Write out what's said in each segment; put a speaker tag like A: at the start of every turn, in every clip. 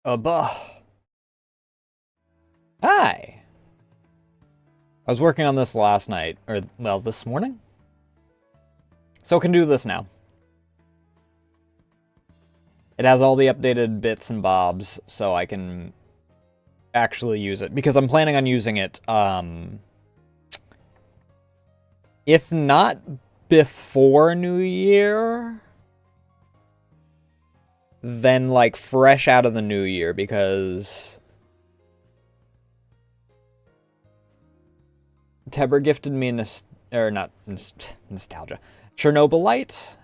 A: Bah. Hi. I was working on this last night, or, well, this morning? So I can do this now. It has all the updated bits and bobs, so I can actually use it. Because I'm planning on using it, if not before New Year, then, like, fresh out of the New Year, because Teber gifted me nostalgia. Chernobylite.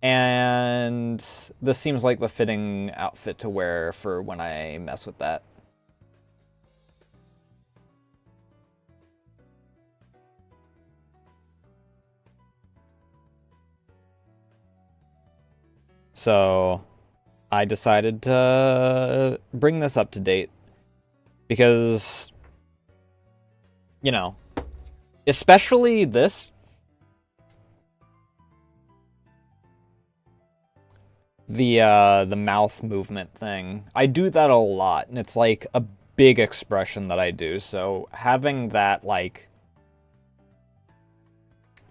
A: And this seems like the fitting outfit to wear for when I mess with that. So I decided to bring this up to date because, you know, especially this. The mouth movement thing. I do that a lot, and it's like a big expression that I do, so having that, like,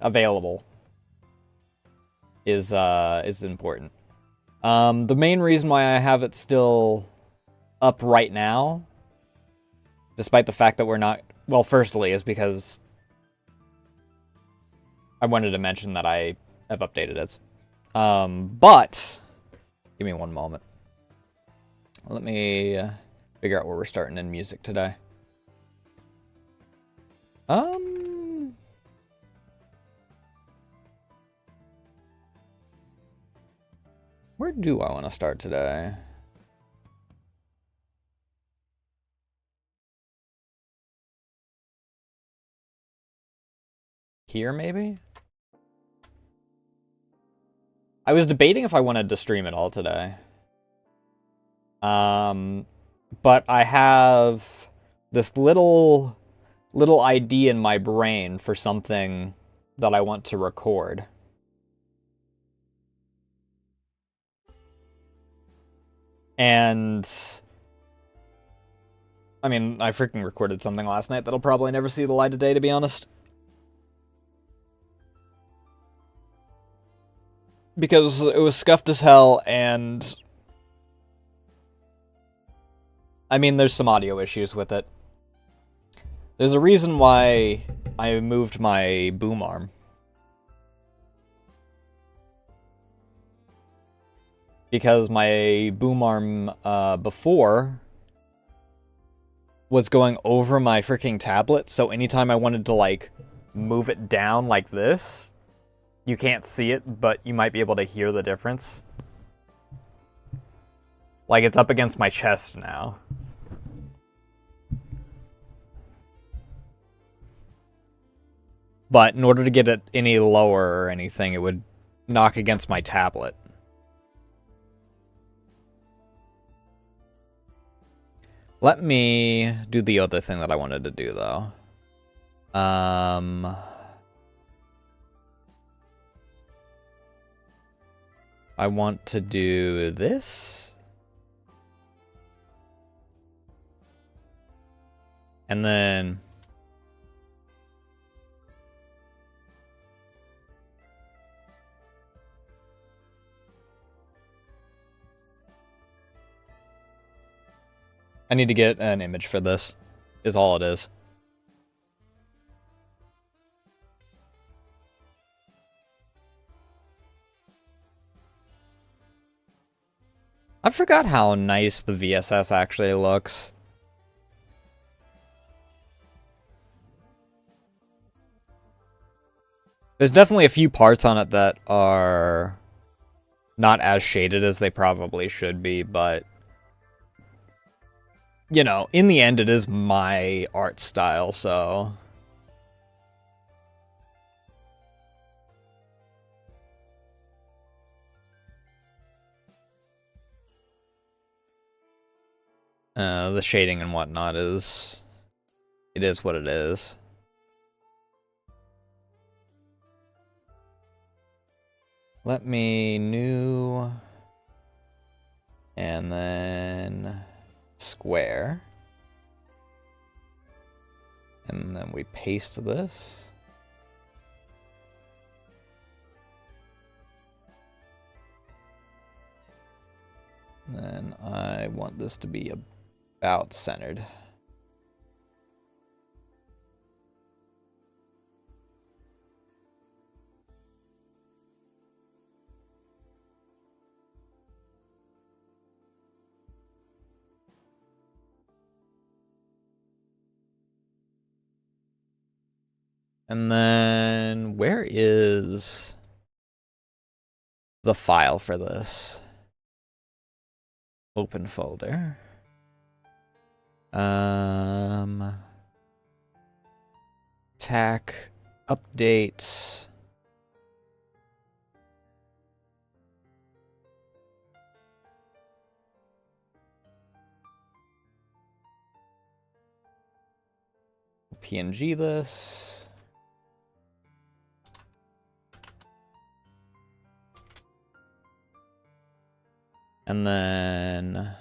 A: available is important. The main reason why I have it still up right now, despite the fact that we're not, well, firstly, is because I wanted to mention that I have updated it. But give me one moment. Let me figure out where we're starting in music today. Where do I want to start today? Here, maybe? I was debating if I wanted to stream it all today. But I have this little idea in my brain for something that I want to record. And I mean, I freaking recorded something last night that'll probably never see the light of day, to be honest. Because it was scuffed as hell, and I mean, there's some audio issues with it. There's a reason why I moved my boom arm. Because my boom arm before was going over my freaking tablet, so anytime I wanted to, like, move it down like this, you can't see it, but you might be able to hear the difference. Like, it's up against my chest now. But in order to get it any lower or anything, it would knock against my tablet. Let me do the other thing that I wanted to do, though. I want to do this. And then I need to get an image for this, is all it is. I forgot how nice the VSS actually looks. There's definitely a few parts on it that are not as shaded as they probably should be, but, you know, in the end, it is my art style, so the shading and whatnot is, it is what it is. Let me new And then square. And then we paste this. And then I want this to be about centered. And then where is the file for this? Open folder. Tac updates. PNG this. And then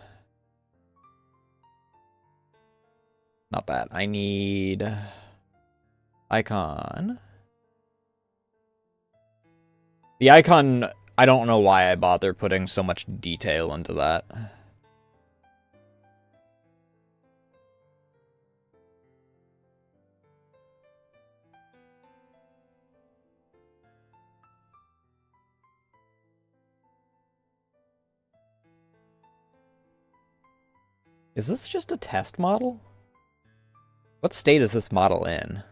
A: not that. I need icon. The icon, I don't know why I bother putting so much detail into that. Is this just a test model? What state is this model in?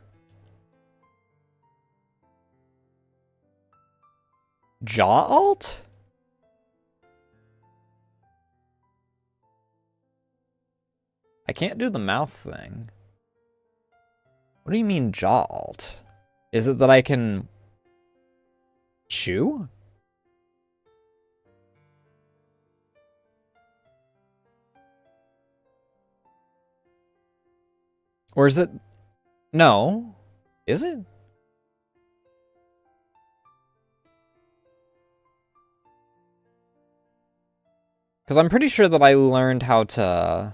A: Jaw alt? I can't do the mouth thing. What do you mean jaw alt? Is it that I can chew? Or is it... No. Is it? Because I'm pretty sure that I learned how to...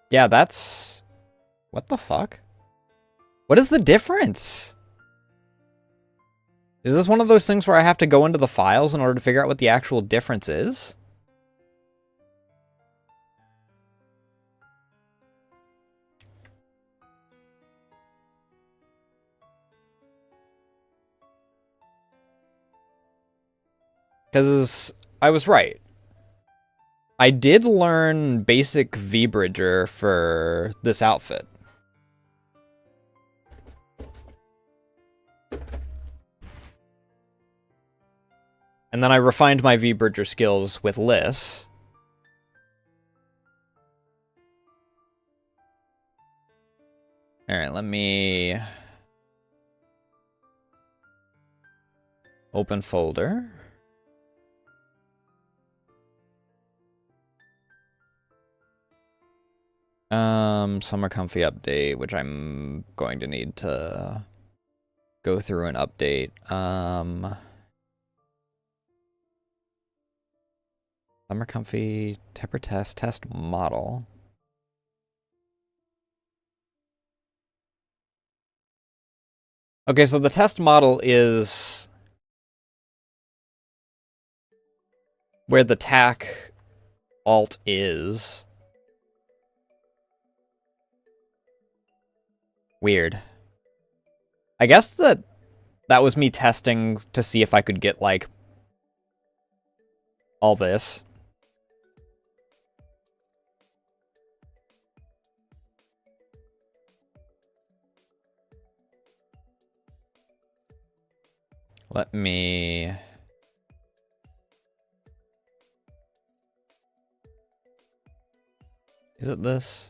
A: Yeah, that's... What the fuck? What is the difference? Is this one of those things where I have to go into the files in order to figure out what the actual difference is? Because I was right. I did learn basic V-Bridger for this outfit. And then I refined my V-Bridger skills with Liss. Alright, let me... Open folder. Summer Comfy update, which I'm going to need to go through and update. Summer Comfy, temper test model. Okay, so the test model is where the tac alt is. Weird. I guess that was me testing to see if I could get, like, all this. Let me... Is it this?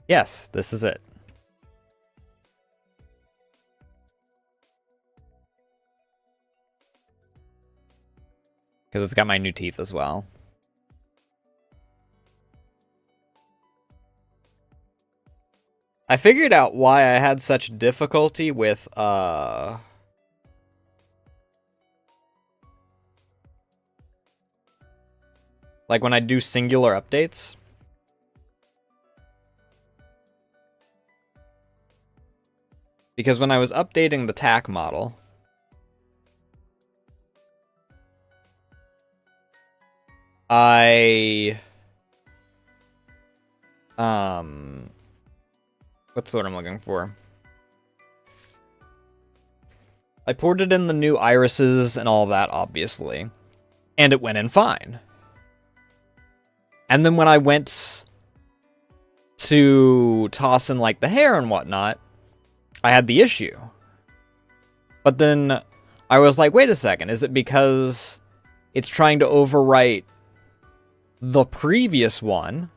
A: Yes, this is it. Because it's got my new teeth as well. I figured out why I had such difficulty with, like when I do singular updates. Because when I was updating the TAC model, what's the word I'm looking for? I ported in the new irises and all that, obviously. And it went in fine. And then when I went to toss in, like, the hair and whatnot, I had the issue. But then I was like, wait a second, is it because it's trying to overwrite the previous one,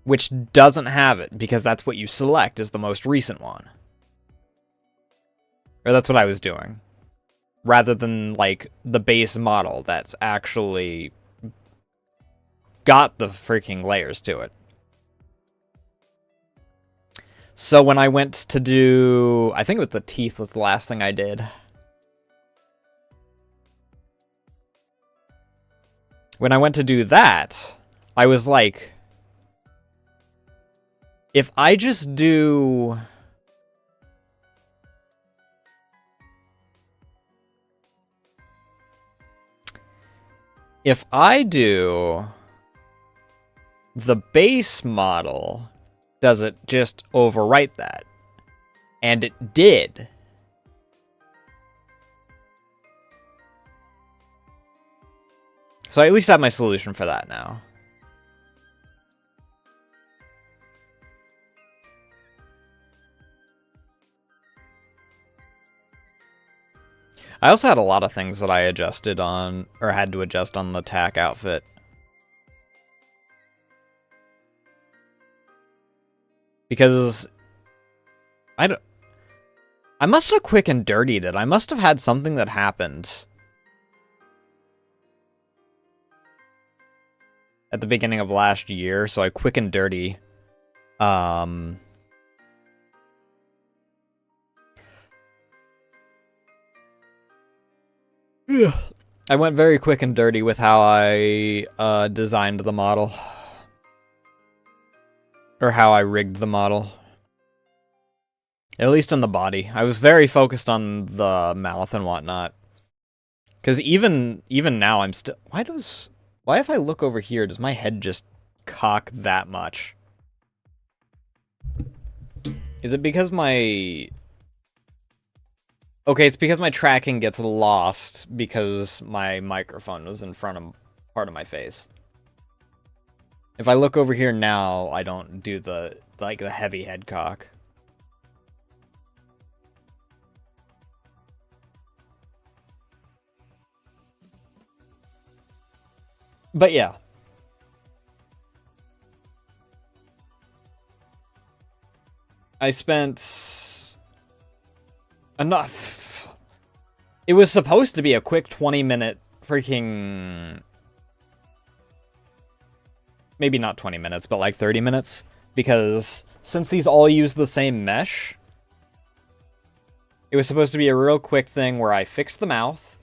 A: which doesn't have it, because that's what you select is the most recent one. Or that's what I was doing. Rather than, like, the base model that's actually got the freaking layers to it. So when I went to do, I think it was the teeth was the last thing I did. When I went to do that, I was like, if I just do... If I do the base model, does it just overwrite that? And it did. So I at least have my solution for that now. I also had a lot of things that I adjusted on, or had to adjust on the TAC outfit. Because I must have quick and dirtied it. I must have had something that happened at the beginning of last year, so I quick and dirty. I went very quick and dirty with how I designed the model. Or how I rigged the model. At least in the body. I was very focused on the mouth and whatnot. Because even now I'm still... Why if I look over here, does my head just cock that much? Is it because my... Okay, it's because my tracking gets lost because my microphone was in front of part of my face. If I look over here now, I don't do the heavy head cock. But yeah. I spent enough. It was supposed to be a quick 20-minute freaking... Maybe not 20 minutes, but like 30 minutes. Because since these all use the same mesh, it was supposed to be a real quick thing where I fixed the mouth.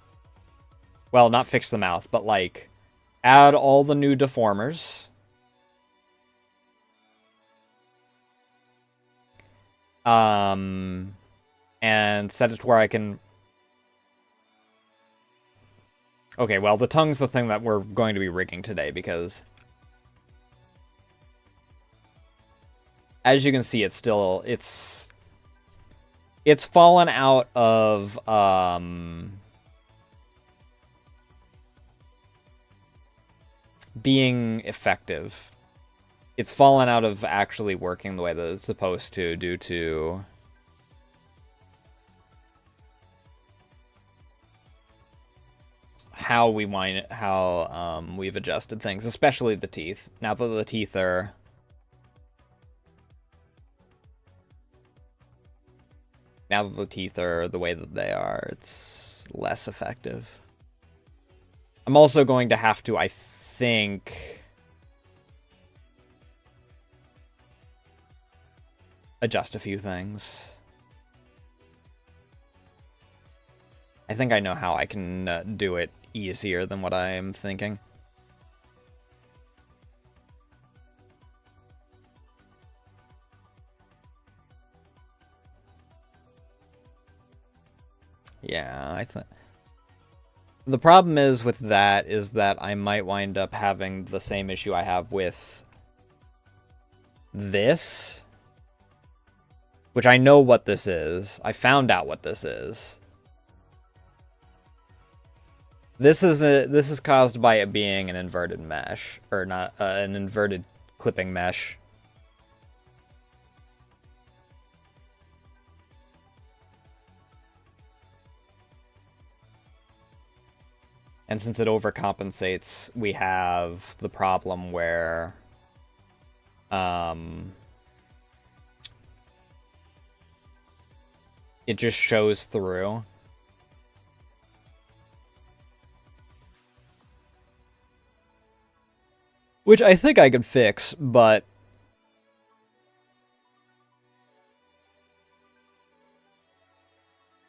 A: Well, not fix the mouth, but like add all the new deformers. And set it to where I can... Okay, well, the tongue's the thing that we're going to be rigging today, because... As you can see, it's still... It's fallen out of... being effective. It's fallen out of actually working the way that it's supposed to due to... how we've adjusted things, especially the teeth. Now that the teeth are the way that they are, it's less effective. I'm also going to have to, I think, adjust a few things. I think I know how I can do it easier than what I am thinking. Yeah, I think the problem is with that is that I might wind up having the same issue I have with this, which I know what this is. I found out what this is. This is caused by it being an inverted mesh, or not an inverted clipping mesh. And since it overcompensates, we have the problem where it just shows through. Which I think I could fix, but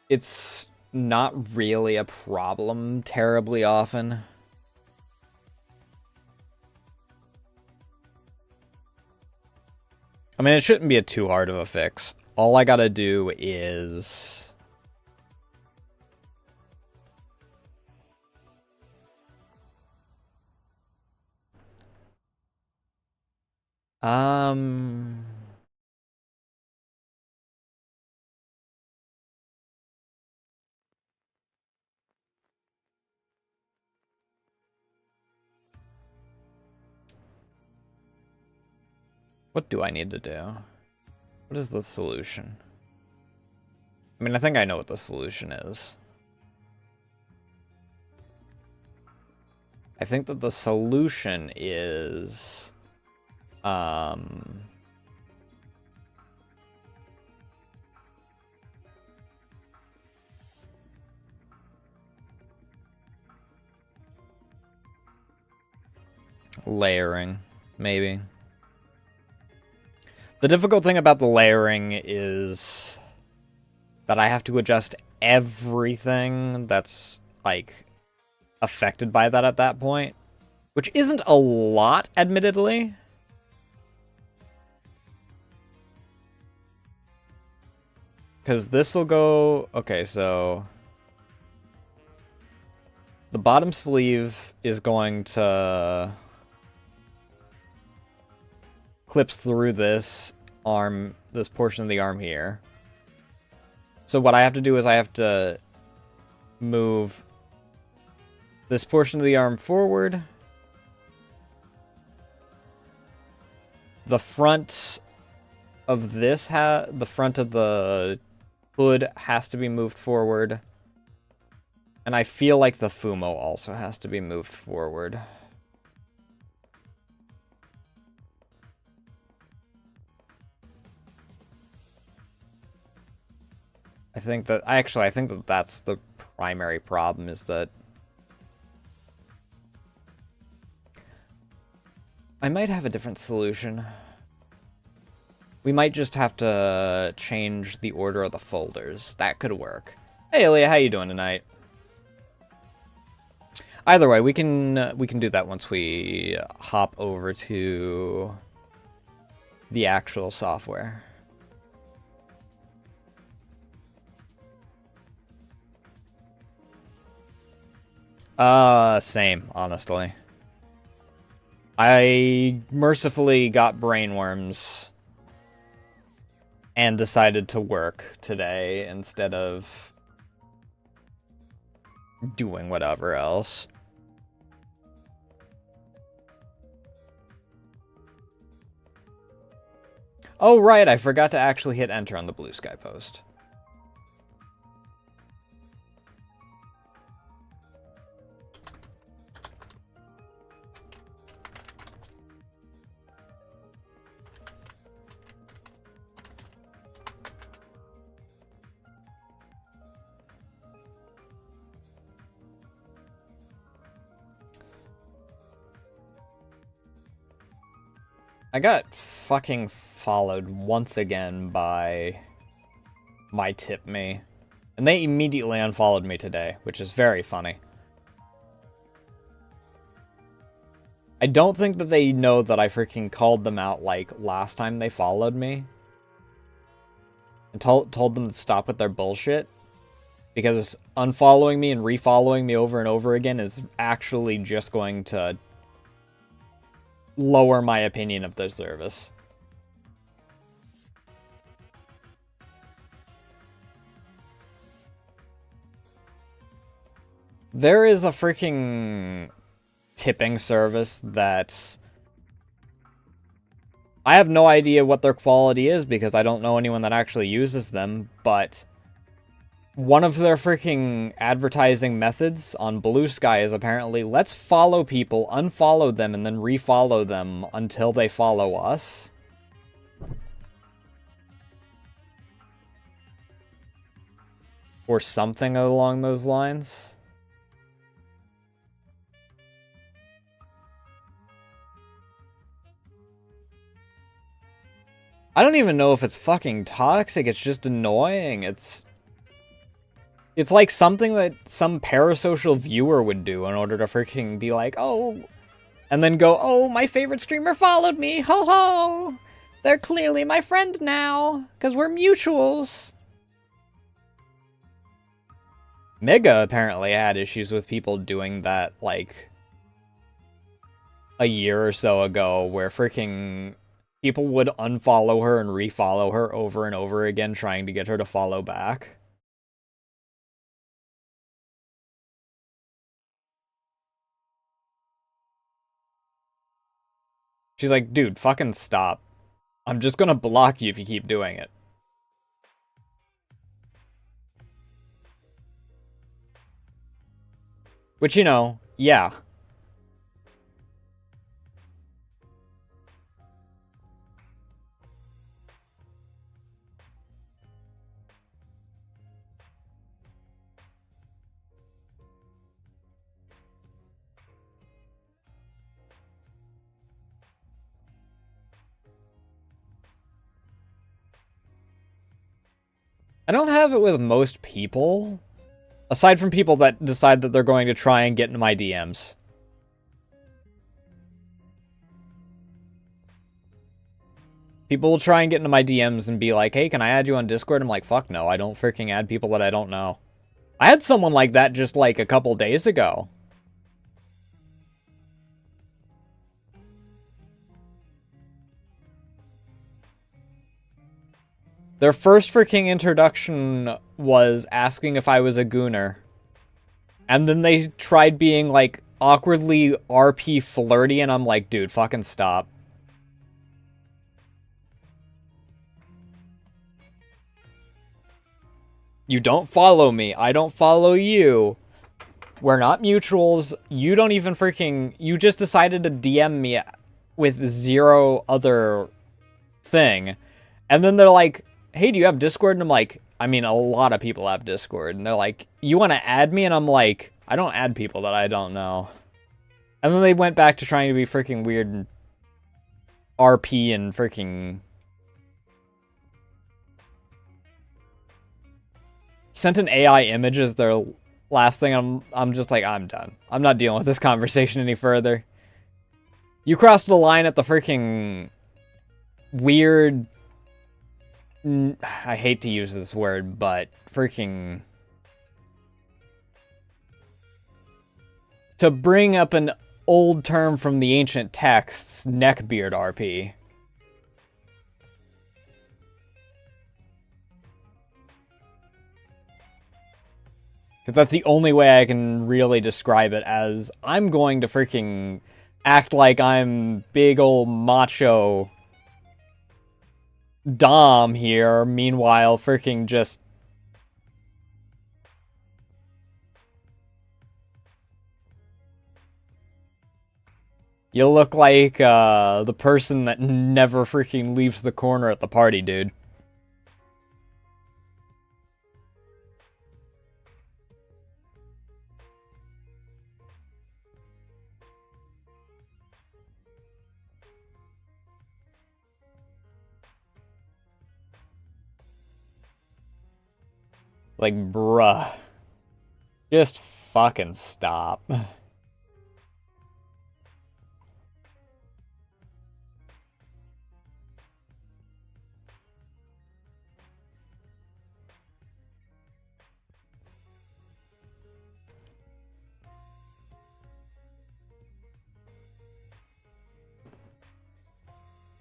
A: it's not really a problem terribly often. I mean, it shouldn't be too hard of a fix. All I gotta do is... What do I need to do? What is the solution? I mean, I think I know what the solution is. I think that the solution is... layering, maybe. The difficult thing about the layering is that I have to adjust everything that's, like, affected by that at that point. Which isn't a lot, admittedly. Because this will go... Okay, so... the bottom sleeve is going to... clips through this arm, this portion of the arm here. So what I have to do is I have to move this portion of the arm forward. The front of this, the front of the hood has to be moved forward. And I feel like the Fumo also has to be moved forward. I think that that's the primary problem, is that I might have a different solution. We might just have to change the order of the folders. That could work. Hey, Ilya, how you doing tonight? Either way, we can do that once we hop over to the actual software. Same, honestly. I mercifully got brainworms and decided to work today instead of doing whatever else. Oh, right, I forgot to actually hit enter on the Blue Sky post. I got fucking followed once again by my tip me. And they immediately unfollowed me today, which is very funny. I don't think that they know that I freaking called them out, like, last time they followed me. And told them to stop with their bullshit. Because unfollowing me and refollowing me over and over again is actually just going to lower my opinion of their service. There is a freaking tipping service that I have no idea what their quality is because I don't know anyone that actually uses them, but one of their freaking advertising methods on Blue Sky is apparently, let's follow people, unfollow them, and then refollow them until they follow us. Or something along those lines. I don't even know if it's fucking toxic, it's just annoying. It's like something that some parasocial viewer would do in order to freaking be like, oh, and then go, oh, my favorite streamer followed me, ho ho! They're clearly my friend now, because we're mutuals. Mega apparently had issues with people doing that, like, a year or so ago, where freaking people would unfollow her and refollow her over and over again, trying to get her to follow back. She's like, dude, fucking stop. I'm just gonna block you if you keep doing it. Which, you know, yeah. I don't have it with most people. Aside from people that decide that they're going to try and get into my DMs. People will try and get into my DMs and be like, hey, can I add you on Discord? I'm like, fuck no, I don't freaking add people that I don't know. I had someone like that just like a couple days ago. Their first freaking introduction was asking if I was a gooner. And then they tried being like awkwardly RP flirty and I'm like, dude, fucking stop. You don't follow me. I don't follow you. We're not mutuals. You don't even freaking... You just decided to DM me with zero other thing. And then they're like, hey, do you have Discord? And I'm like, I mean, a lot of people have Discord. And they're like, you want to add me? And I'm like, I don't add people that I don't know. And then they went back to trying to be freaking weird and RP and freaking... Sent an AI image as their last thing. I'm just like, I'm done. I'm not dealing with this conversation any further. You crossed the line at the freaking weird... I hate to use this word, but freaking... To bring up an old term from the ancient texts, neckbeard RP. Because that's the only way I can really describe it as I'm going to freaking act like I'm big old macho Dom here, meanwhile freaking just... You look like the person that never freaking leaves the corner at the party, dude. Like, bruh. Just fucking stop.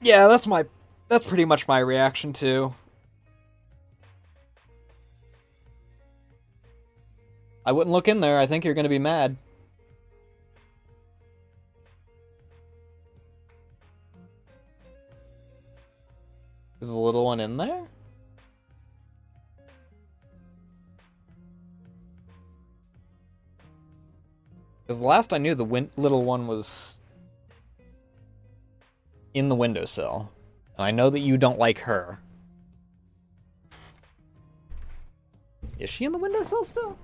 A: Yeah, that's pretty much my reaction too. I wouldn't look in there. I think you're gonna be mad. Is the little one in there? Because the last I knew, the little one was in the windowsill. And I know that you don't like her. Is she in the windowsill still?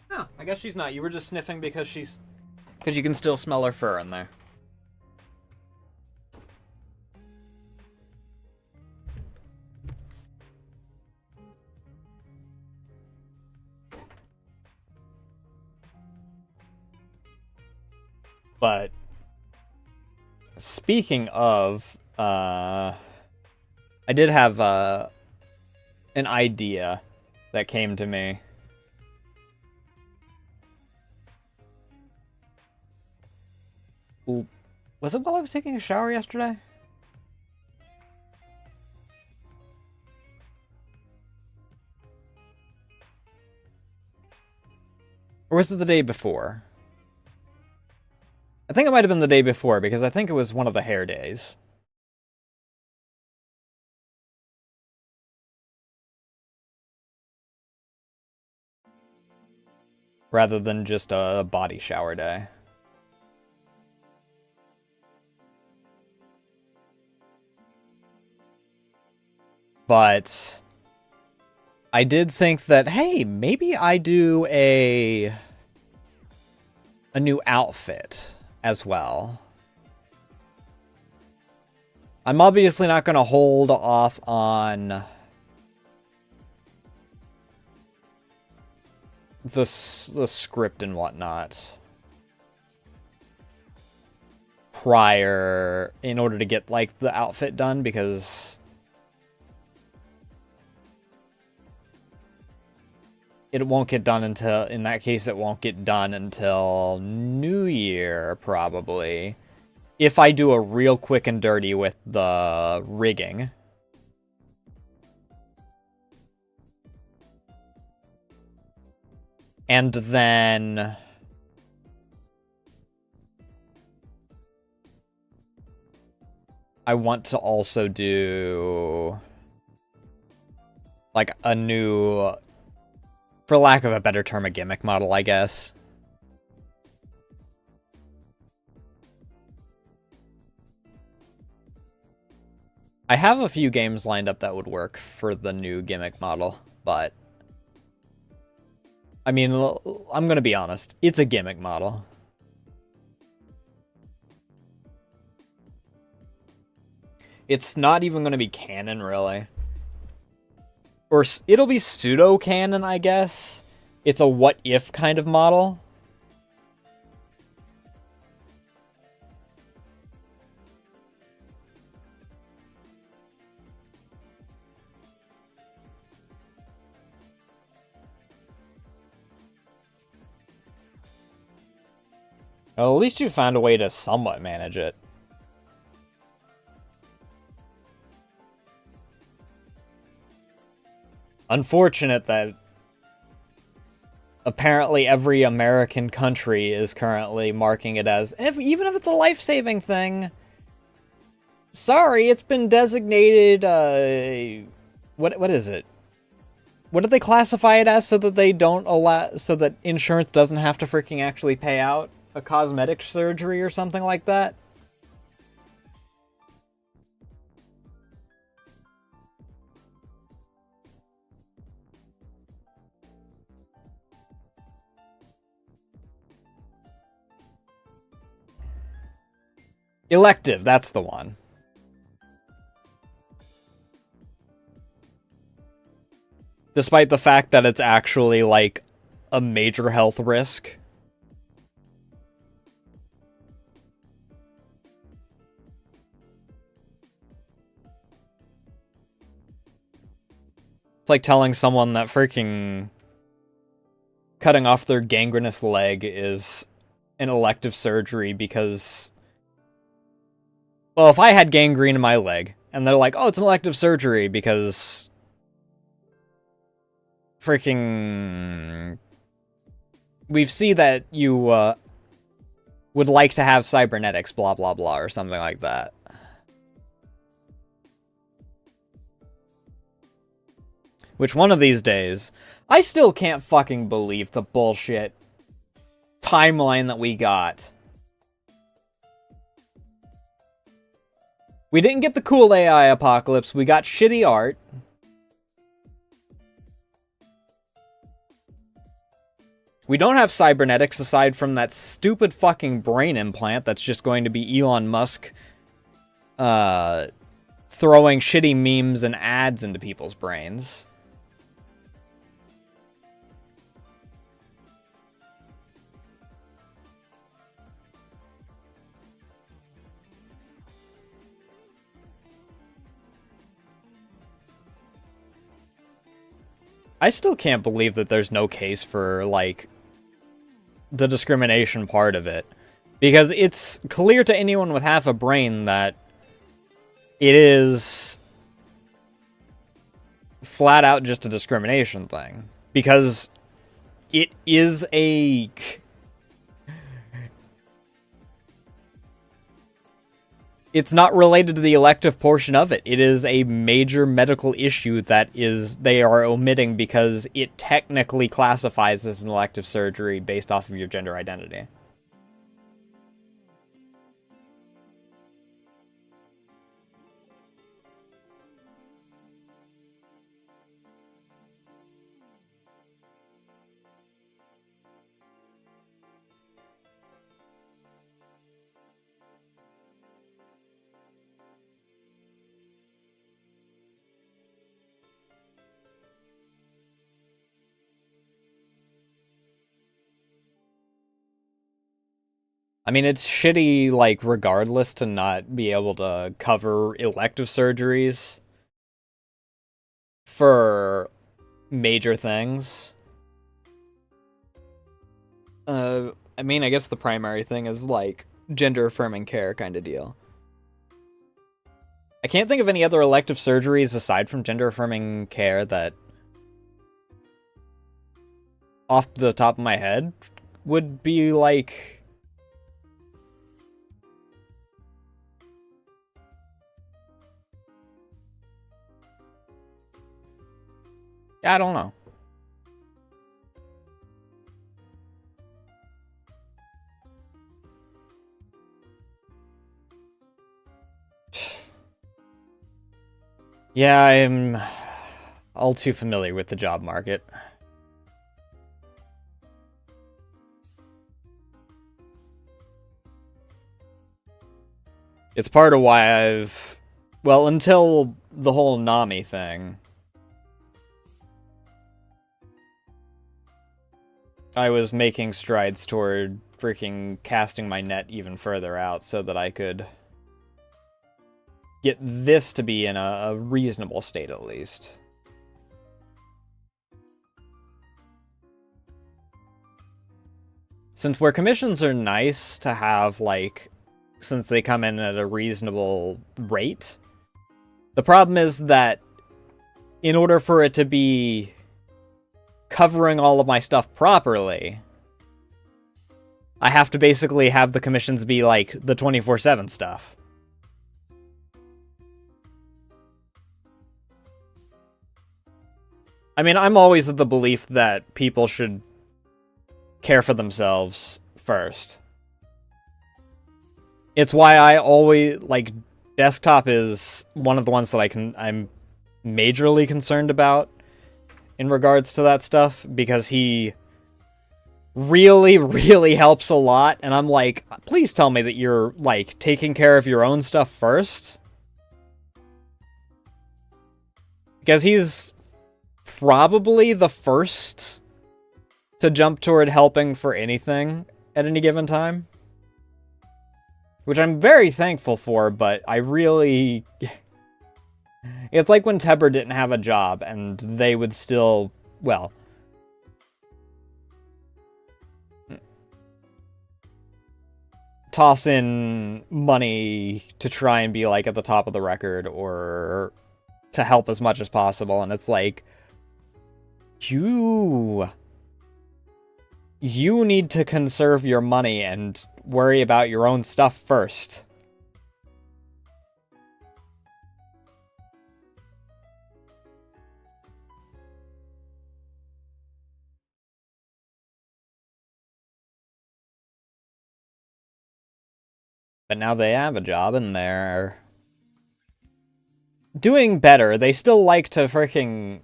A: No, I guess she's not. You were just sniffing because you can still smell her fur in there. But speaking of, I did have an idea that came to me. Was it while I was taking a shower yesterday? Or was it the day before? I think it might have been the day before, because I think it was one of the hair days. Rather than just a body shower day. But I did think that, hey, maybe I do a new outfit as well. I'm obviously not going to hold off on the script and whatnot prior in order to get like the outfit done, because it won't get done until, in that case, it won't get done until New Year, probably. If I do a real quick and dirty with the rigging. And then I want to also do like a new, for lack of a better term, a gimmick model, I guess. I have a few games lined up that would work for the new gimmick model, but I mean, I'm going to be honest. It's a gimmick model. It's not even going to be canon, really. Or it'll be pseudo-canon, I guess. It's a what-if kind of model. Well, at least you found a way to somewhat manage it. Unfortunate that apparently every American country is currently marking it as, even if it's a life-saving thing. Sorry, it's been designated, what is it? What did they classify it as so that they don't allow, so that insurance doesn't have to freaking actually pay out a cosmetic surgery or something like that? Elective, that's the one. Despite the fact that it's actually, like, a major health risk. It's like telling someone that freaking cutting off their gangrenous leg is an elective surgery because... Well, if I had gangrene in my leg, and they're like, oh, it's an elective surgery because... freaking... we see that you, would like to have cybernetics, blah, blah, blah, or something like that. Which one of these days, I still can't fucking believe the bullshit timeline that we got. We didn't get the cool AI apocalypse, we got shitty art. We don't have cybernetics aside from that stupid fucking brain implant that's just going to be Elon Musk throwing shitty memes and ads into people's brains. I still can't believe that there's no case for, like, the discrimination part of it. Because it's clear to anyone with half a brain that it is flat out just a discrimination thing. Because it is a... It's not related to the elective portion of it. It is a major medical issue that they are omitting because it technically classifies as an elective surgery based off of your gender identity. I mean, it's shitty, like, regardless to not be able to cover elective surgeries for major things. I mean, I guess the primary thing is, like, gender-affirming care kind of deal. I can't think of any other elective surgeries aside from gender-affirming care that, off the top of my head, would be, like... I don't know. Yeah, I'm all too familiar with the job market. It's part of why I've... Well, until the whole Nami thing... I was making strides toward freaking casting my net even further out so that I could get this to be in a reasonable state at least. Since where commissions are nice to have, like, since they come in at a reasonable rate, the problem is that in order for it to be covering all of my stuff properly, I have to basically have the commissions be, like, the 24/7 stuff. I mean, I'm always of the belief that people should care for themselves first. It's why I always, like, desktop is one of the ones that I'm majorly concerned about in regards to that stuff, because he really, really helps a lot, and I'm like, please tell me that you're, like, taking care of your own stuff first. Because he's probably the first to jump toward helping for anything at any given time. Which I'm very thankful for, but I really... It's like when Tebber didn't have a job, and they would still, well... toss in money to try and be, like, at the top of the record, or to help as much as possible, and it's like... You need to conserve your money and worry about your own stuff first. But now they have a job and they're doing better. They still like to freaking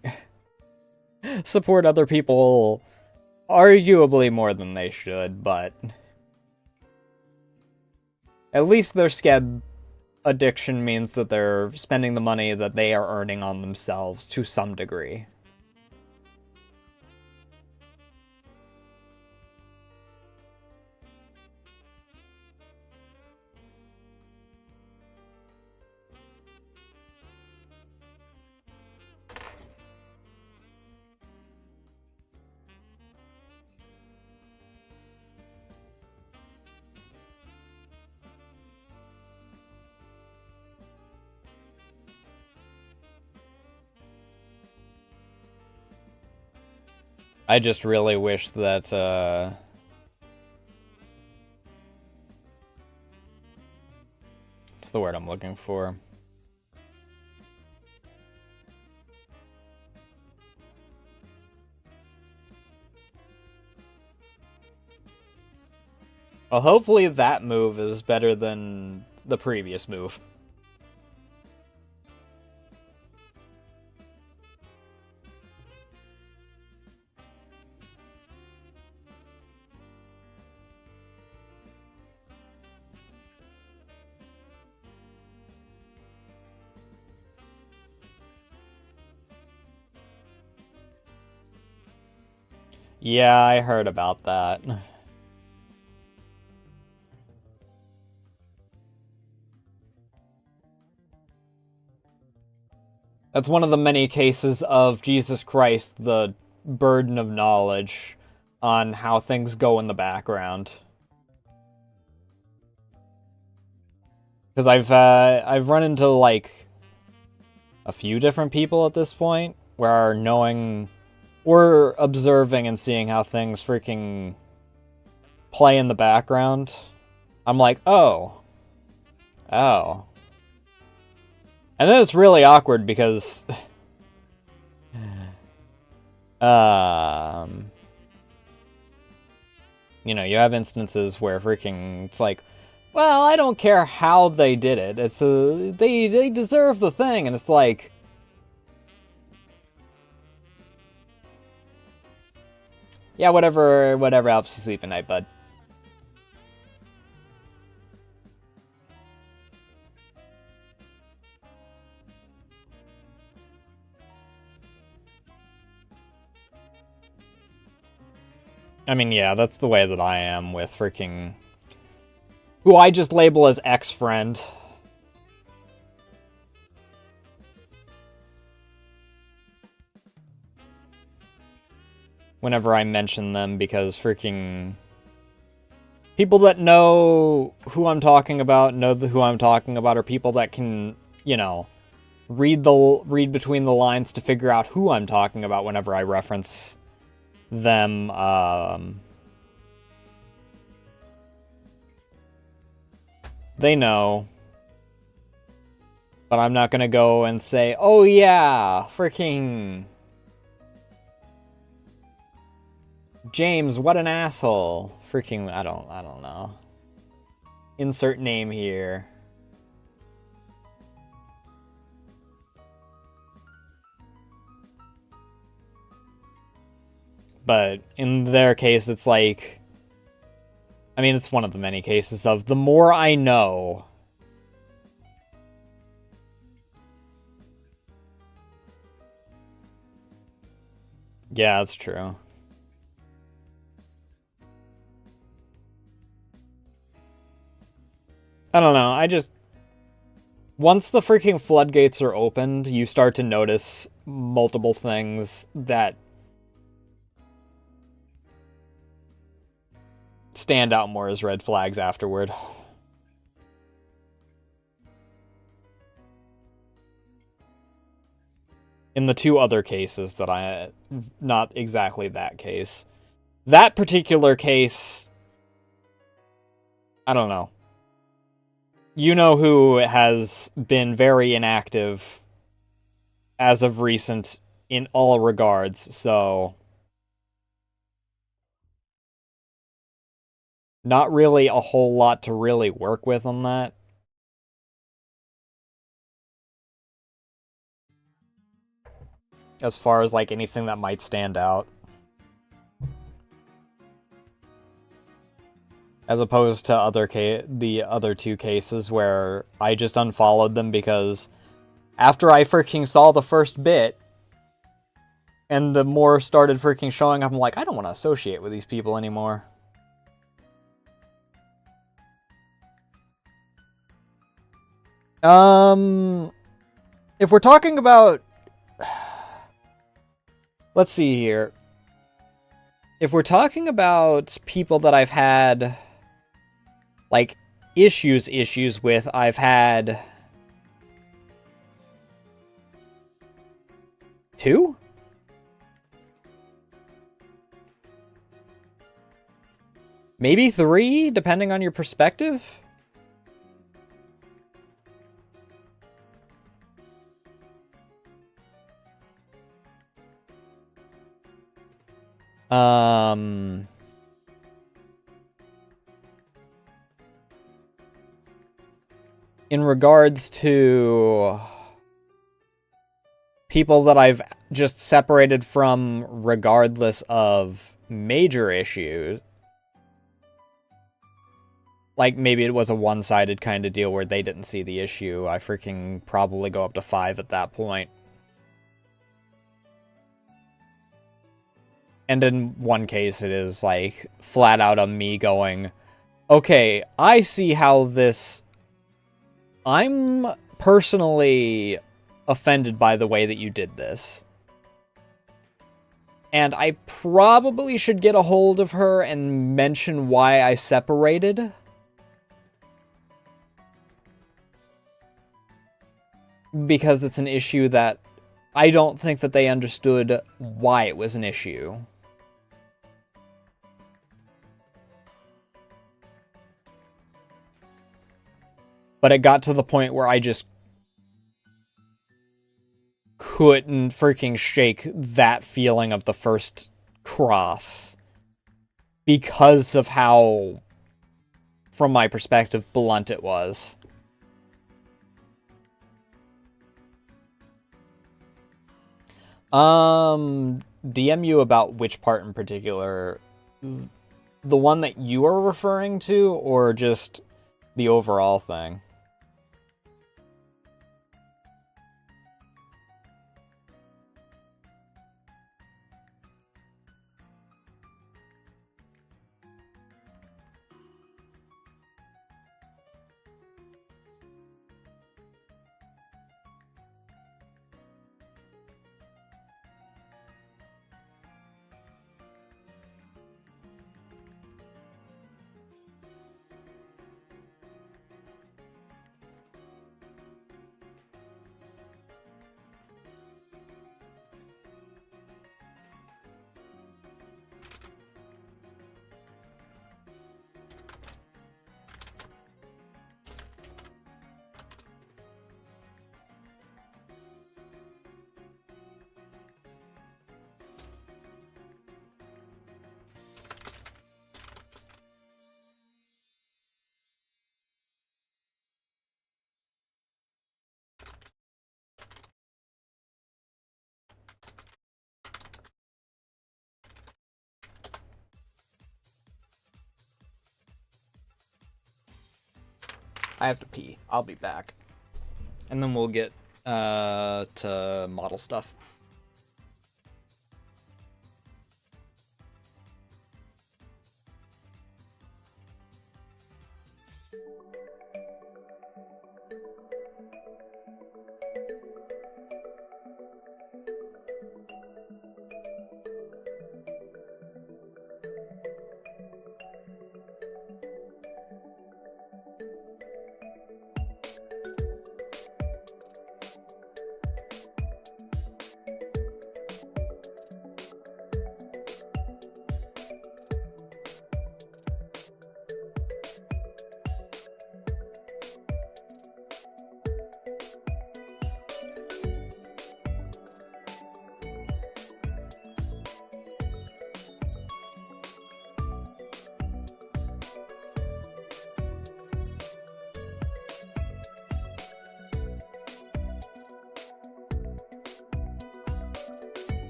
A: support other people arguably more than they should, but at least their scab addiction means that they're spending the money that they are earning on themselves to some degree. I just really wish that, what's the word I'm looking for? Well, hopefully that move is better than the previous move. Yeah, I heard about that. That's one of the many cases of Jesus Christ, the burden of knowledge on how things go in the background. Because I've run into, like, a few different people at this point where knowing or observing and seeing how things freaking play in the background, I'm like, oh. Oh. And then it's really awkward because... you know, you have instances where freaking... It's like, well, I don't care how they did it. It's they deserve the thing, and it's like... Yeah, whatever helps you sleep at night, bud. I mean, yeah, that's the way that I am with freaking... Who I just label as ex-friend. Whenever I mention them, because freaking... People that know who I'm talking about, who I'm talking about, are people that can, you know, read between the lines to figure out who I'm talking about whenever I reference them, they know. But I'm not gonna go and say, oh yeah, freaking James, what an asshole. Freaking, I don't know. Insert name here. But in their case, it's like... I mean, it's one of the many cases of the more I know... Yeah, that's true. I don't know. Once the freaking floodgates are opened, you start to notice multiple things that stand out more as red flags afterward. In the two other cases that not exactly that case. That particular case, I don't know. You know who has been very inactive as of recent in all regards, so not really a whole lot to really work with on that. As far as like anything that might stand out. As opposed to the other two cases where I just unfollowed them because after I freaking saw the first bit and the more started freaking showing up, I'm like, I don't want to associate with these people anymore. If we're talking about, let's see here. If we're talking about people that I've had like issues with, I've had 2? Maybe 3, depending on your perspective. In regards to people that I've just separated from regardless of major issues, like maybe it was a one-sided kind of deal where they didn't see the issue, I freaking probably go up to 5 at that point. And in one case, it is like flat out on me going, okay, I see how this... I'm personally offended by the way that you did this. And I probably should get a hold of her and mention why I separated. Because it's an issue that I don't think that they understood why it was an issue. But it got to the point where I just couldn't freaking shake that feeling of the first cross. Because of how, from my perspective, blunt it was. DM you about which part in particular? The one that you are referring to, or just the overall thing? I have to pee. I'll be back. And then we'll get to model stuff.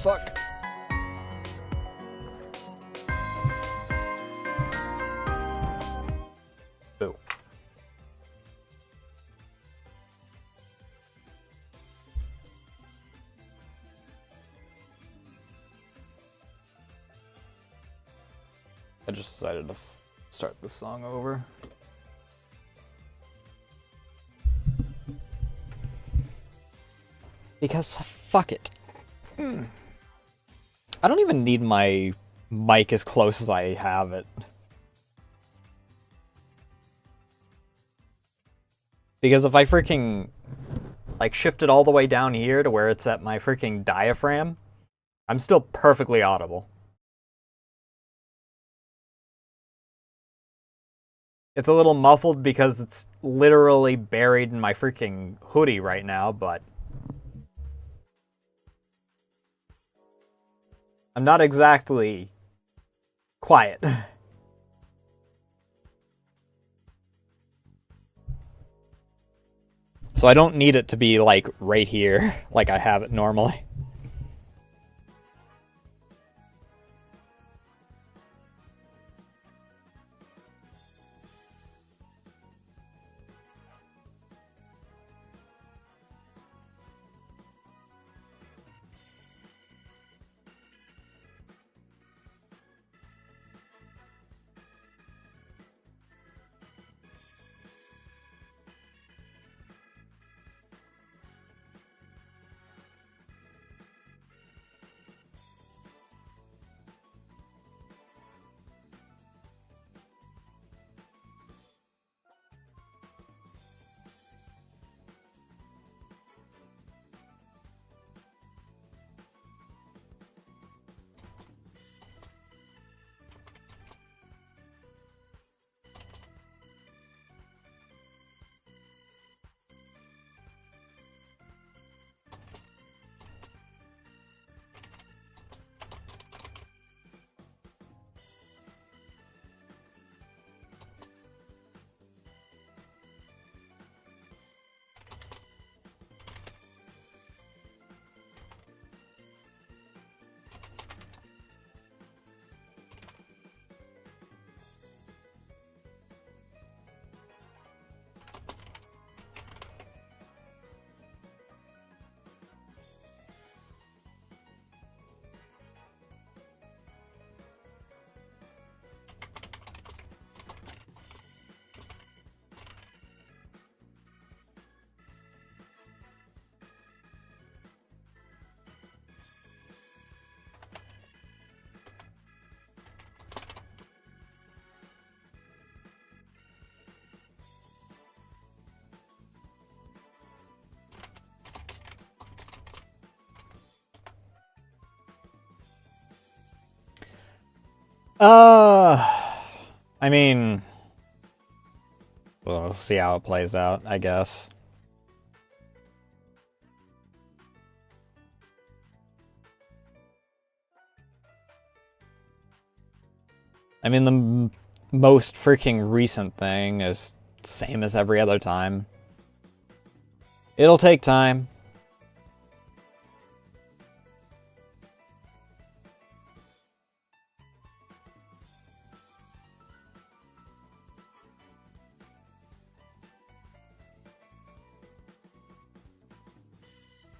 A: fuck. Boo. I just decided to start this song over. Because fuck it. I don't even need my mic as close as I have it. Because if I freaking like shift it all the way down here to where it's at my freaking diaphragm, I'm still perfectly audible. It's a little muffled because it's literally buried in my freaking hoodie right now, but I'm not exactly quiet. So I don't need it to be like right here like I have it normally. I mean, we'll see how it plays out, I guess. I mean, the most freaking recent thing is same as every other time. It'll take time.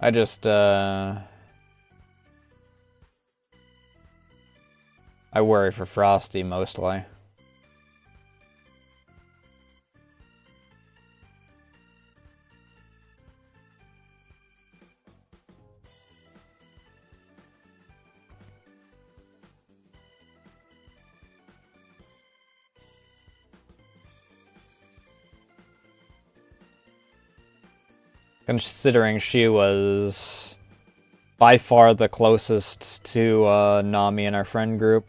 A: I just, I worry for Frosty, mostly. Considering she was by far the closest to Nami in our friend group.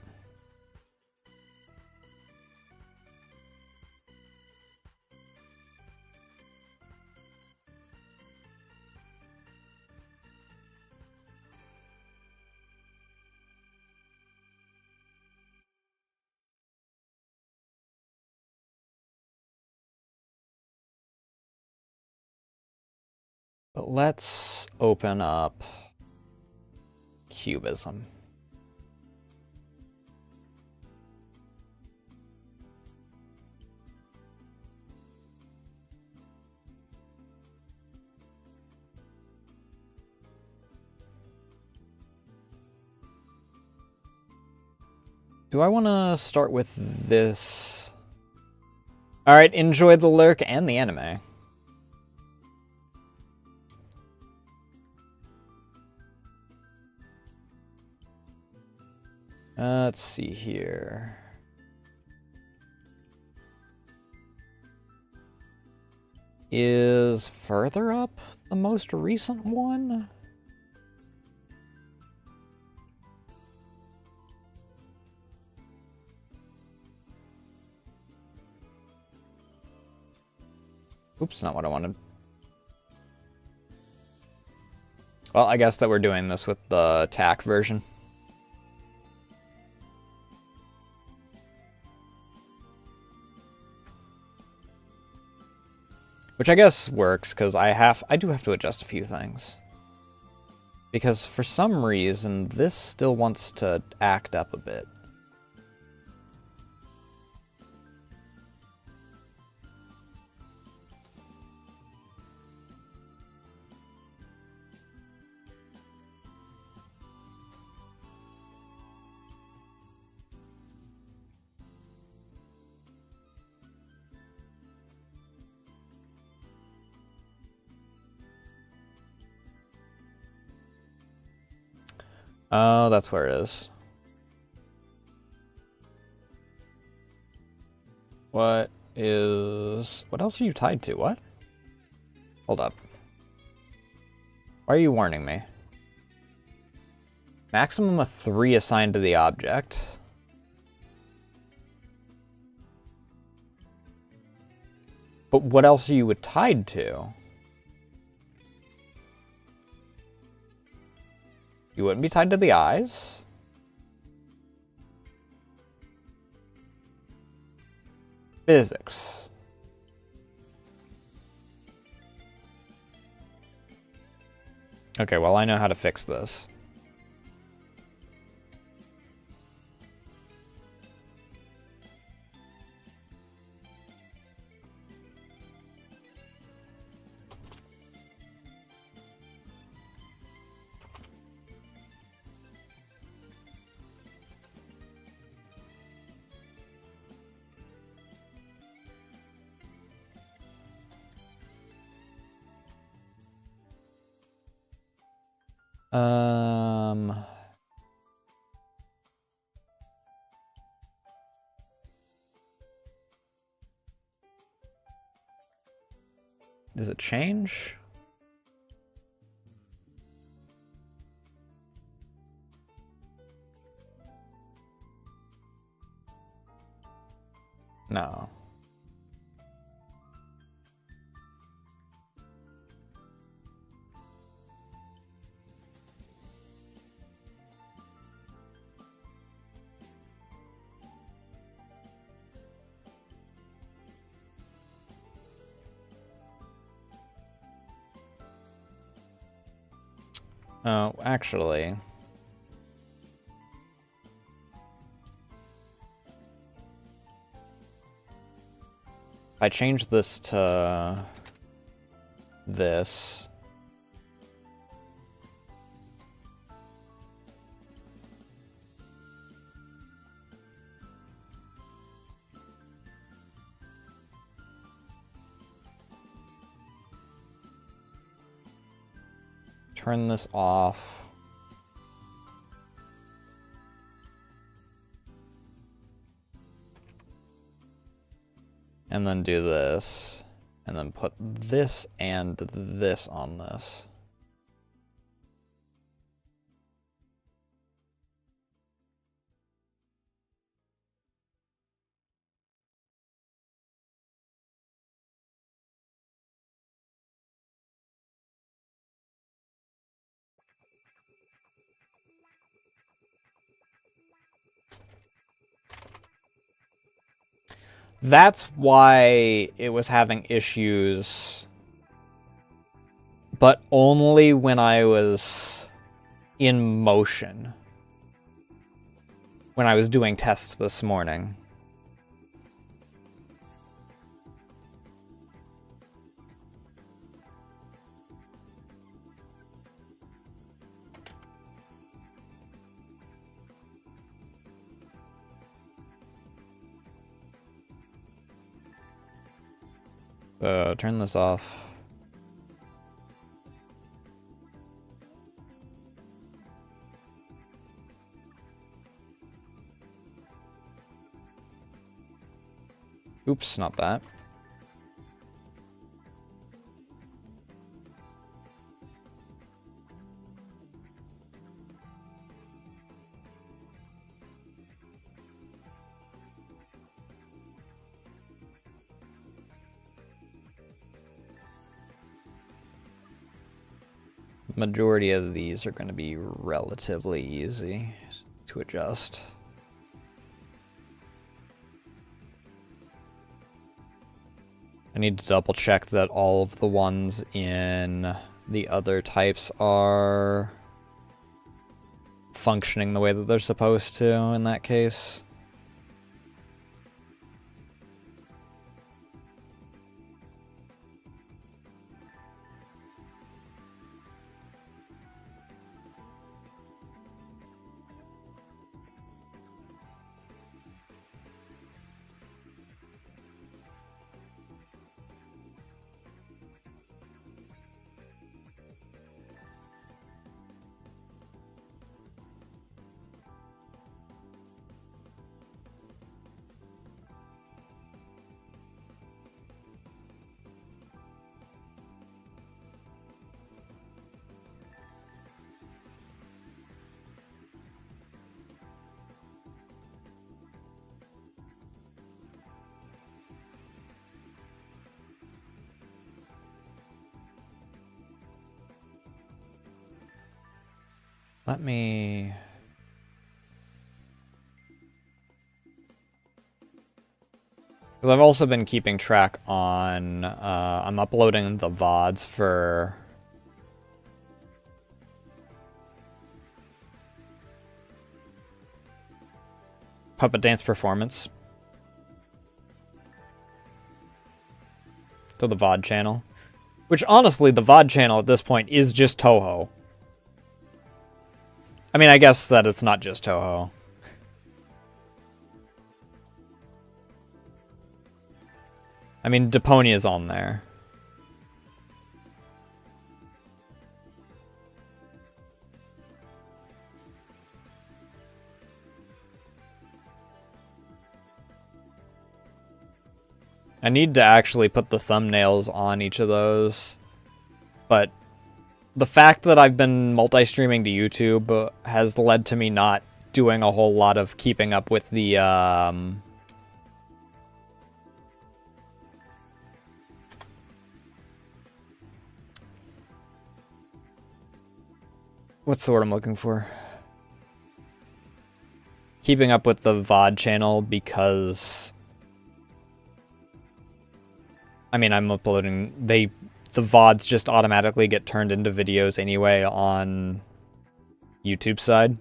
A: But let's open up Cubism. Do I want to start with this? Alright, enjoy the lurk and the anime. Let's see here. Is Further Up the most recent one? Oops, not what I wanted. Well, I guess that we're doing this with the TAC version. Which I guess works, because I do have to adjust a few things. Because for some reason, this still wants to act up a bit. Oh, that's where it is. What else are you tied to? What? Hold up. Why are you warning me? Maximum of 3 assigned to the object. But what else are you tied to? You wouldn't be tied to the eyes? Physics. Okay, well, I know how to fix this. Does it change? No. Oh, actually. If I change this to this. Turn this off. And then do this. And then put this and this on this. That's why it was having issues, but only when I was in motion when I was doing tests this morning. Turn this off. Oops, not that. Majority of these are going to be relatively easy to adjust. I need to double check that all of the ones in the other types are functioning the way that they're supposed to in that case. Let me... Because I've also been keeping track on... I'm uploading the VODs for... Puppet Dance Performance. To the VOD channel. Which, honestly, the VOD channel at this point is just Toho. I mean, I guess that it's not just Toho. I mean, Deponia's on there. I need to actually put the thumbnails on each of those. But the fact that I've been multi-streaming to YouTube has led to me not doing a whole lot of keeping up with the, what's the word I'm looking for? Keeping up with the VOD channel because... I mean, I'm uploading... The VODs just automatically get turned into videos anyway on YouTube side.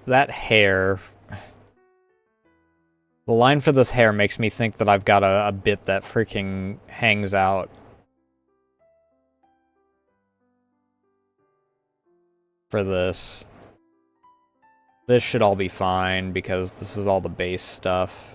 A: That hair. The line for this hair makes me think that I've got a bit that freaking hangs out. For this. This should all be fine because this is all the base stuff.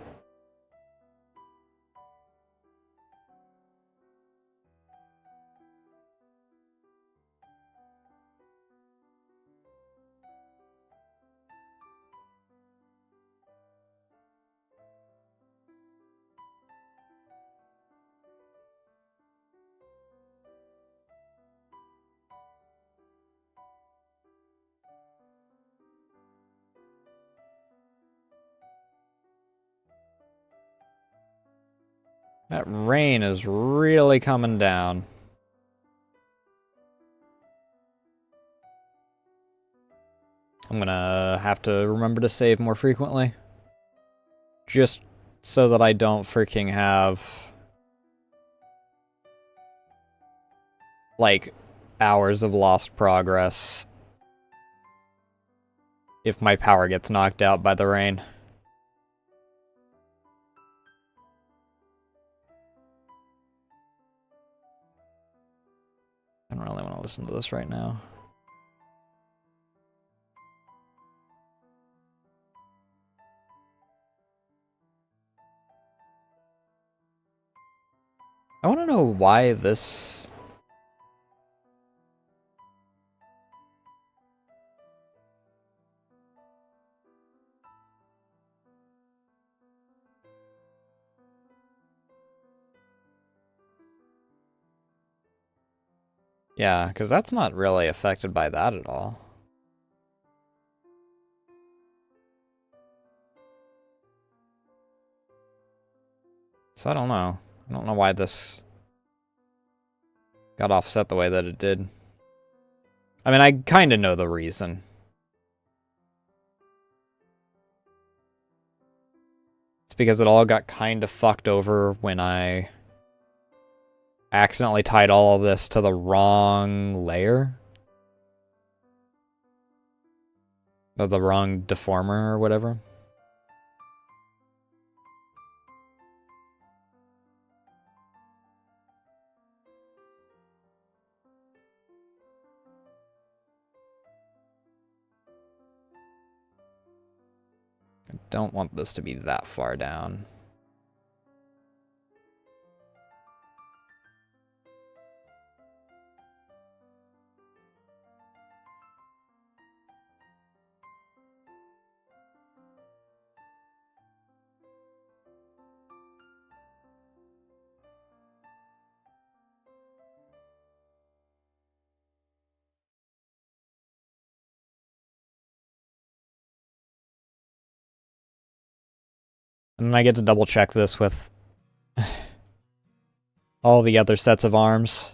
A: That rain is really coming down. I'm gonna have to remember to save more frequently. Just so that I don't freaking have, like, hours of lost progress if my power gets knocked out by the rain. I don't really want to listen to this right now. I want to know why this... Yeah, because that's not really affected by that at all. So I don't know. I don't know why this got offset the way that it did. I mean, I kind of know the reason. It's because it all got kind of fucked over when I accidentally tied all of this to the wrong layer. Or the wrong deformer or whatever. I don't want this to be that far down. And then I get to double check this with all the other sets of arms.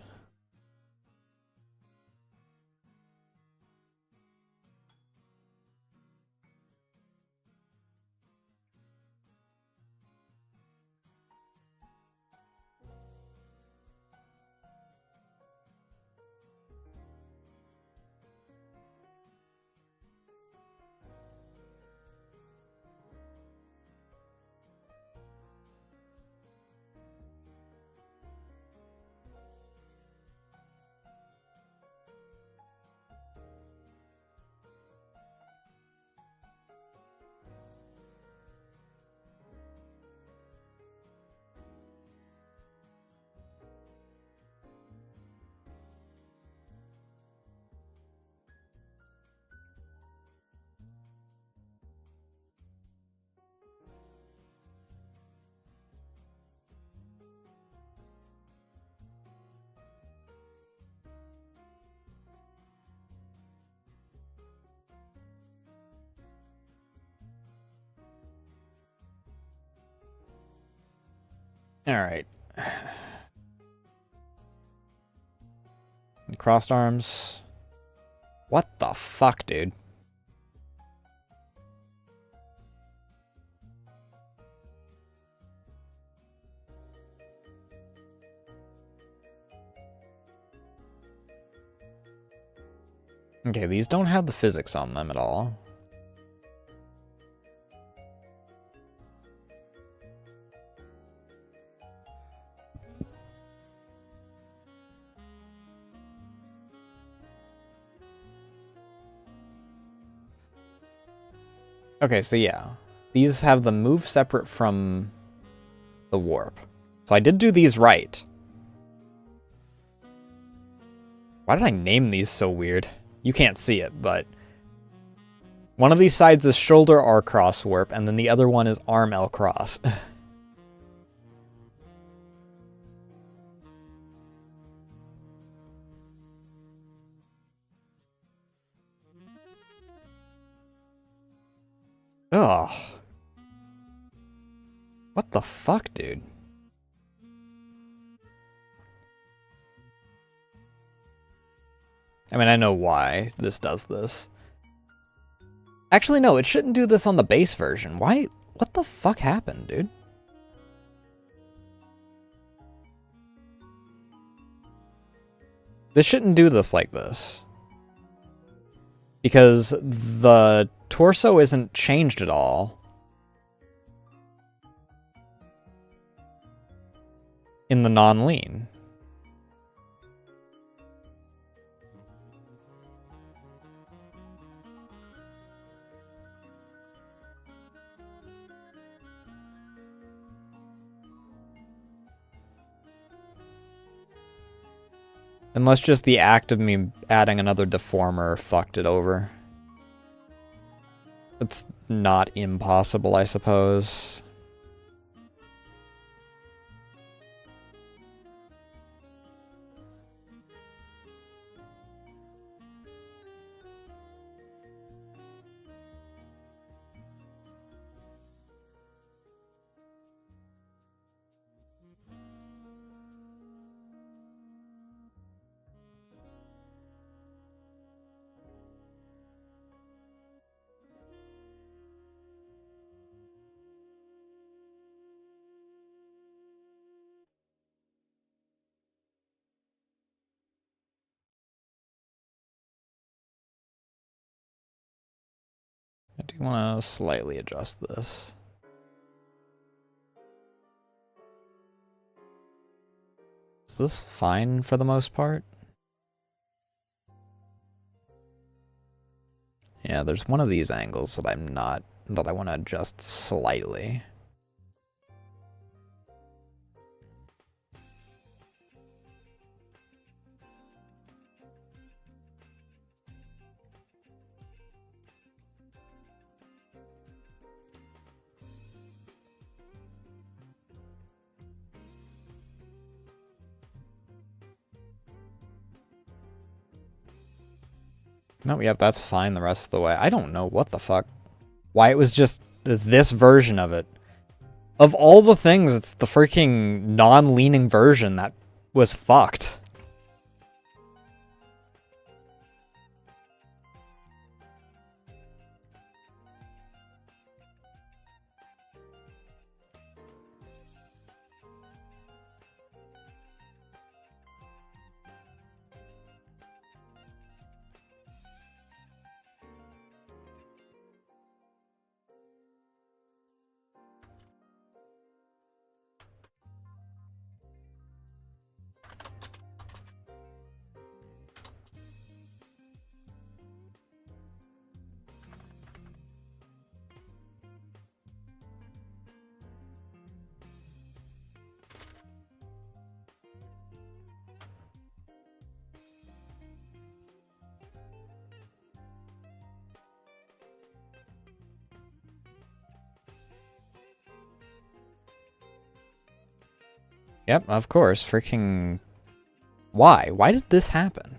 A: Alright. Crossed arms. What the fuck, dude? Okay, these don't have the physics on them at all. Okay, so yeah. These have the move separate from the warp. So I did do these right. Why did I name these so weird? You can't see it, but... one of these sides is shoulder R cross warp, and then the other one is arm L cross. Ugh. What the fuck, dude? I mean, I know why this does this. Actually, no, it shouldn't do this on the base version. Why? What the fuck happened, dude? This shouldn't do this like this. Because the torso isn't changed at all in the non-lean. Unless just the act of me adding another deformer fucked it over. It's not impossible, I suppose. I do want to slightly adjust this. Is this fine for the most part? Yeah, there's one of these angles that that I want to adjust slightly. No, yep, that's fine the rest of the way. I don't know what the fuck. Why it was just this version of it. Of all the things, it's the freaking non-leaning version that was fucked. Yep, of course. Freaking... Why? Why did this happen?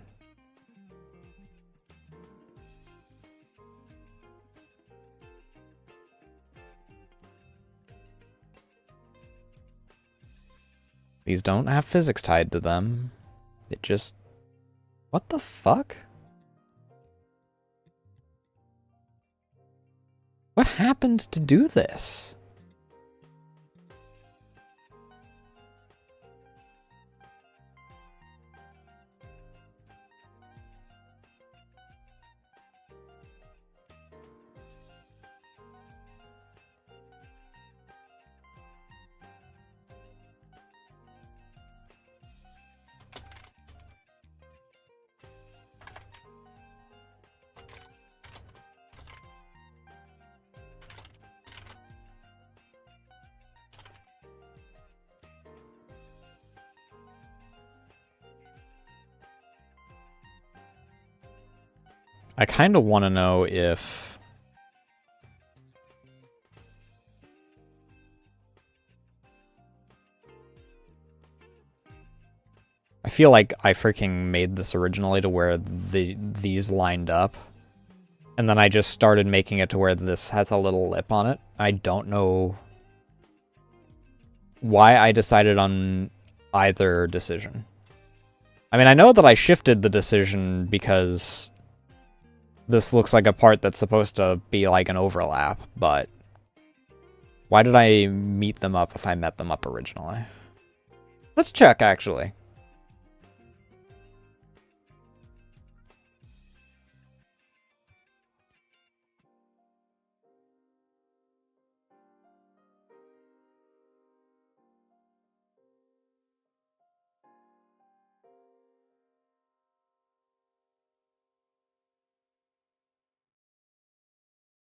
A: These don't have physics tied to them. It just... What the fuck? What happened to do this? I kind of want to know if... I feel like I freaking made this originally to where these lined up. And then I just started making it to where this has a little lip on it. I don't know why I decided on either decision. I mean, I know that I shifted the decision because this looks like a part that's supposed to be like an overlap, but why did I meet them up if I met them up originally? Let's check, actually.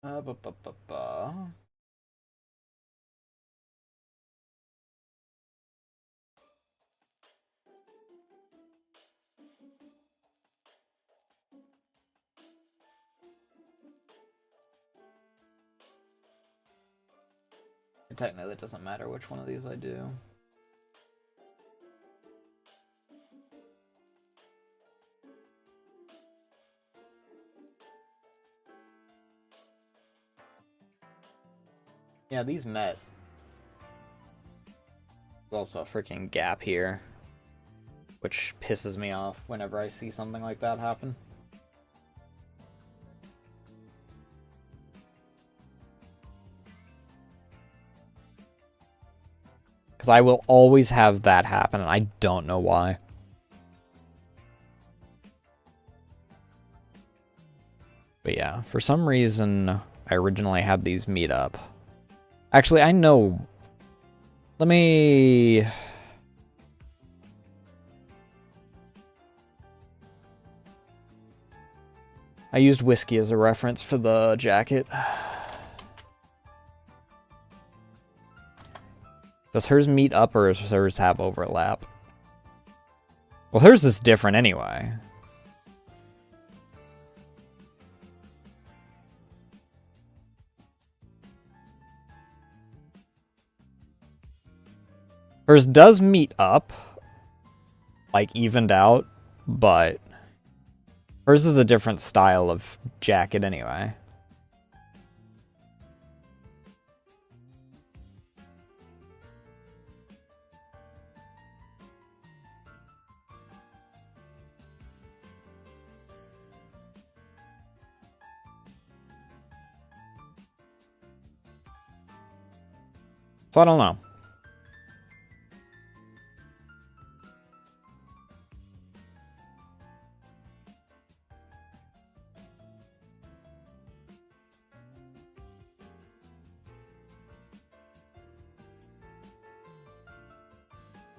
A: Ba, ba, ba, ba. Technically, it doesn't matter which one of these I do. Yeah, these met. There's also a freaking gap here, which pisses me off whenever I see something like that happen. Because I will always have that happen, and I don't know why. But yeah, for some reason, I originally had these meet up. Actually, I know... Let me... I used whiskey as a reference for the jacket. Does hers meet up or does hers have overlap? Well, hers is different anyway. Hers does meet up, like evened out, but hers is a different style of jacket anyway. So I don't know.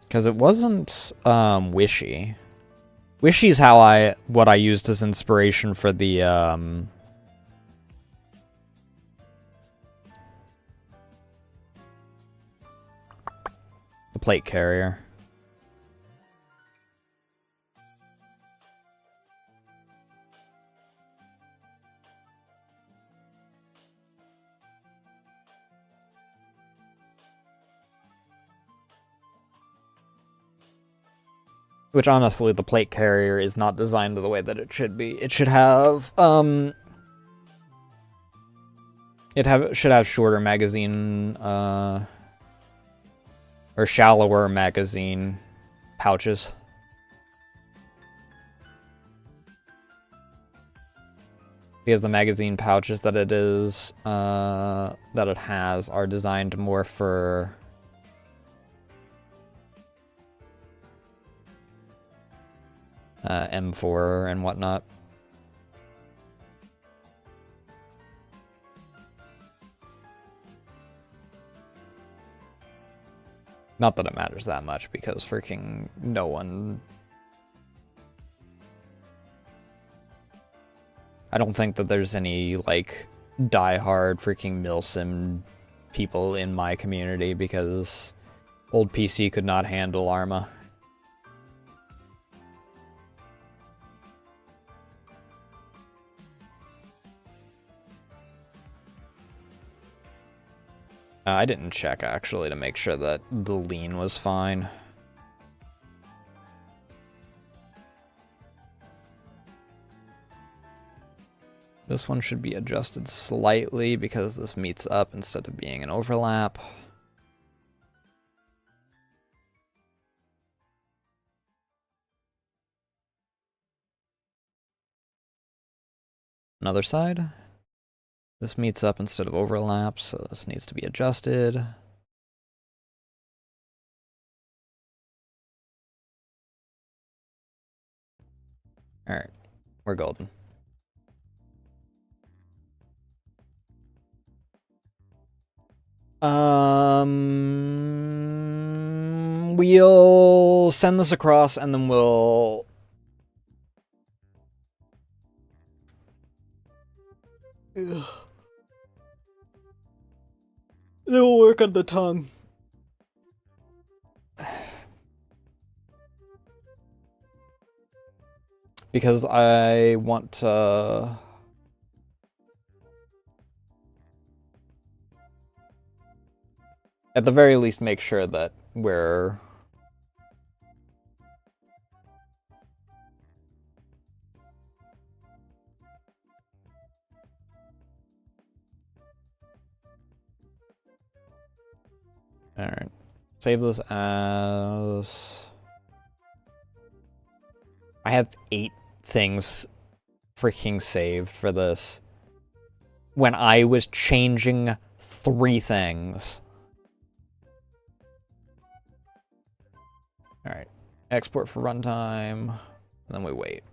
A: Because it wasn't Wishy. Wishy's what I used as inspiration for the plate carrier. Which, honestly, the plate carrier is not designed the way that it should be. It should have, should have shorter magazine, or shallower magazine pouches. Because the magazine pouches that it has are designed more for M4 and whatnot. Not that it matters that much, because freaking no one... I don't think that there's any, like, die-hard freaking milsim people in my community, because old PC could not handle Arma. I didn't check, actually, to make sure that the lean was fine. This one should be adjusted slightly because this meets up instead of being an overlap. Another side. This meets up instead of overlaps, so this needs to be adjusted. Alright, we're golden. We'll send this across and then we'll... Ugh. Then we'll work on the tongue. Because I want to... At the very least, make sure that we're... Alright. Save this as... I have 8 things freaking saved for this. When I was changing 3 things. Alright. Export for runtime. And then we wait.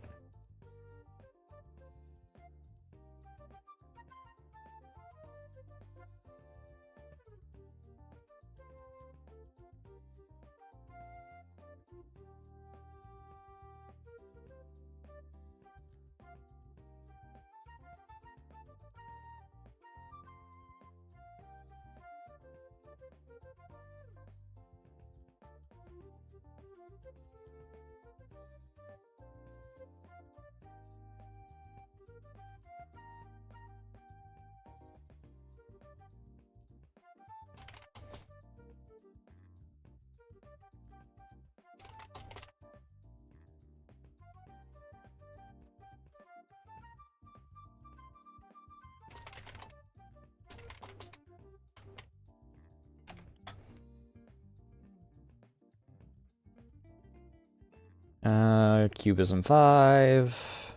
A: Cubism 5.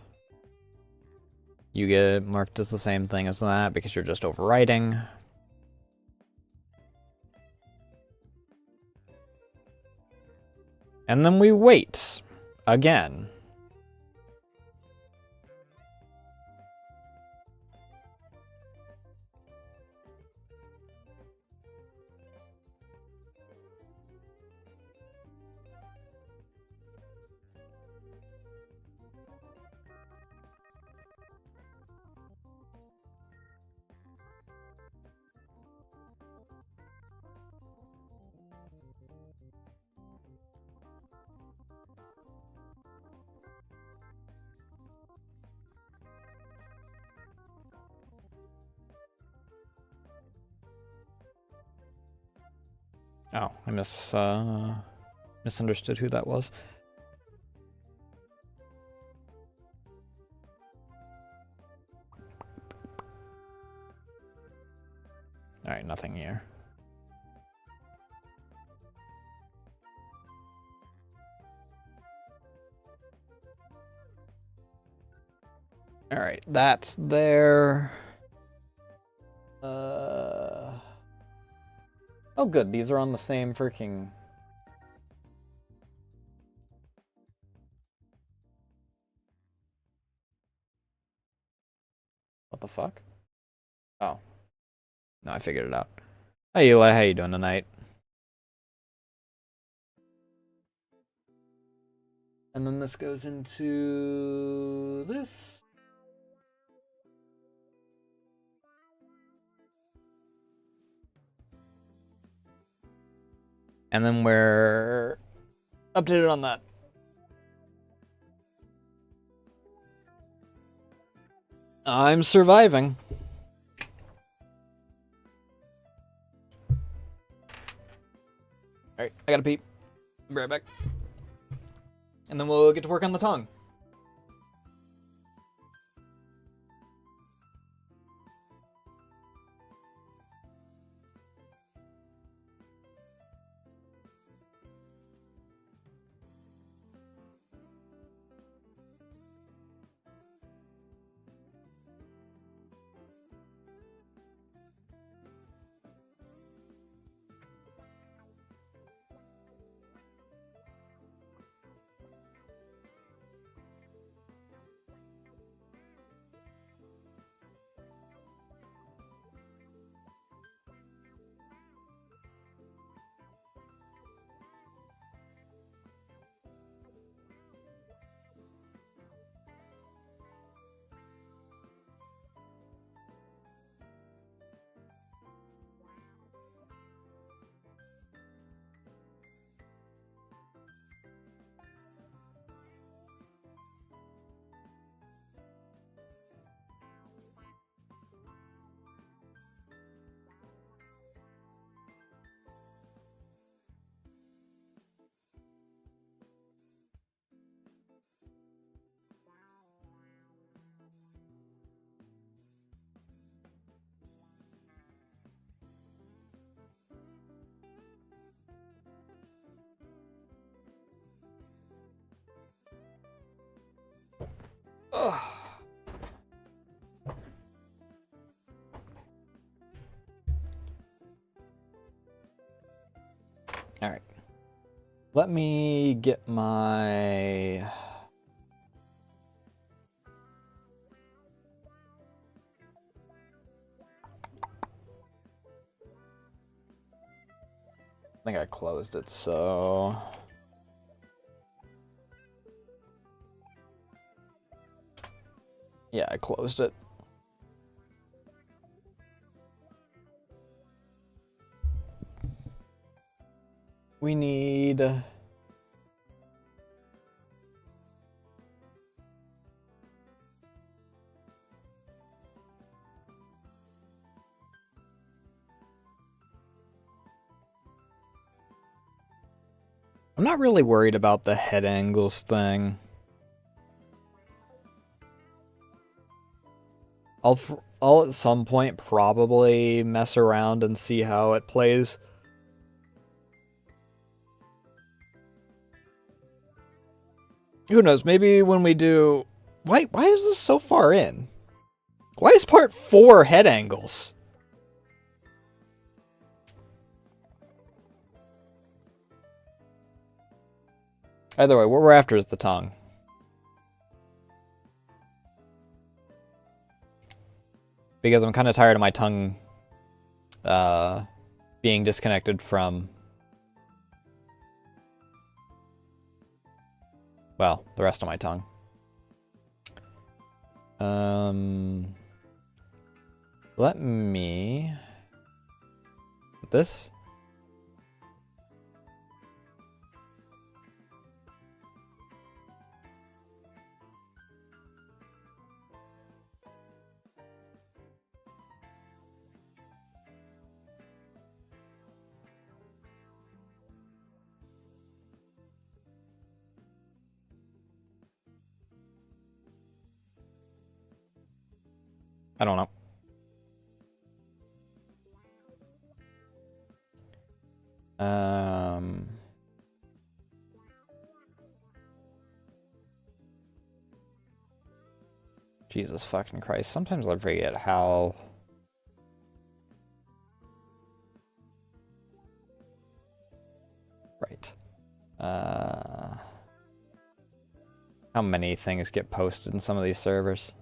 A: You get marked as the same thing as that because you're just overwriting. And then we wait again. Oh, I misunderstood who that was. Alright, nothing here. Alright, that's there. Oh good, these are on the same freaking... What the fuck? Oh. No, I figured it out. Hey Eli, how you doing tonight? And then this goes into this. And then we're updated on that. I'm surviving. Alright, I gotta pee. Be right back. And then we'll get to work on the tongue. Alright. Let me get my... I think I closed it, so... Yeah, I closed it. We need... I'm not really worried about the head angles thing. I'll at some point probably mess around and see how it plays. Who knows, maybe when we do... Why is this so far in? Why is part 4 head angles? Either way, what we're after is the tongue. Because I'm kind of tired of my tongue being disconnected from... Well, the rest of my tongue. Let me... This? I don't know. Jesus fucking Christ. Sometimes I forget how... Right. How many things get posted in some of these servers?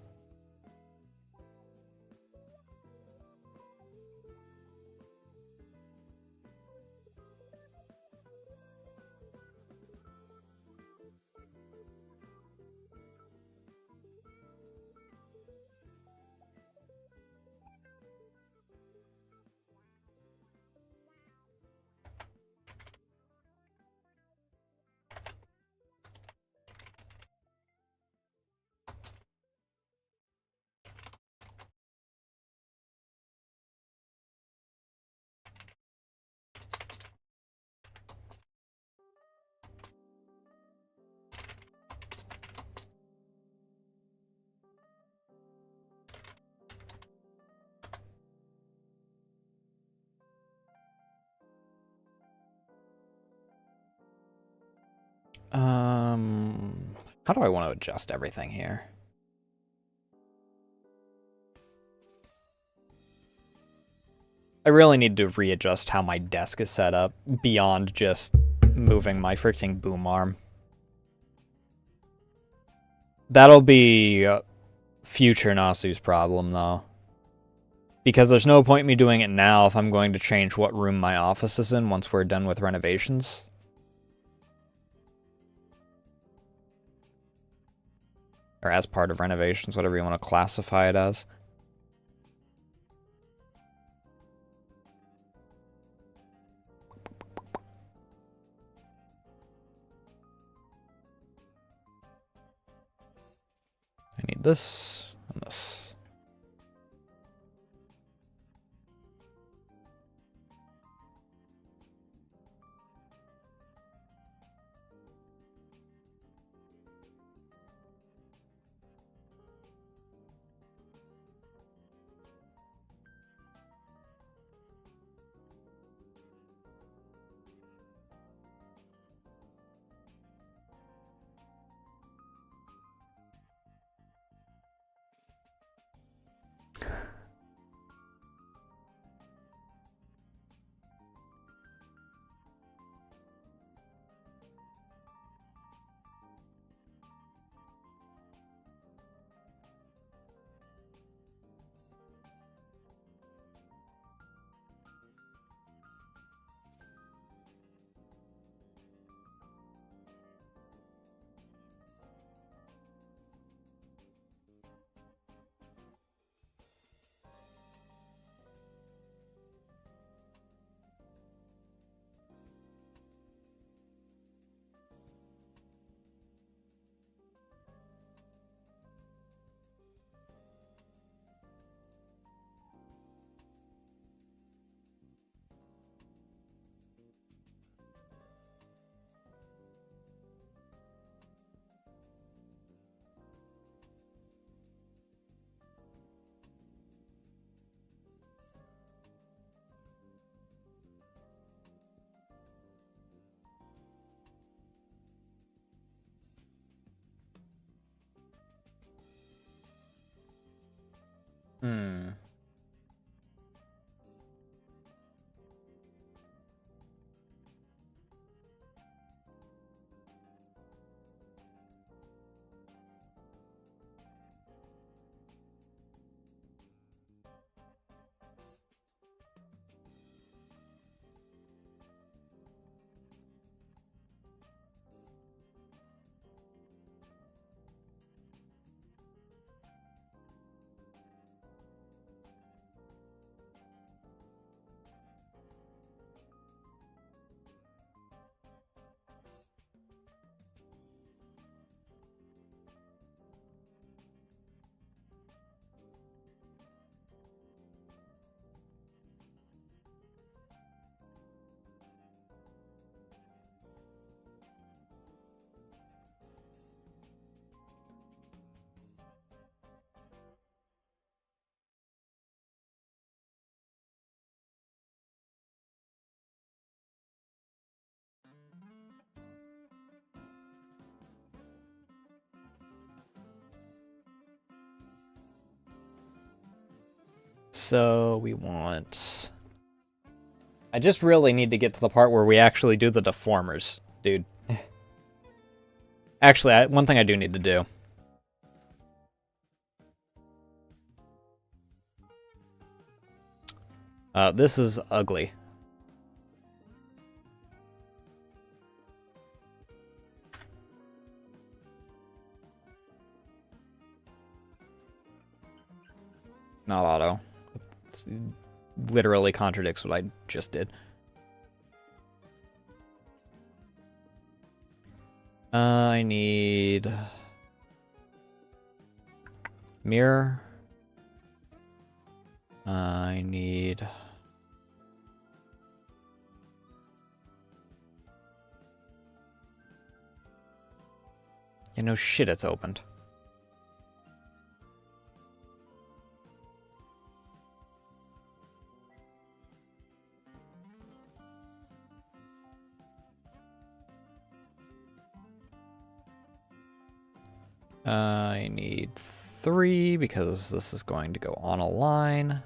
A: How do I want to adjust everything here? I really need to readjust how my desk is set up beyond just moving my freaking boom arm. That'll be future Nasu's problem, though. Because there's no point in me doing it now if I'm going to change what room my office is in once we're done with renovations. Or as part of renovations, whatever you want to classify it as. I need this and this. Hmm. So we want... I just really need to get to the part where we actually do the deformers, dude. Actually, one thing I do need to do. This is ugly. Not auto. It literally contradicts what I just did. I need... mirror. I need... yeah, no shit, it's opened. I need 3 because this is going to go on a line.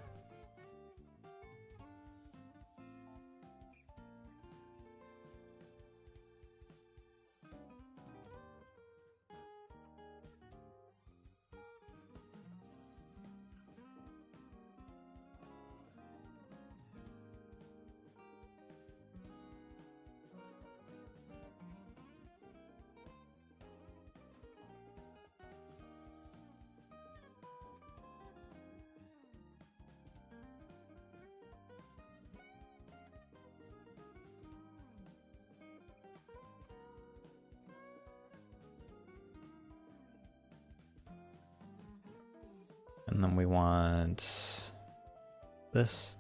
A: And then we want this.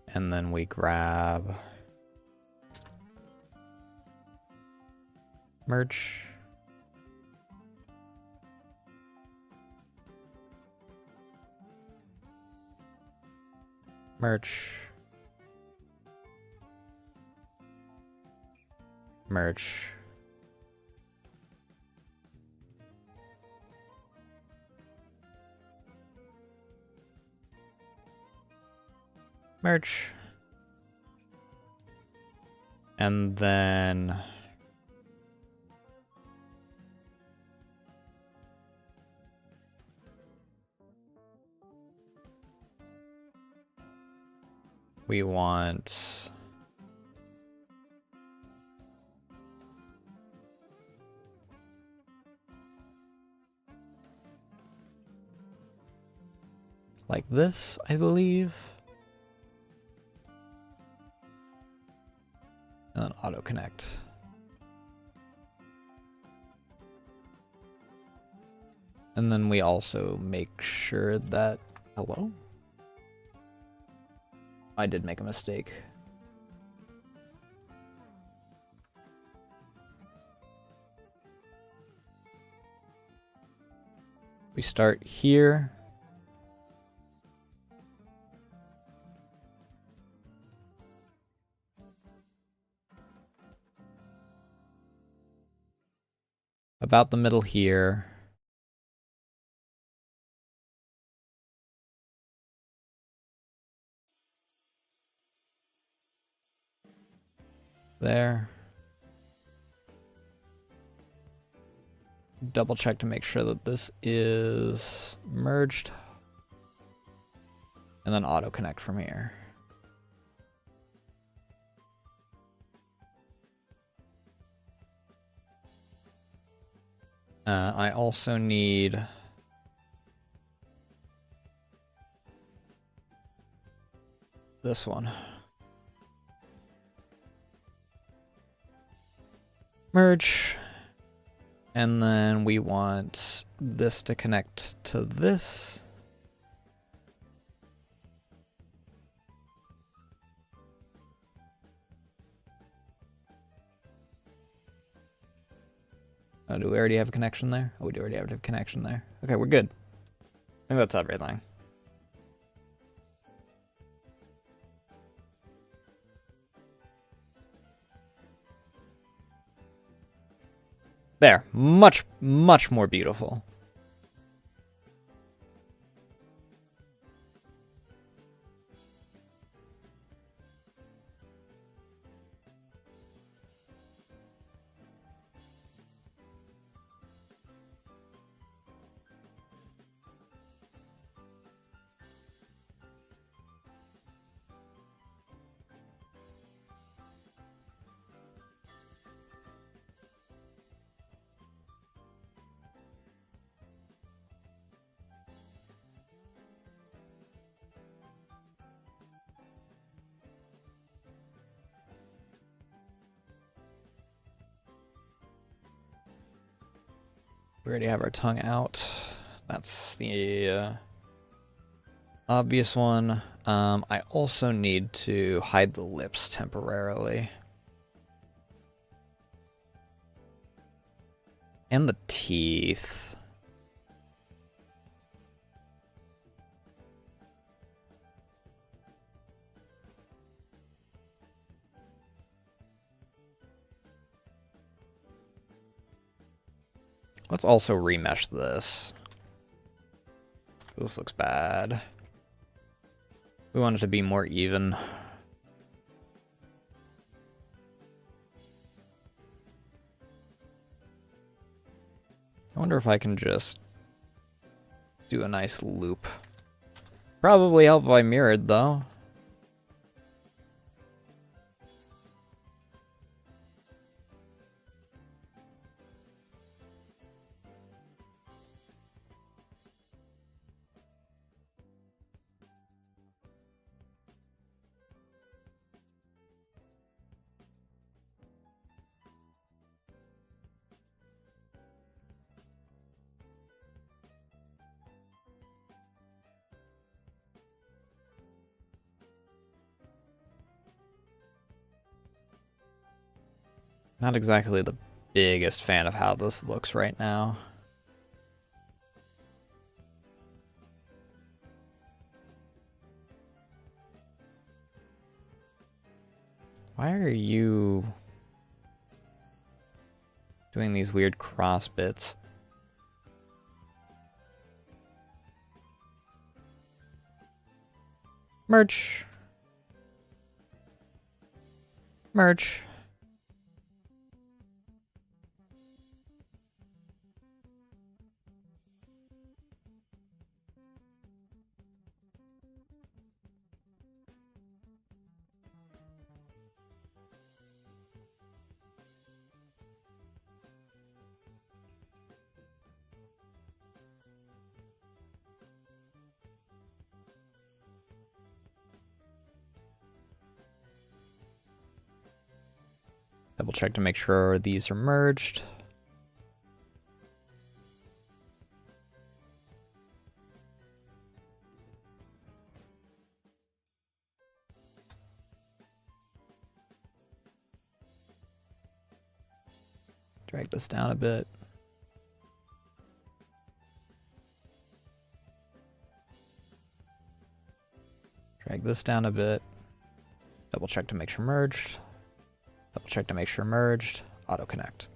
A: And then we grab merge. Merge. Merge. Merge. And then we want like this, I believe. And then auto connect. And then we also make sure that, hello? I did make a mistake. We start here. about the middle here. There. Double check to make sure that this is merged. And then auto connect from here. I also need this one. Merge. And then we want this to connect to this. Oh, do we already have a connection there? Oh, we do already have a connection there. Okay, we're good. I think that's everything. There. Much, much more beautiful. We already have our tongue out. That's the obvious one. I also need to hide the lips temporarily. And the teeth. Let's also remesh this. This looks bad. We want it to be more even. I wonder if I can just do a nice loop. Probably help if I mirrored, though. Not exactly the biggest fan of how this looks right now. Why are you doing these weird cross bits? Merge. Merge. Double check to make sure these are merged. Drag this down a bit. Drag this down a bit. Double check to make sure merged. Double check to make sure merged. Auto connect.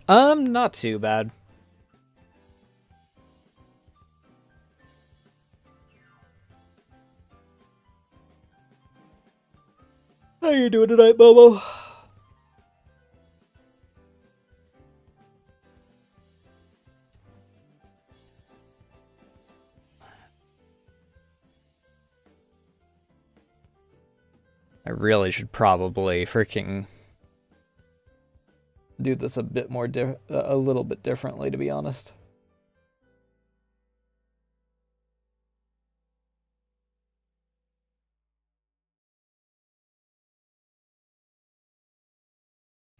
A: Not too bad. How you doing tonight, Bobo? I really should probably freaking do this a bit more a little bit differently, to be honest.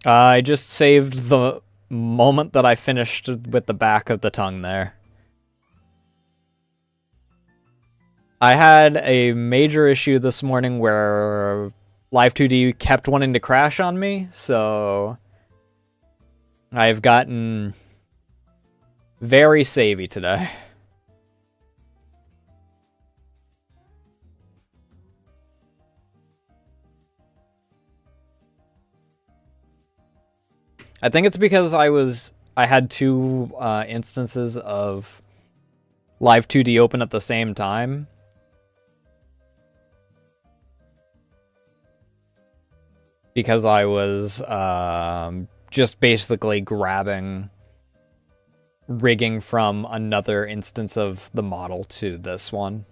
A: I just saved the moment that I finished with the back of the tongue there. I had a major issue this morning where Live 2D kept wanting to crash on me, so I've gotten very savey today. I think it's because I had two instances of Live 2D open at the same time. Because I was just basically rigging from another instance of the model to this one.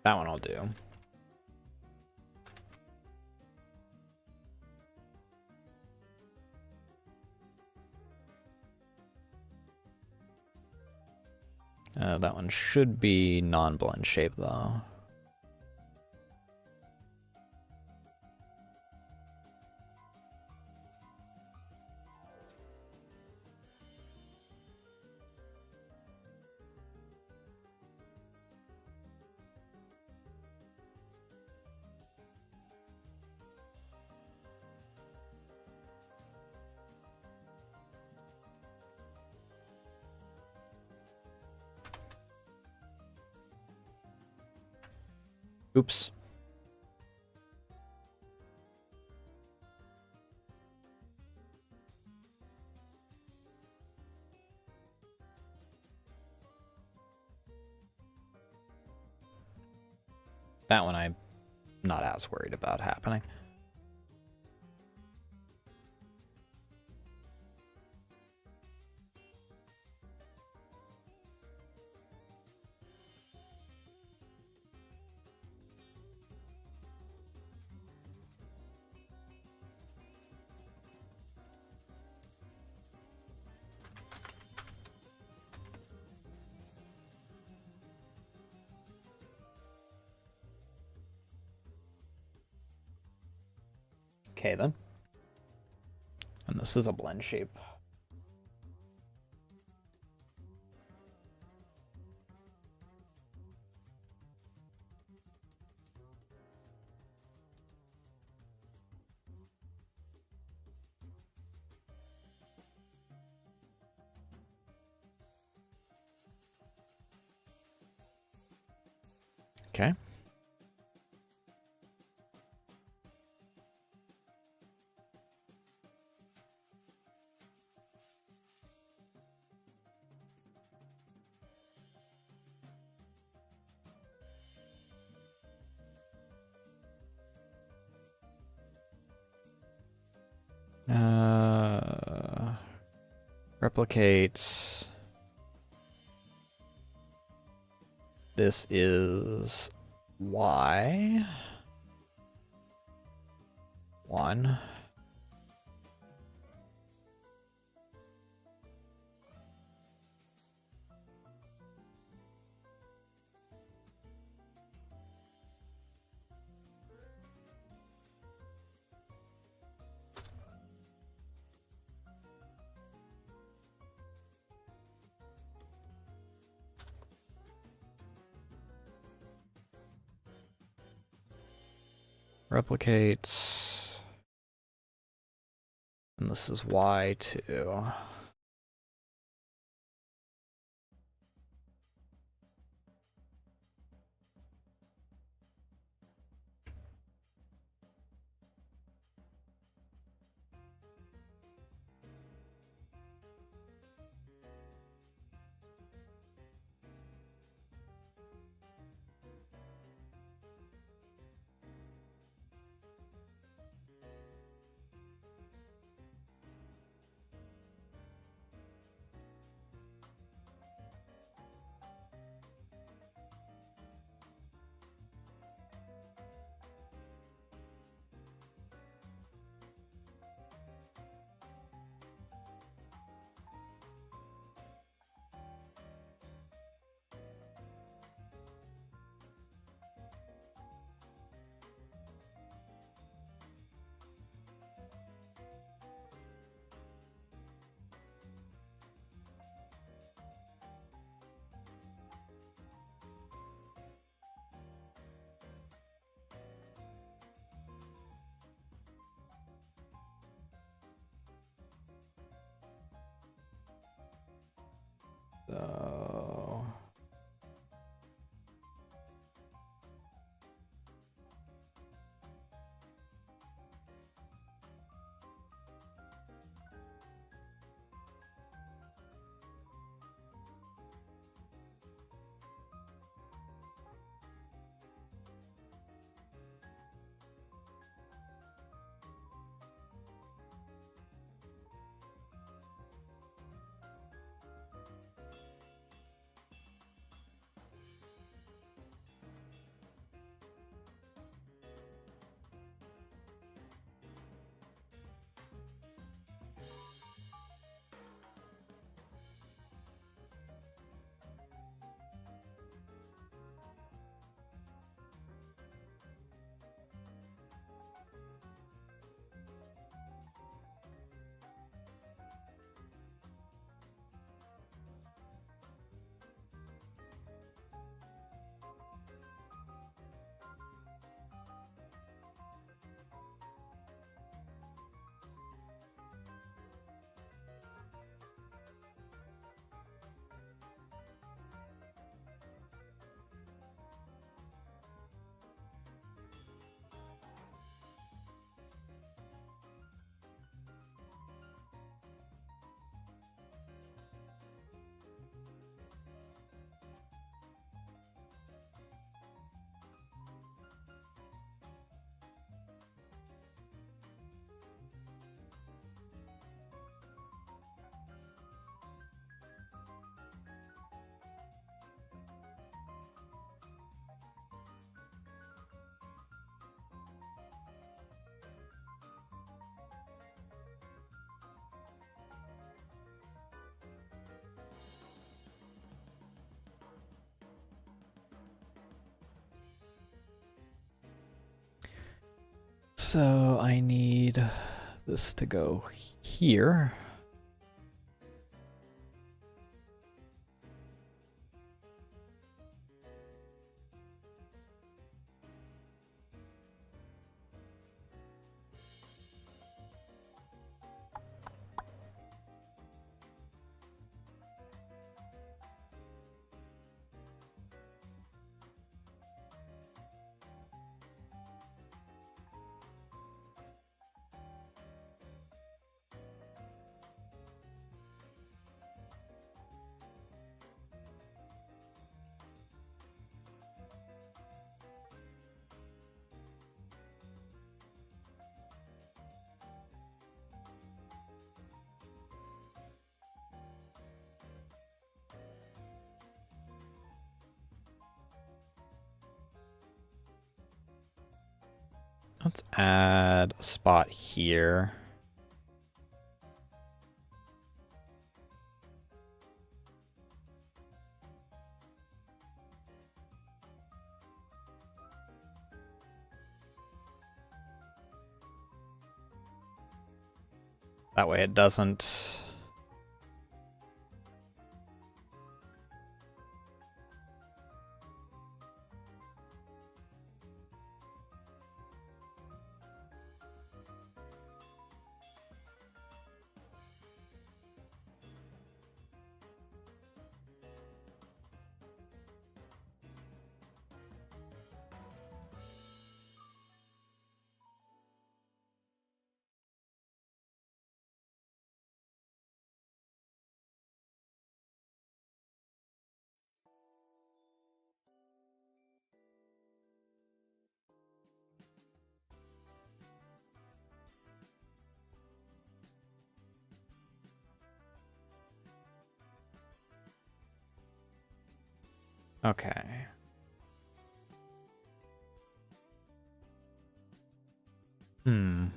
A: That one I'll do. That one should be non-blend shape, though. Oops. That one I'm not as worried about happening. Okay, then. And this is a blend shape. Okay. Replicate. This is Y. one. Replicates. And this is Y2. So I need this to go here. Let's add a spot here. That way it doesn't... Okay. Hmm.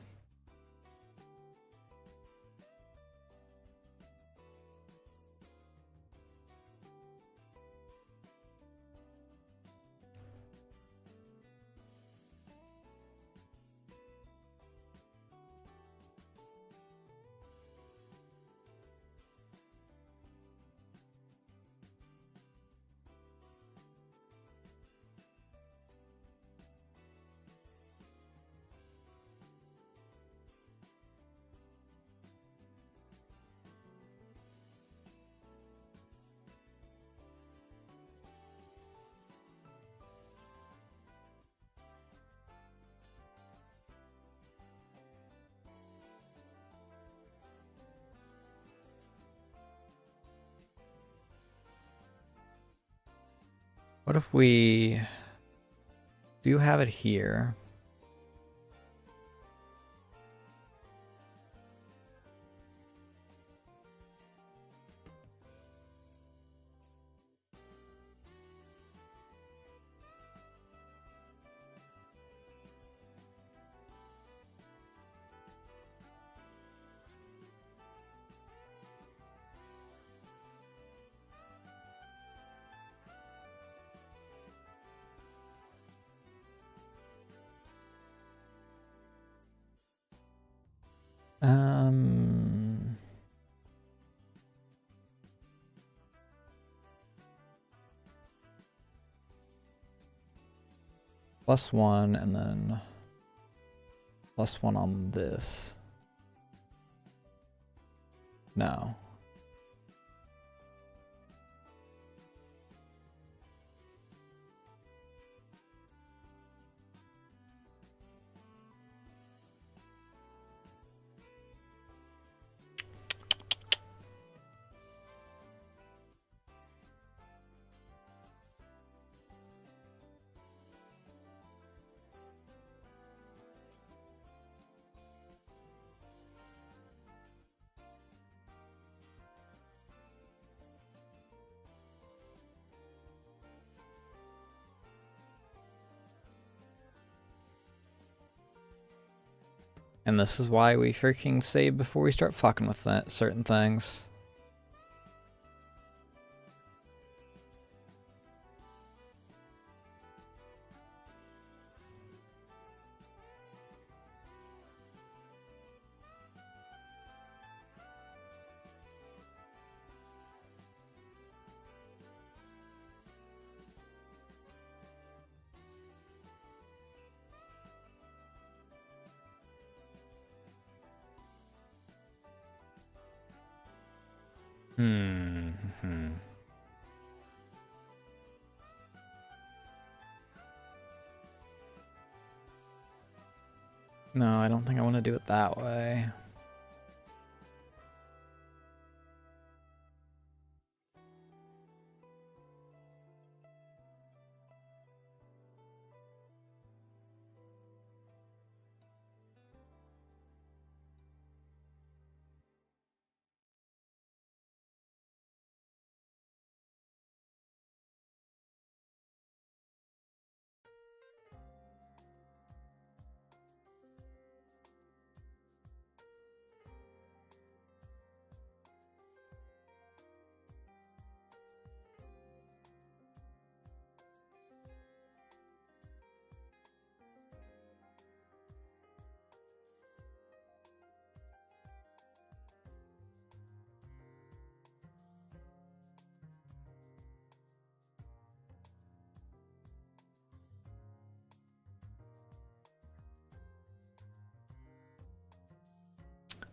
A: What if we do have it here? Um... +1 and then +1 on this. No. And this is why we freaking save before we start fucking with that certain things. Hmm. No, I don't think I want to do it that way.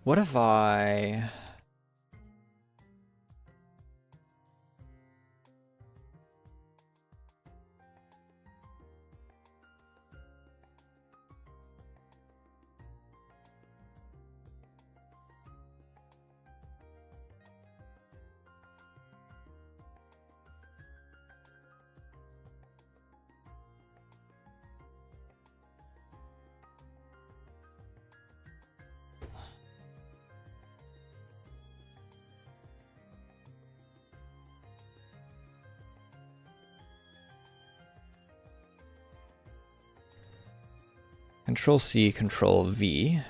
A: What if I... Control C, Control V.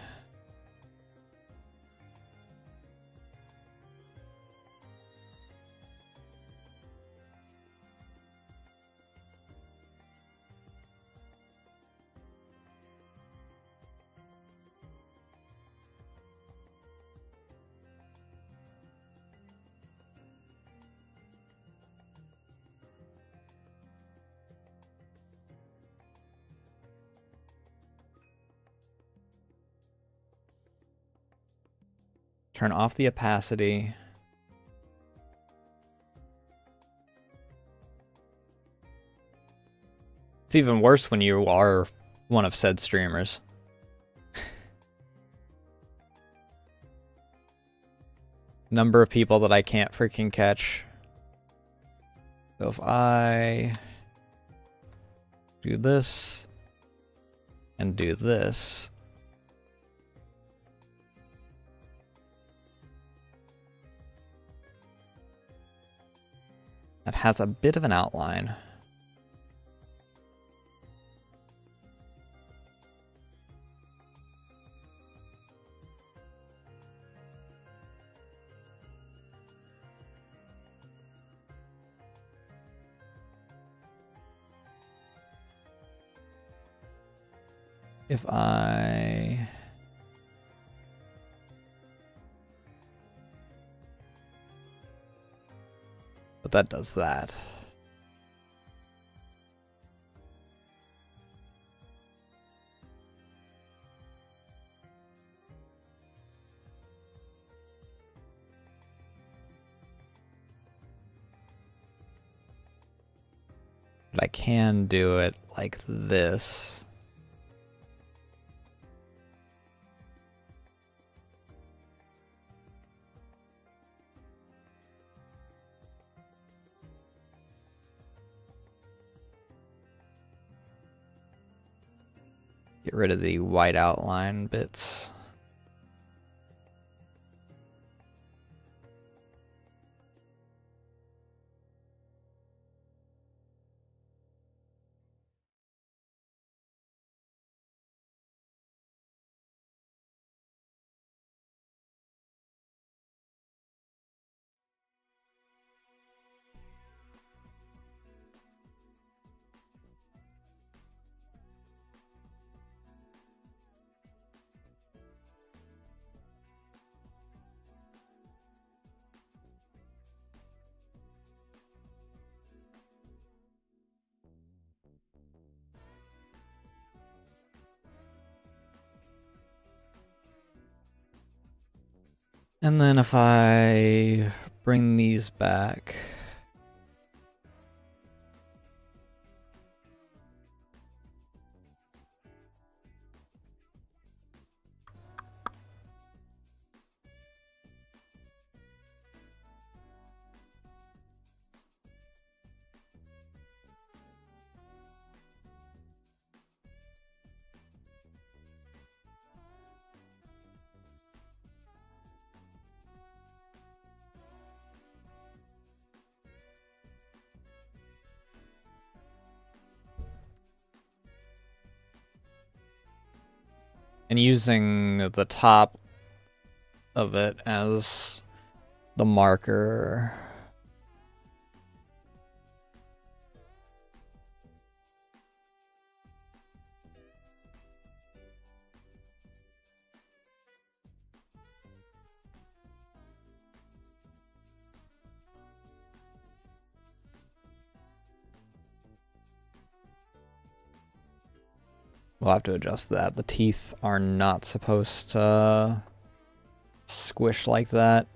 A: Turn off the opacity. It's even worse when you are one of said streamers. Number of people that I can't freaking catch. So if I do this and do this, that has a bit of an outline. If I... But that does that. But I can do it like this. Get rid of the white outline bits. And then if I bring these back, and using the top of it as the marker. We'll have to adjust that. The teeth are not supposed to squished like that.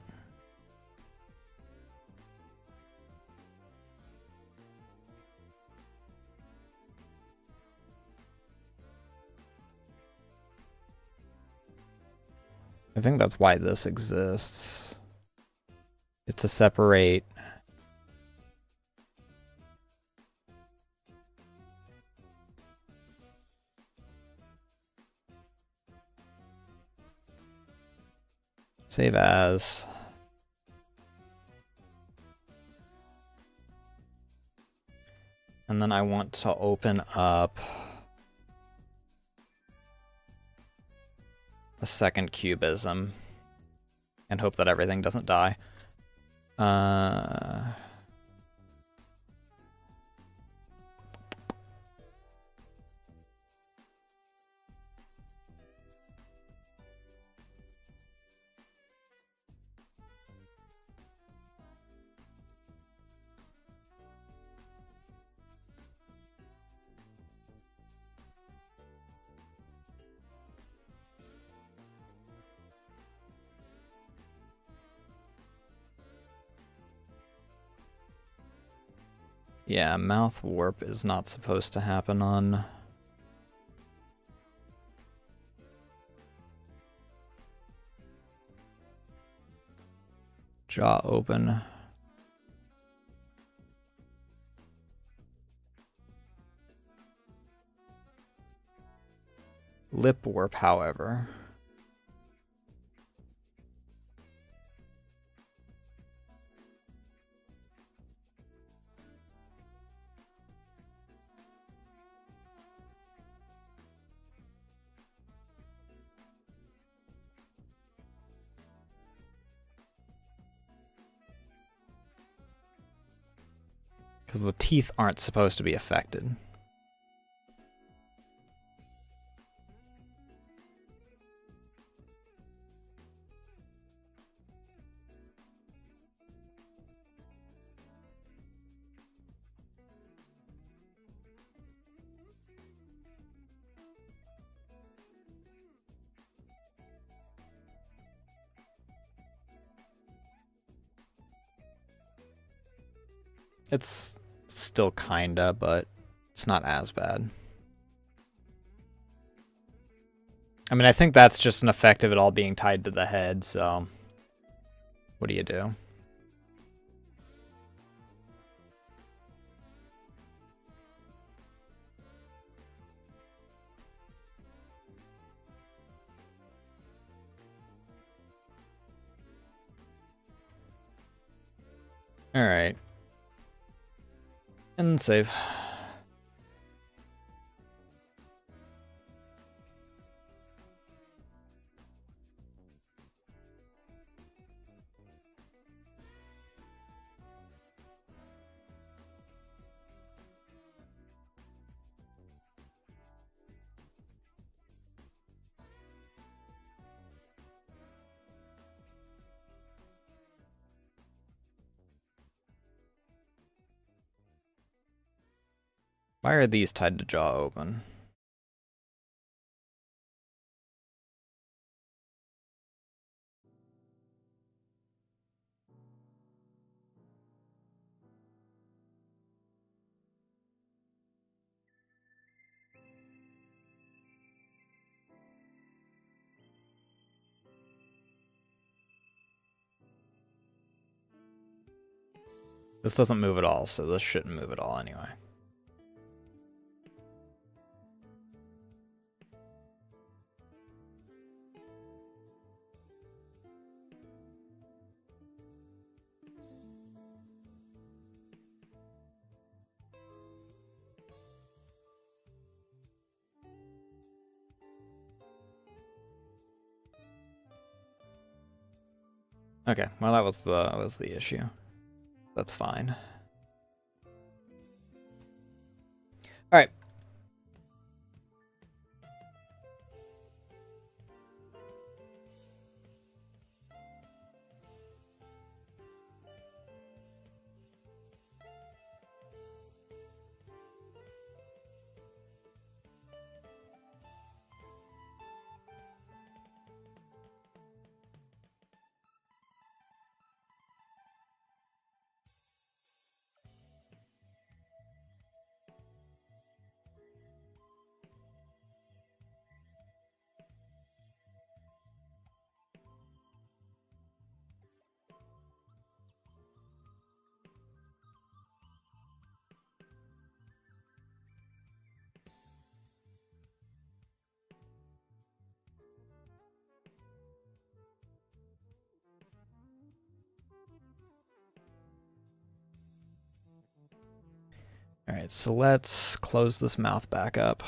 A: I think that's why this exists. It's to separate save as. And then I want to open up a second cubism and hope that everything doesn't die. Yeah, mouth warp is not supposed to happen on jaw open. Lip warp, however. Because the teeth aren't supposed to be affected. It's still kinda, but it's not as bad. I mean, I think that's just an effect of it all being tied to the head, so what do you do? All right. And save. Why are these tied to jaw open? This doesn't move at all, so this shouldn't move at all anyway. Okay, well that was the issue. That's fine. All right. All right, so let's close this mouth back up.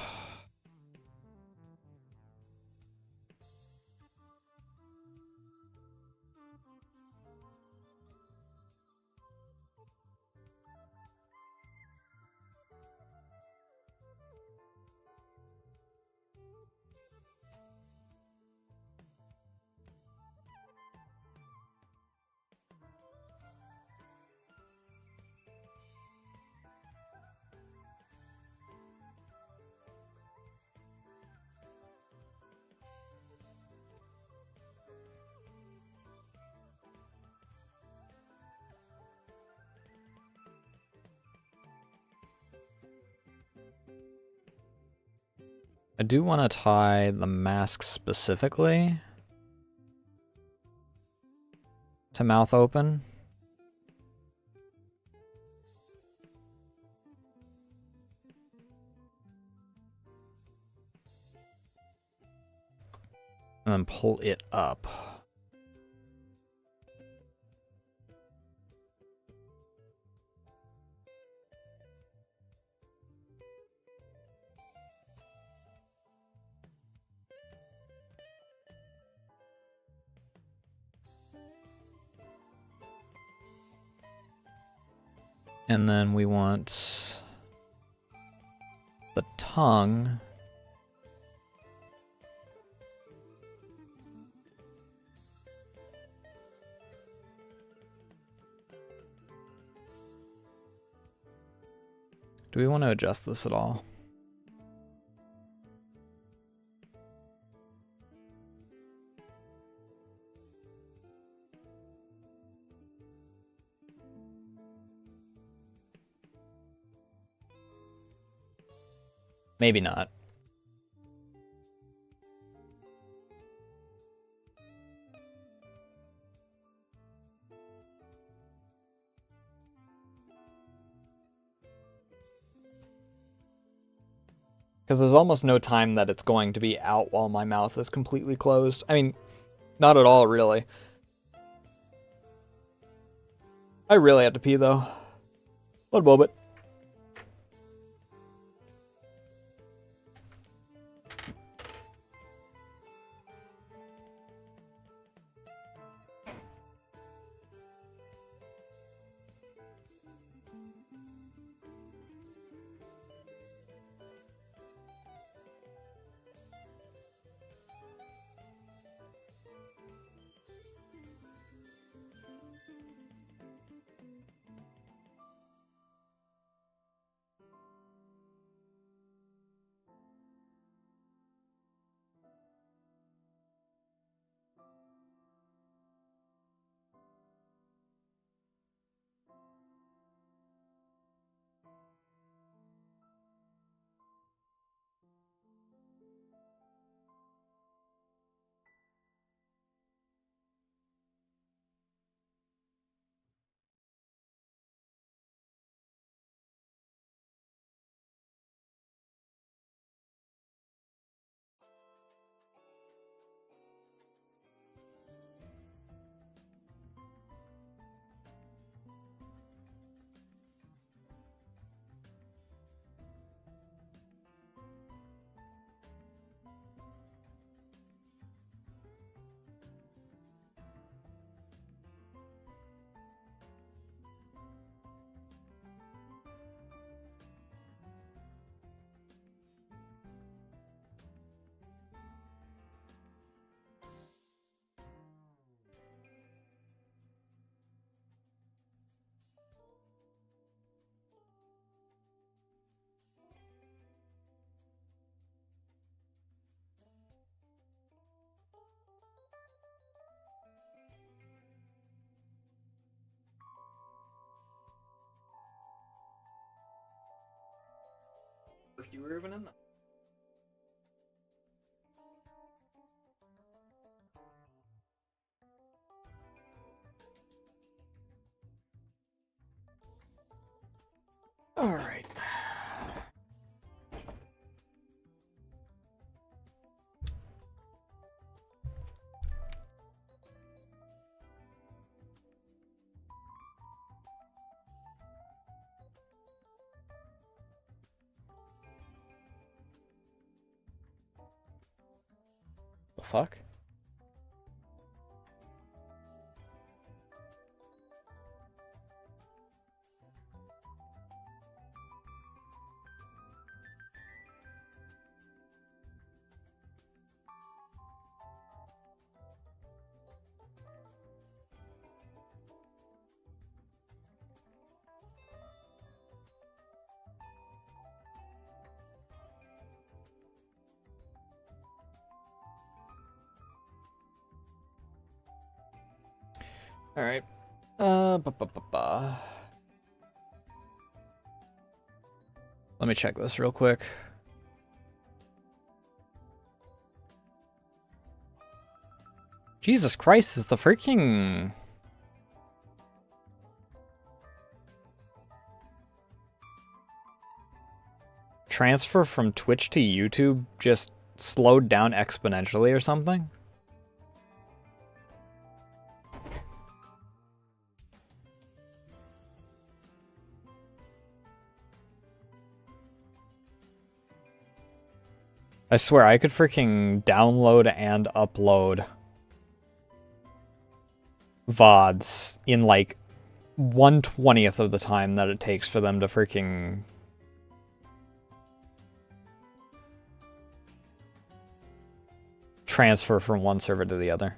A: I do want to tie the mask specifically to mouth open. And then pull it up. And then we want the tongue Do we want to adjust this at all? Maybe not. Because there's almost no time that it's going to be out while my mouth is completely closed. I mean, not at all, really. I really have to pee, though. One moment. You were even in that. All right. fuck? All right. Let me check this real quick. Jesus Christ, is the freaking... transfer from Twitch to YouTube just slowed down exponentially or something? I swear, I could freaking download and upload VODs in like 1/20th of the time that it takes for them to freaking transfer from one server to the other.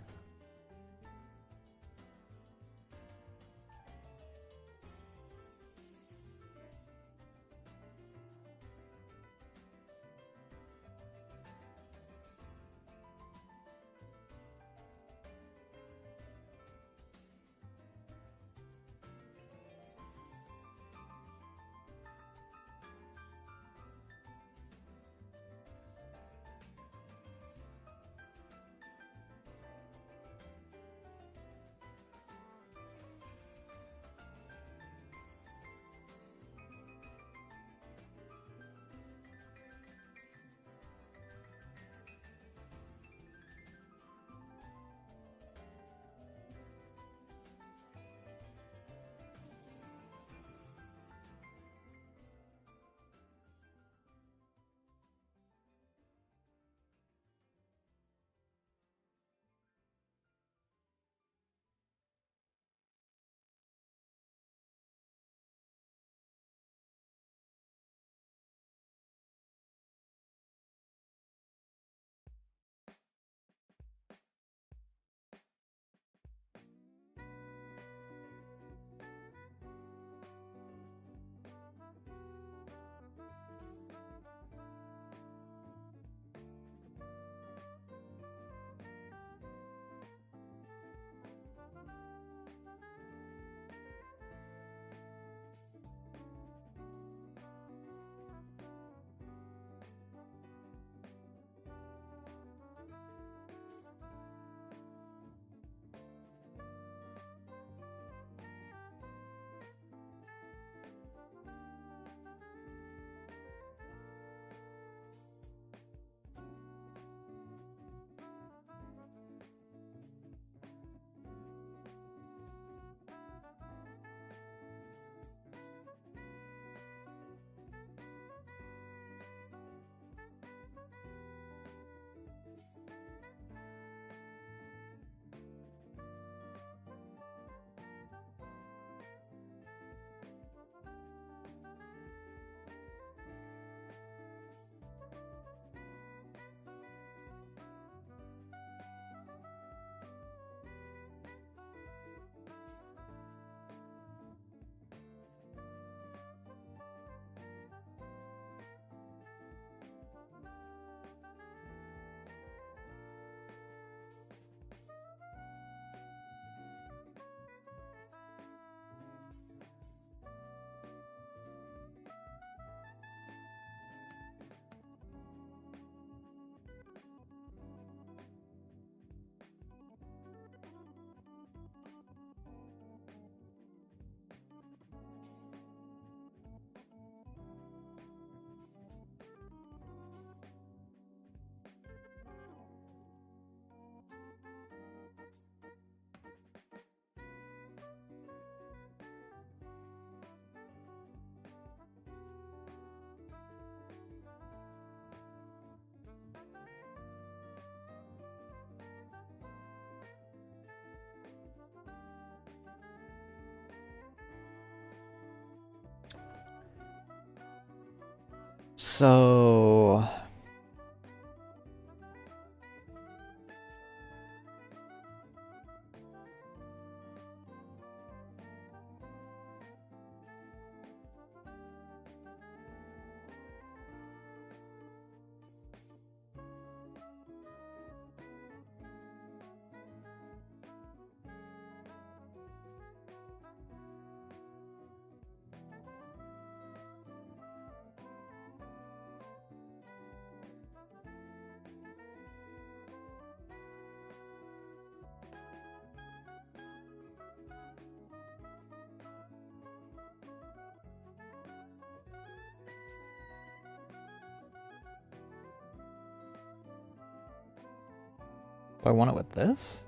A: So... Do I want it with this?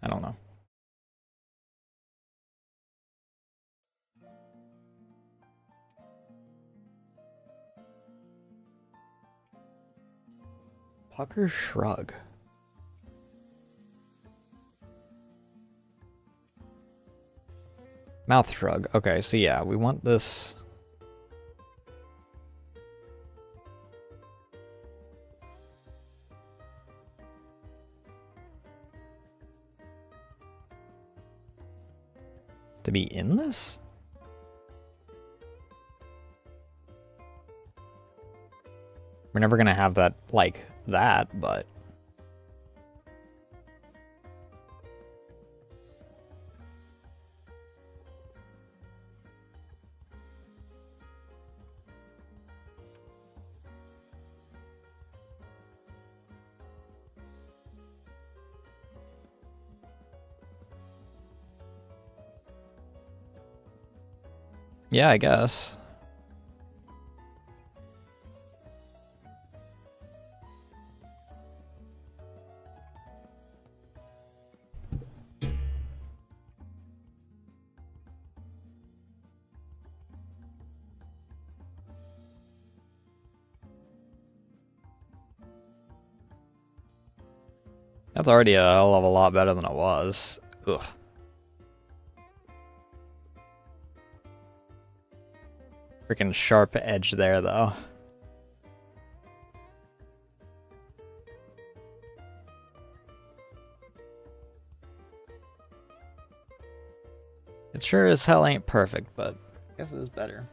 A: I don't know. Pucker shrug. Mouth shrug. Okay, so yeah, we want this. To be in this? We're never gonna have that like that, but... yeah, I guess. That's already a hell of a lot better than it was. Ugh. Freaking sharp edge there, though. It sure as hell ain't perfect, but I guess it is better.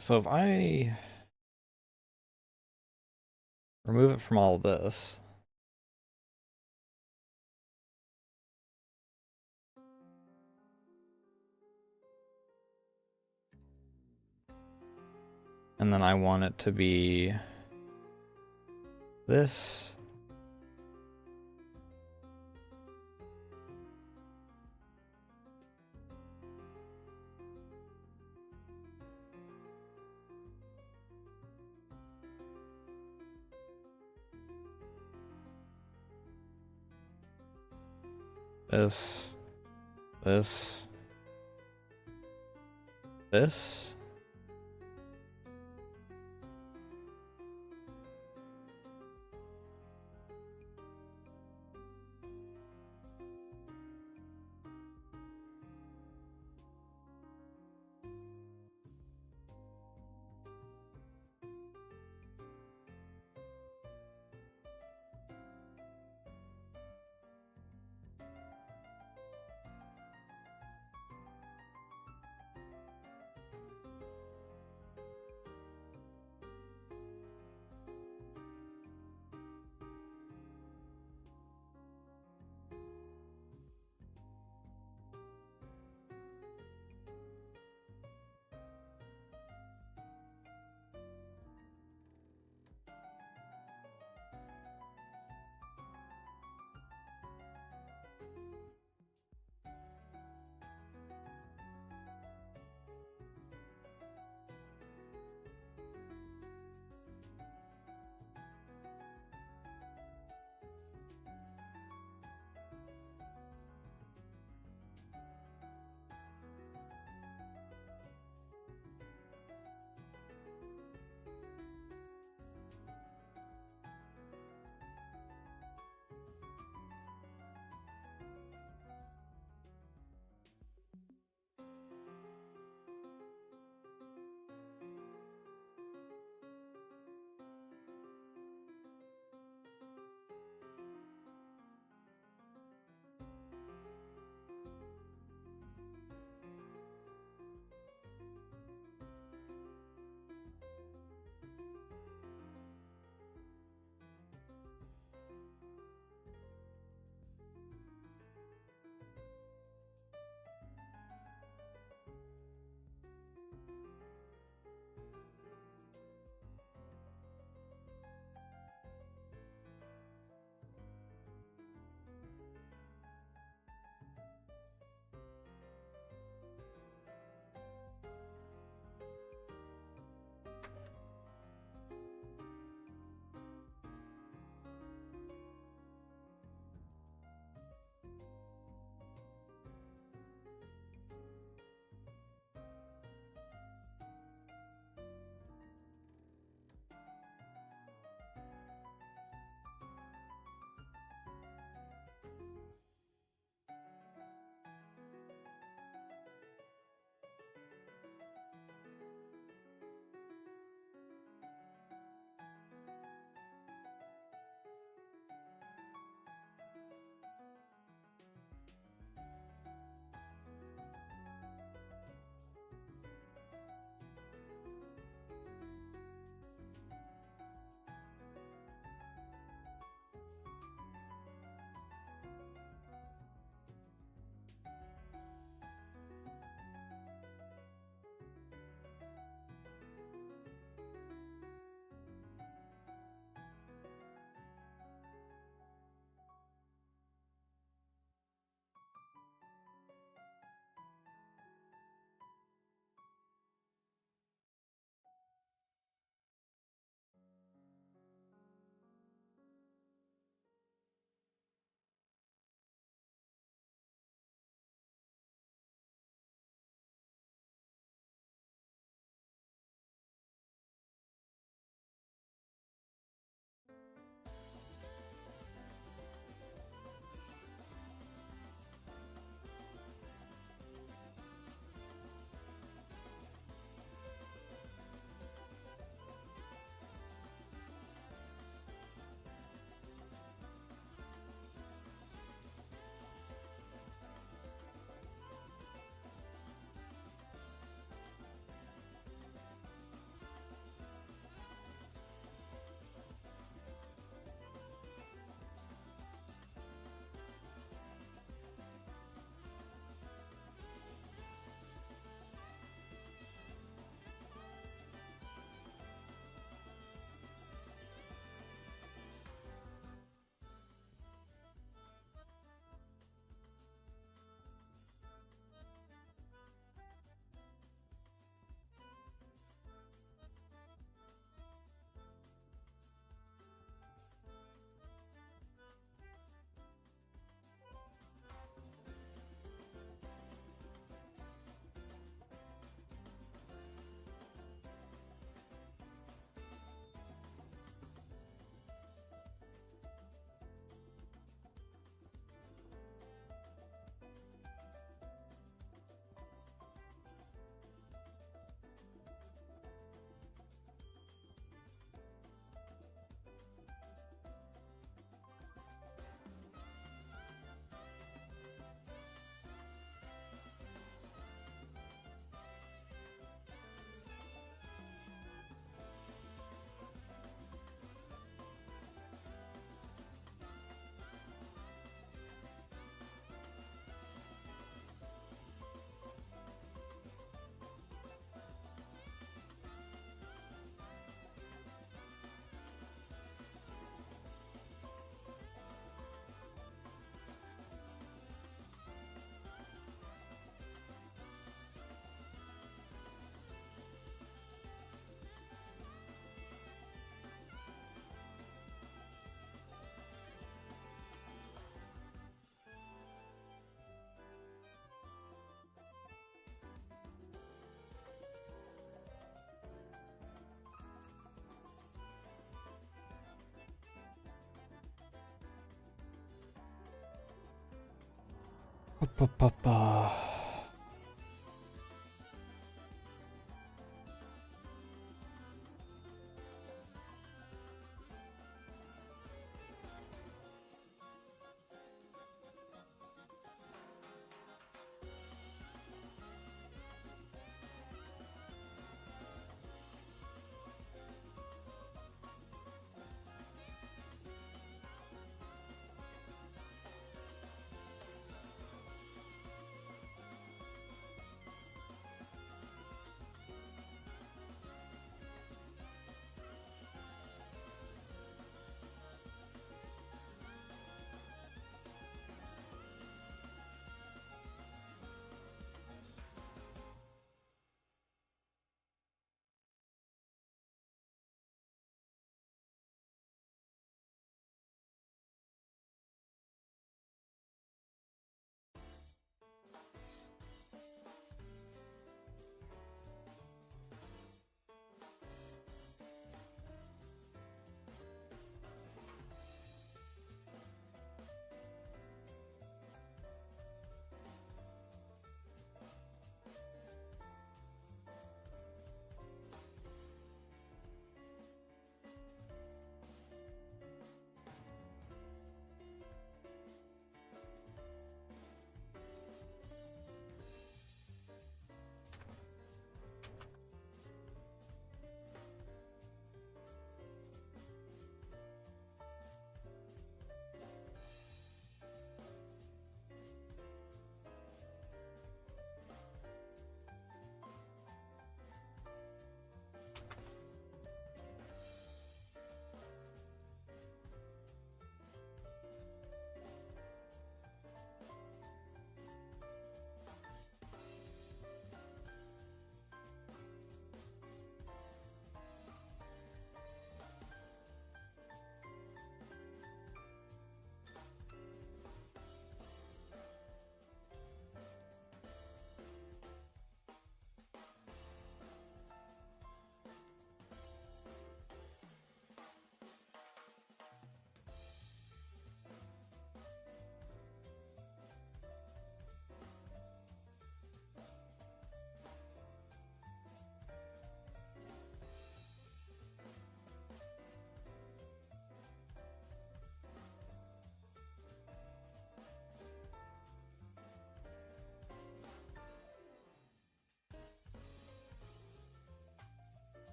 A: So if I remove it from all of this, and then I want it to be this. This. This. This.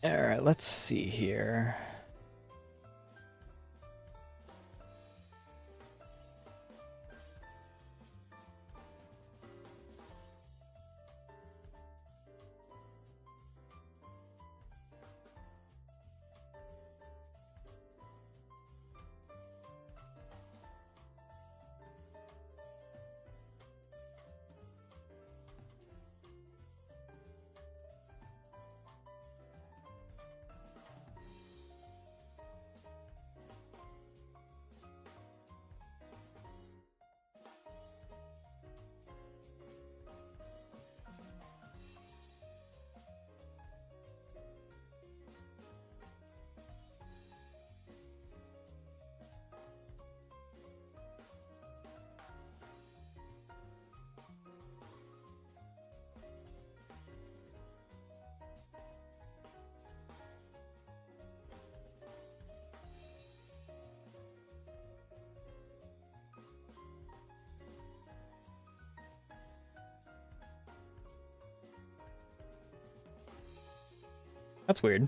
A: Alright, let's see here. That's weird.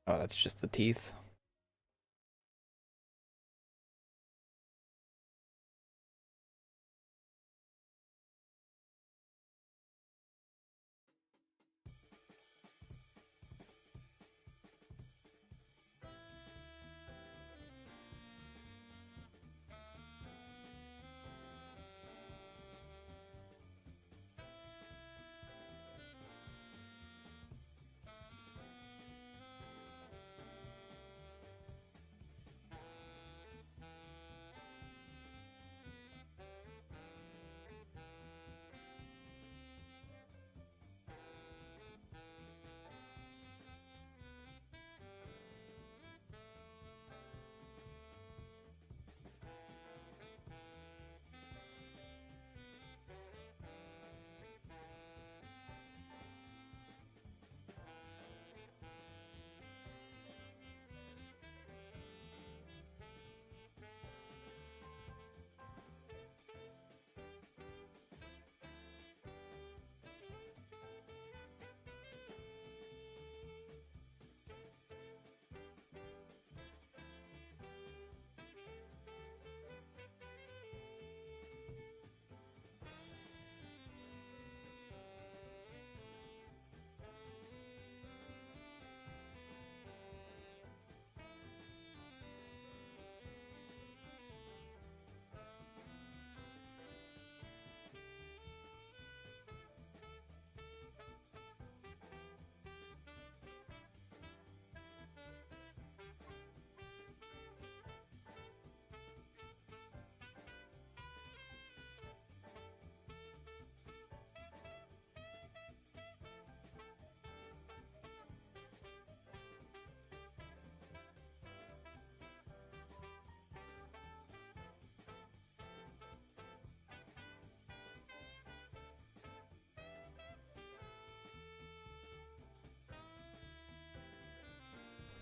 A: Oh, that's just the teeth.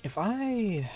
A: If I...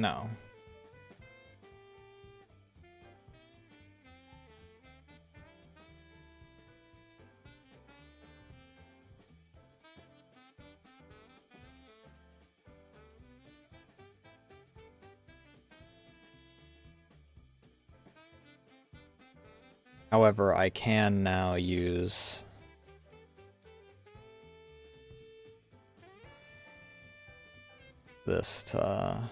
A: No. However, I can now use this to...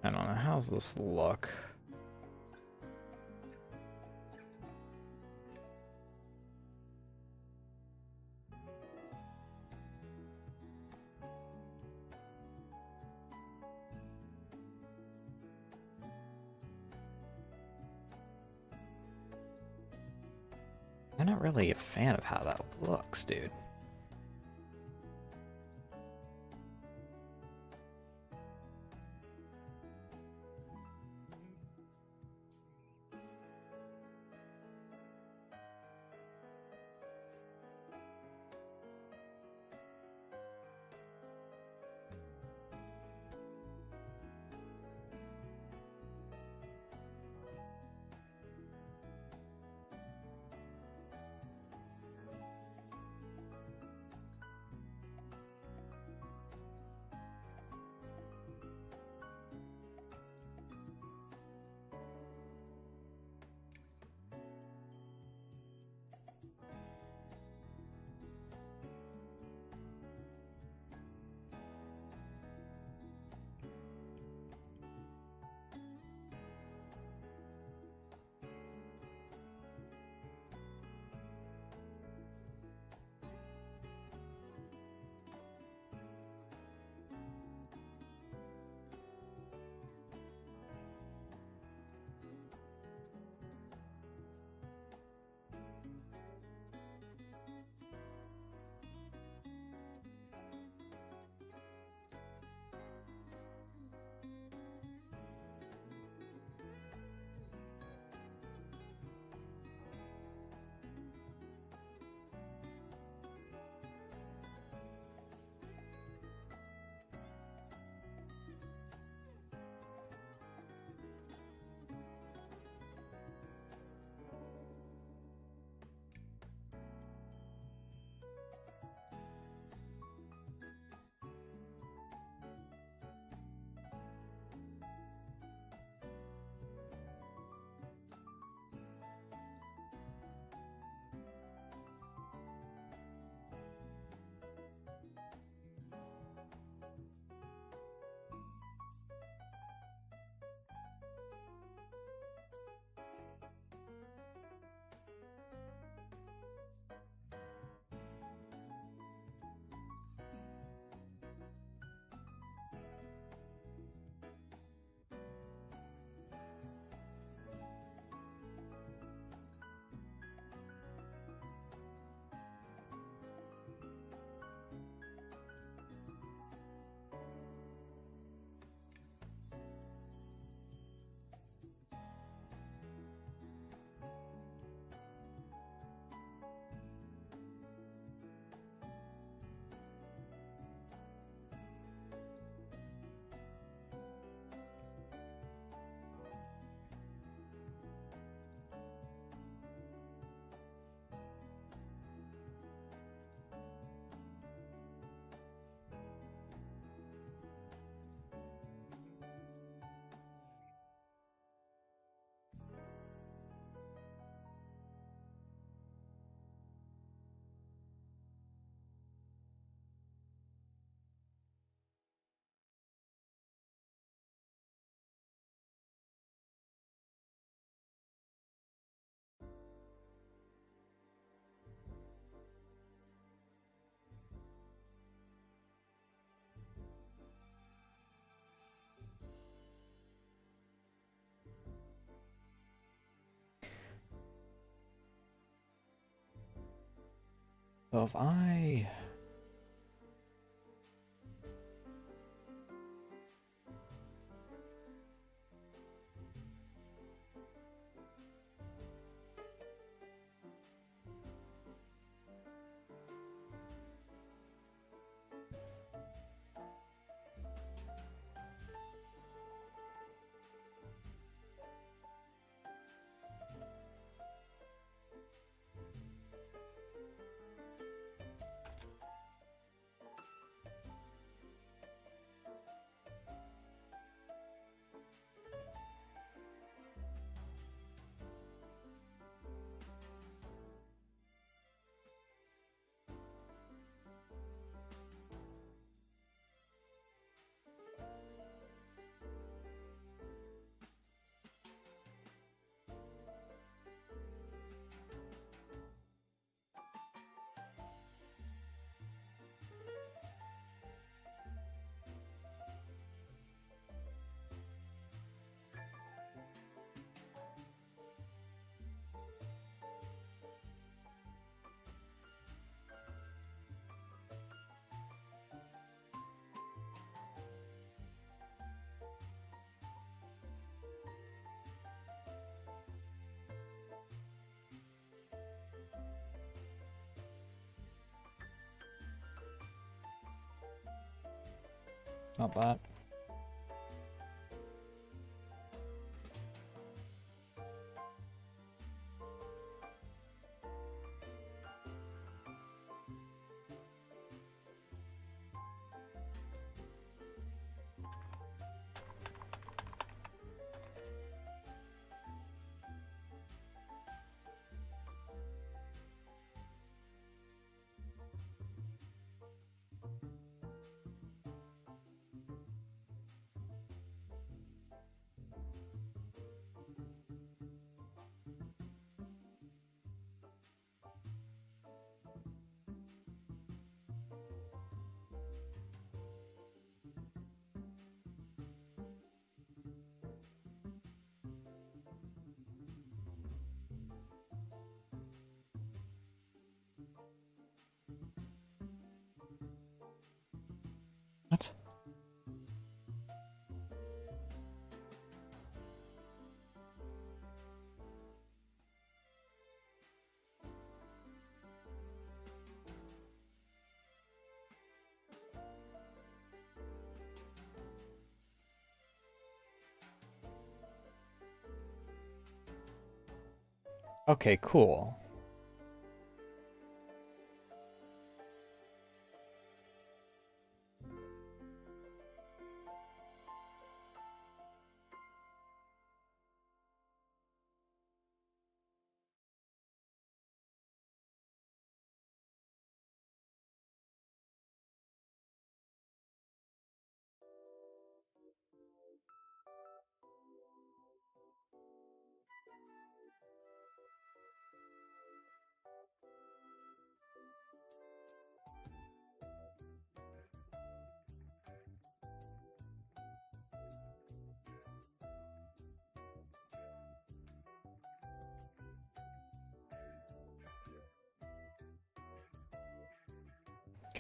A: I don't know. How's this look? I'm not really a fan of how that looks, dude. So if I... not bad. What? Okay, cool.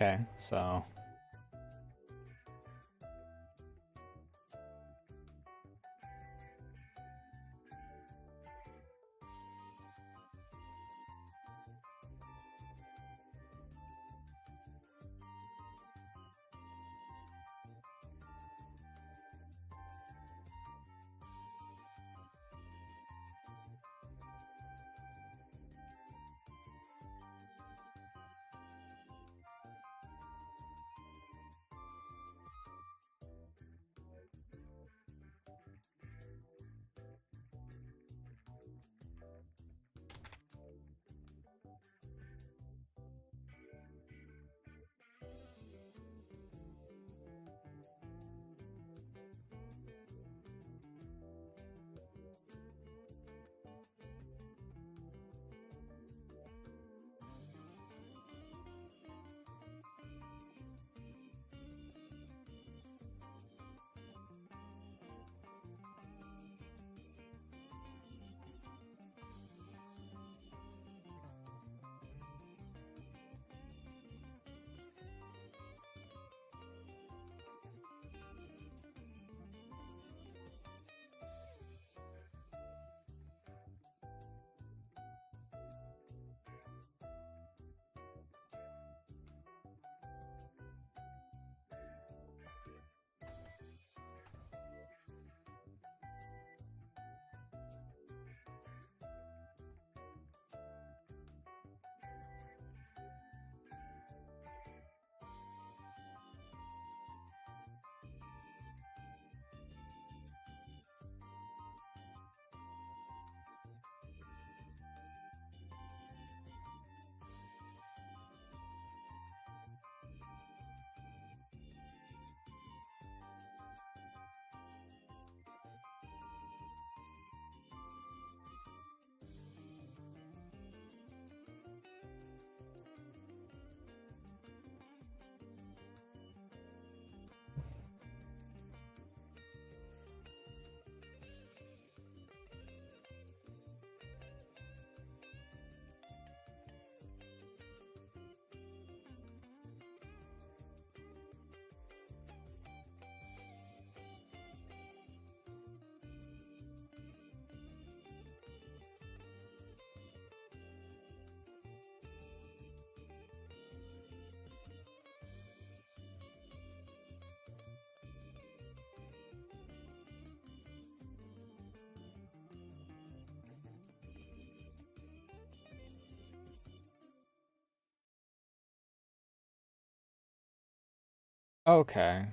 A: Okay, so Okay.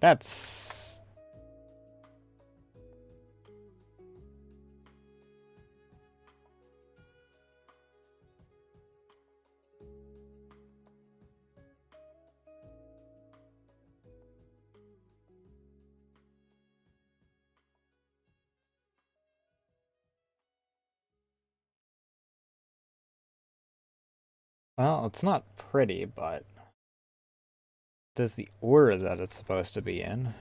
A: That's... Well, it's not pretty, but it is the order that it's supposed to be in.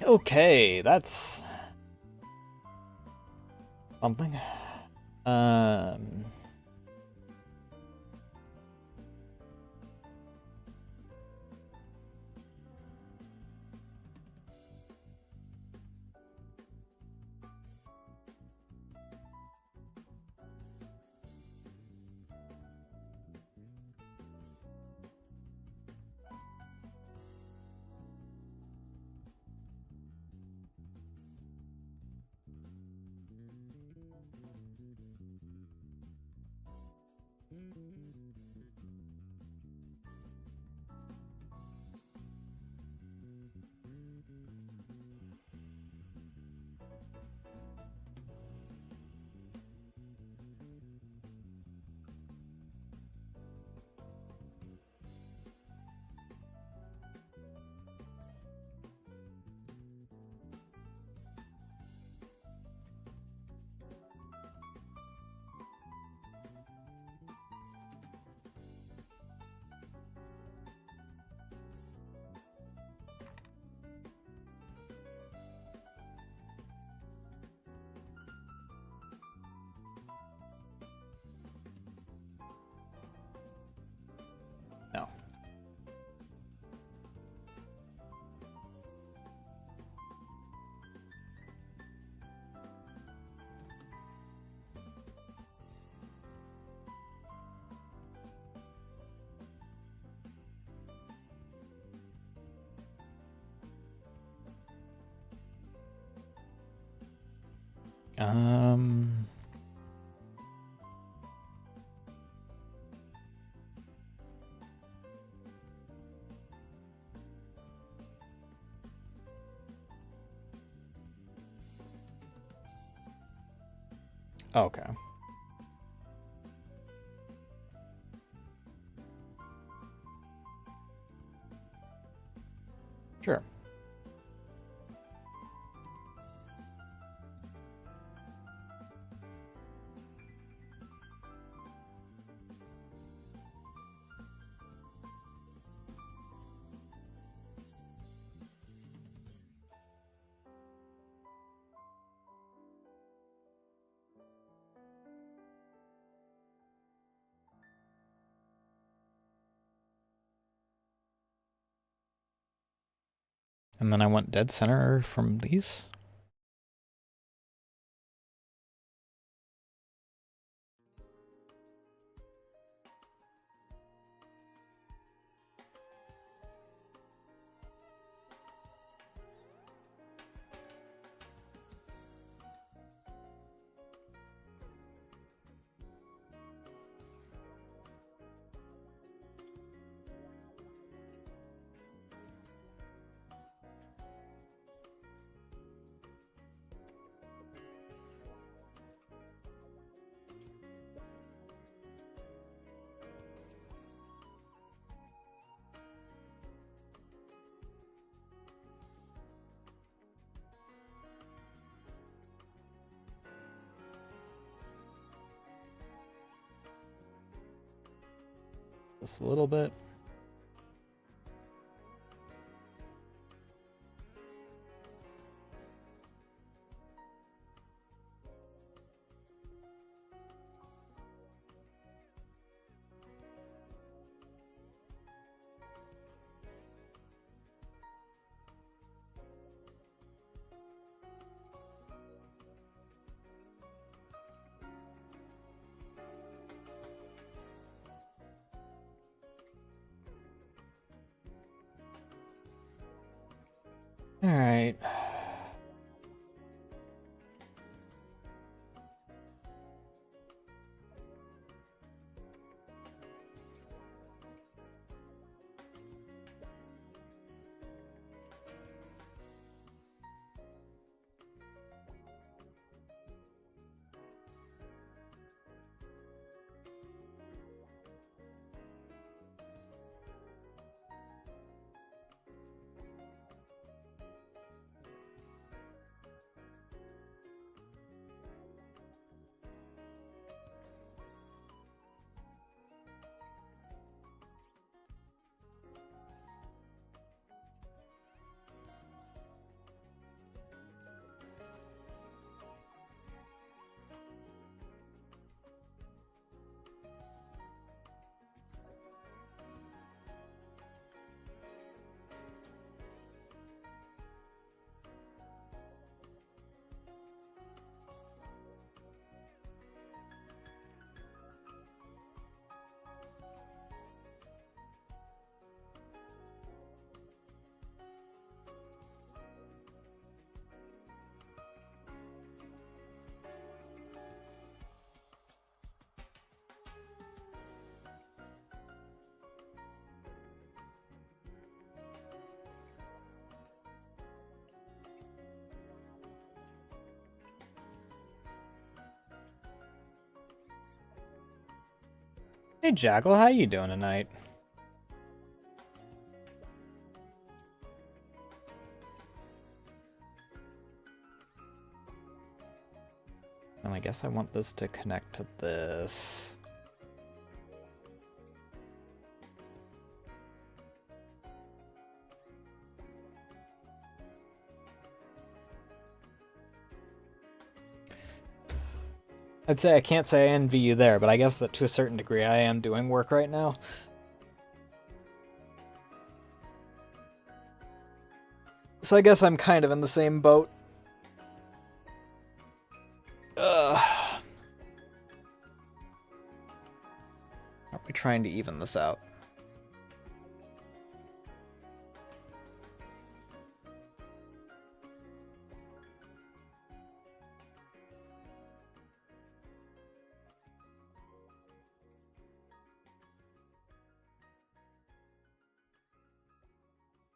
A: Okay, that's something. No. Um. Okay. Sure. And then I want dead center from these. Just a little bit. All right. Hey Jackal, how you doing tonight? And I guess I want this to connect to this. I'd say I can't say I envy you there, but I guess that to a certain degree I am doing work right now. So I guess I'm kind of in the same boat. Are we trying to even this out?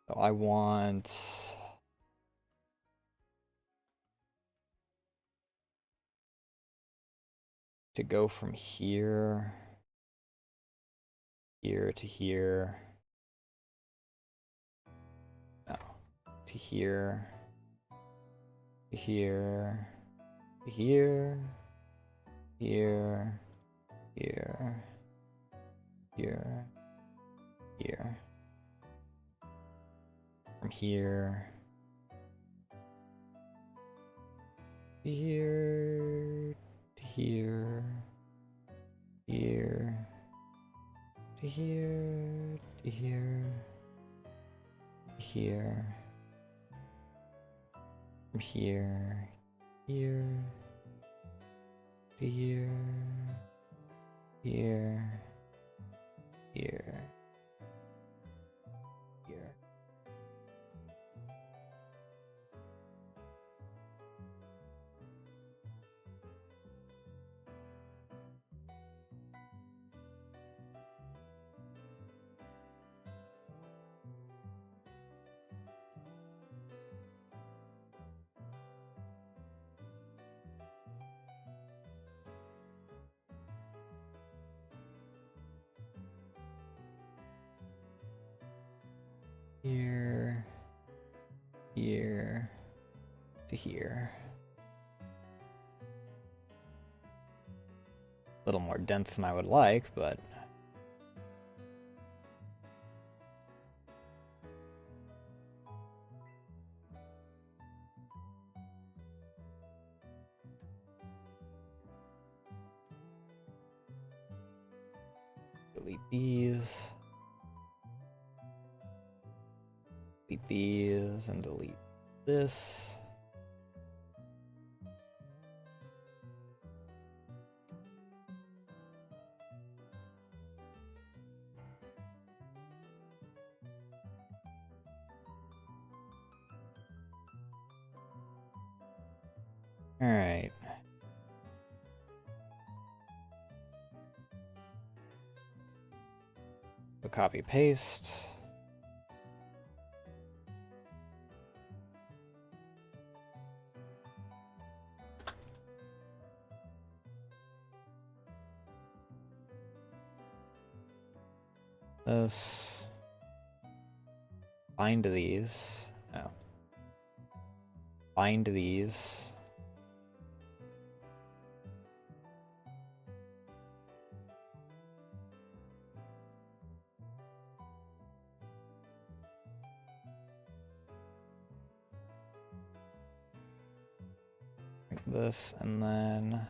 A: So I want to go from here to here. No. To here. To here. To here. Here. Here. Here. Here. From here. To here. To here. Here. To here. To here. To here. From here. Here. To here. Here. Here. Here. Here, here, to here. A little more dense than I would like, but... delete these. Delete these and delete this. All right. So copy paste. This. Bind these. Oh. Bind these. Like this, and then...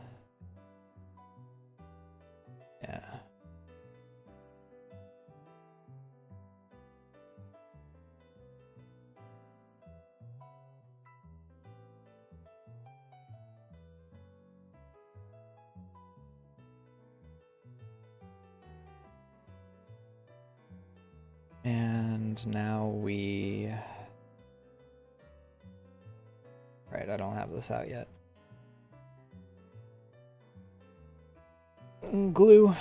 A: yeah. And now we... right, I don't have this out yet. Glue.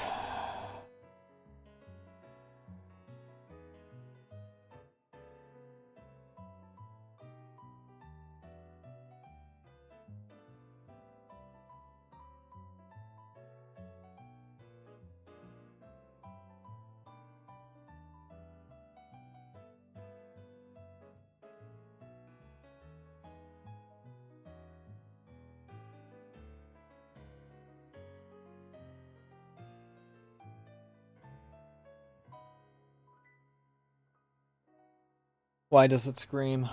A: Why does it scream?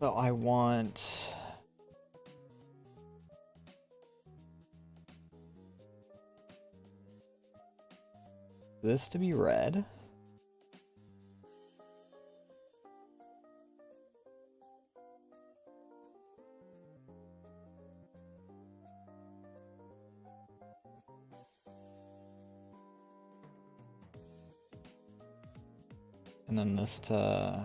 A: So I want this to be red. And then this to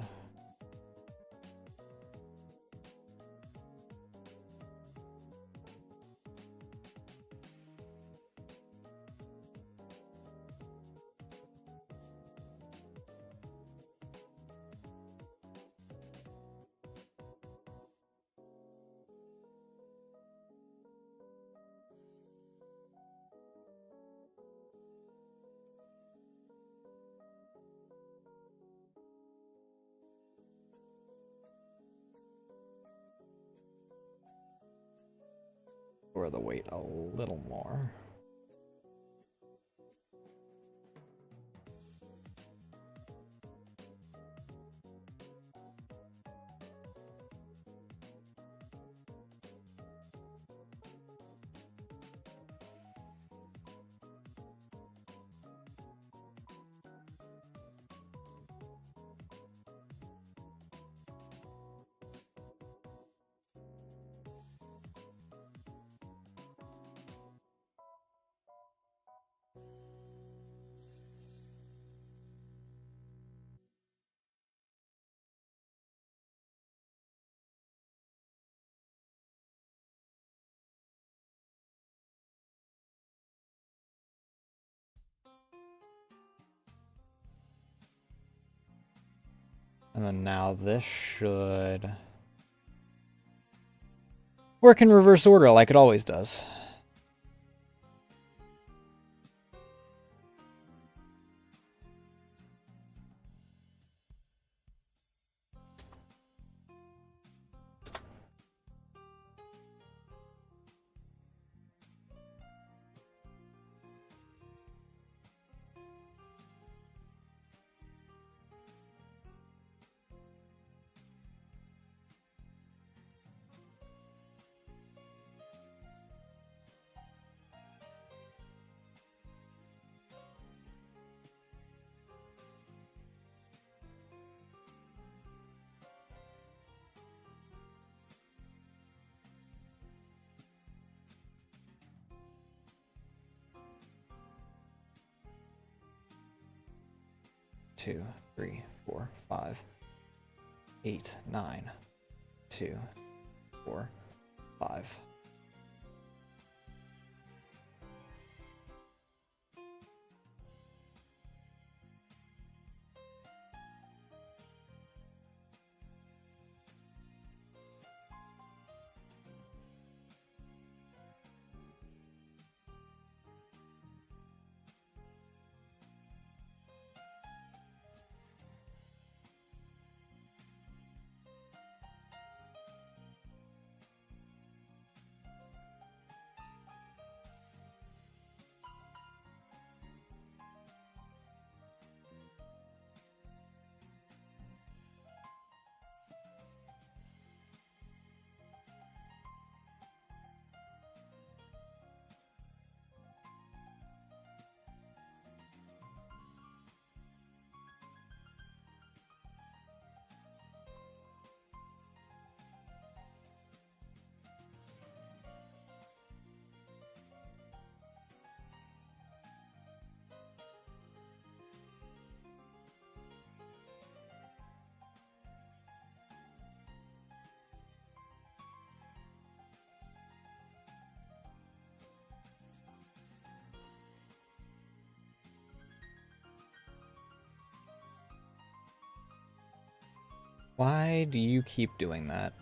A: lower the weight a little more. And then now this should work in reverse order like it always does. 2, 3, 4, 5, 8, 9, 2, 4, 5. Why do you keep doing that?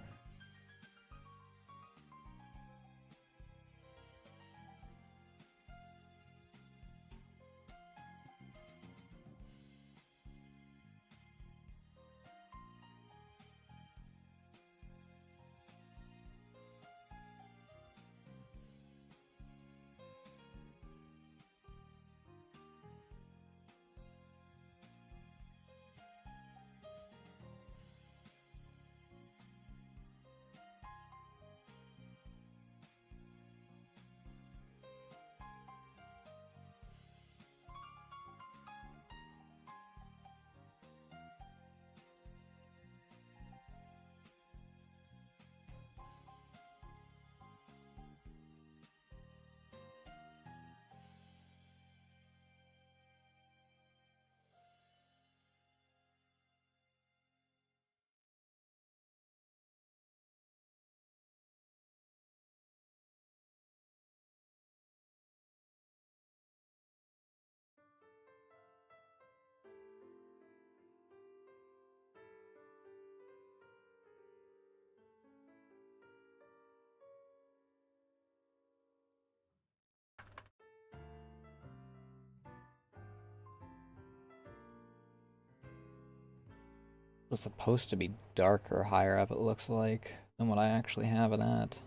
A: It's supposed to be darker higher up, it looks like, than what I actually have it at.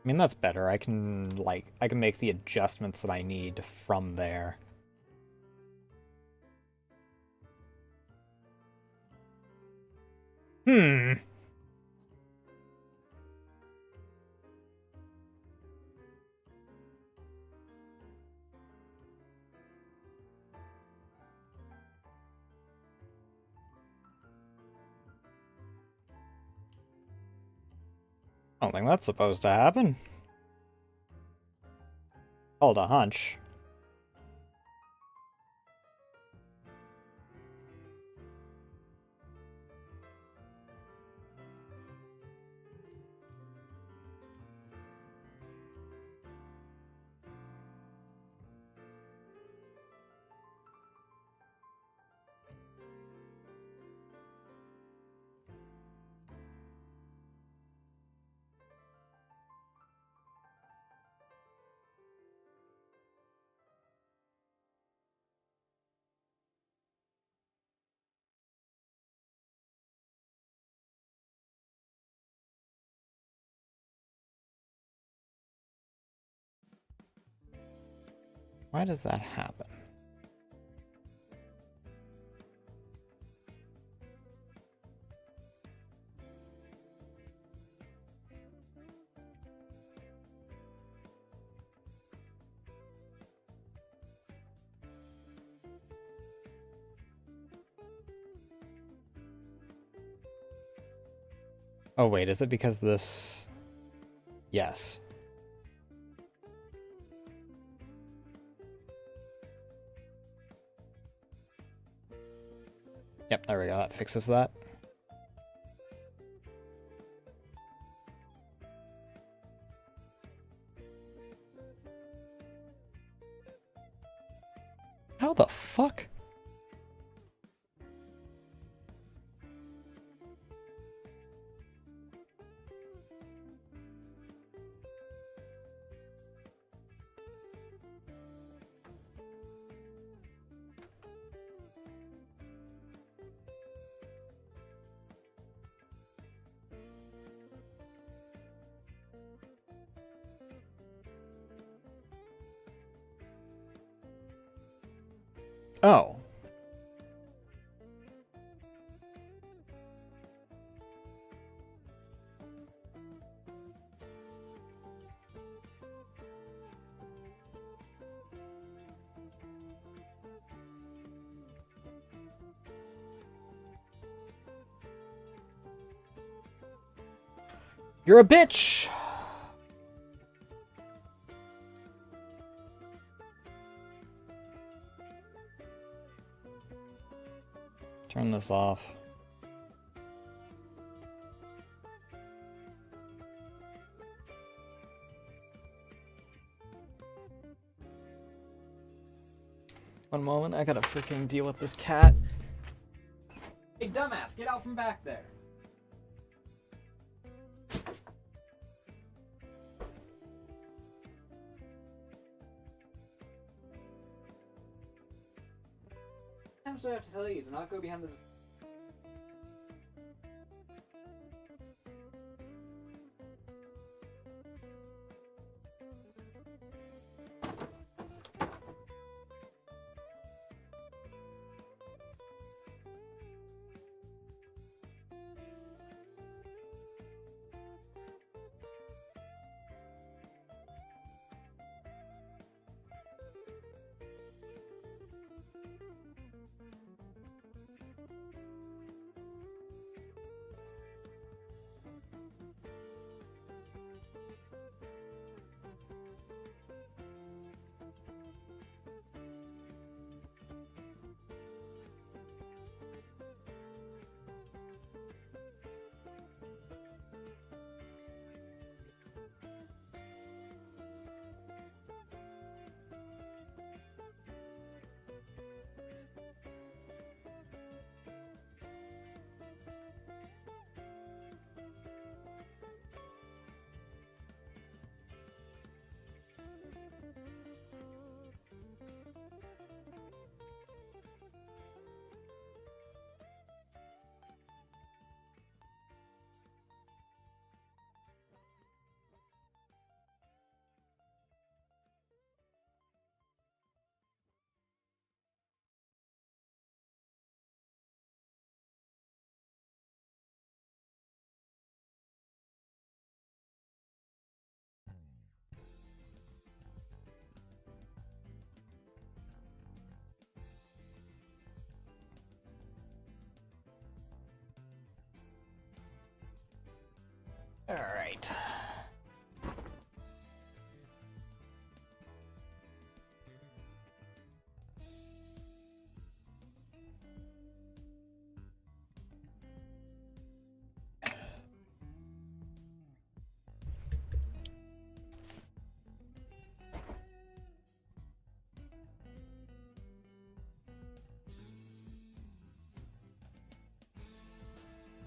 A: I mean, that's better. I can make the adjustments that I need from there. Hmm. I don't think that's supposed to happen. Called a hunch. Why does that happen? Oh wait, is it because this... Yes. Yep, there we go. That fixes that. How the fuck? Oh. You're a bitch! Turn this off. One moment, I gotta freaking deal with this cat. Hey, dumbass, get out from back there. How much do I have to tell you? Do not go behind the...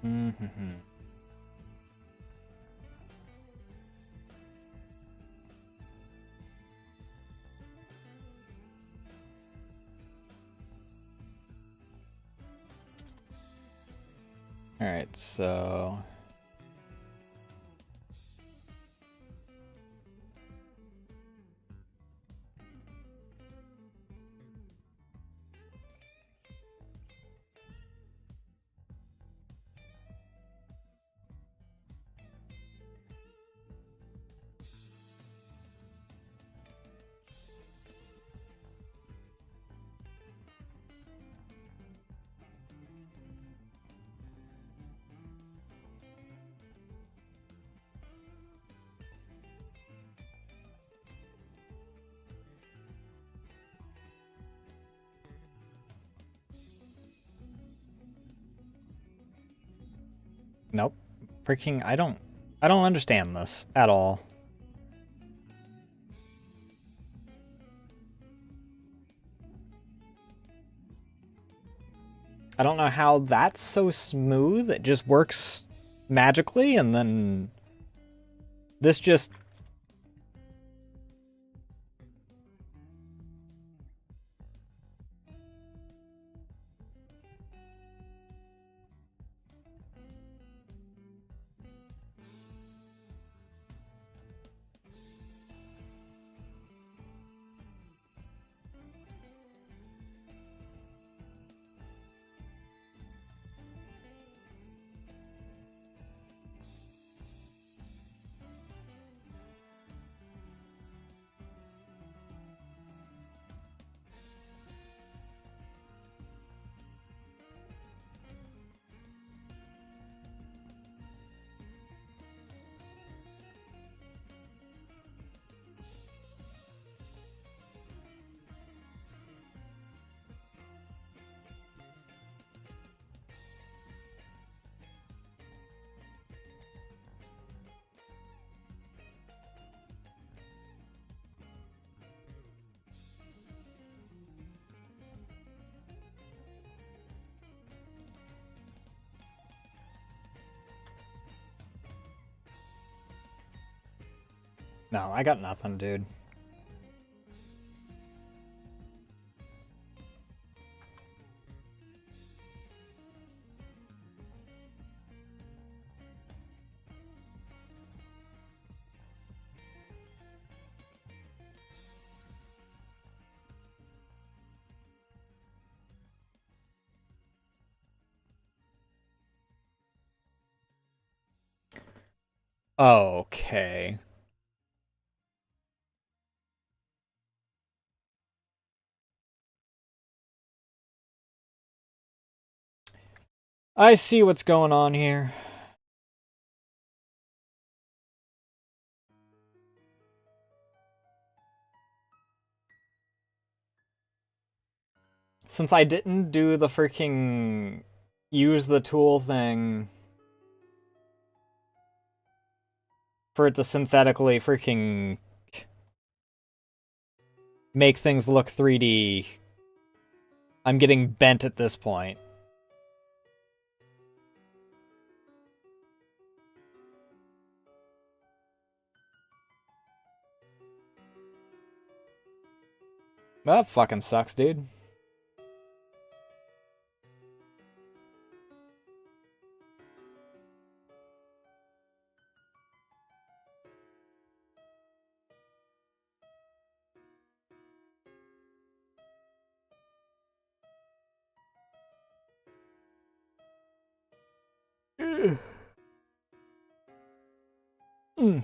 A: Mm-hmm. Alright, so... Nope. Freaking, I don't understand this at all. I don't know how that's so smooth. It just works magically, and then this just... No, I got nothing, dude. Okay. I see what's going on here. Since I didn't do the freaking use the tool thing for it to synthetically freaking make things look 3D, I'm getting bent at this point. That fucking sucks, dude. Mm.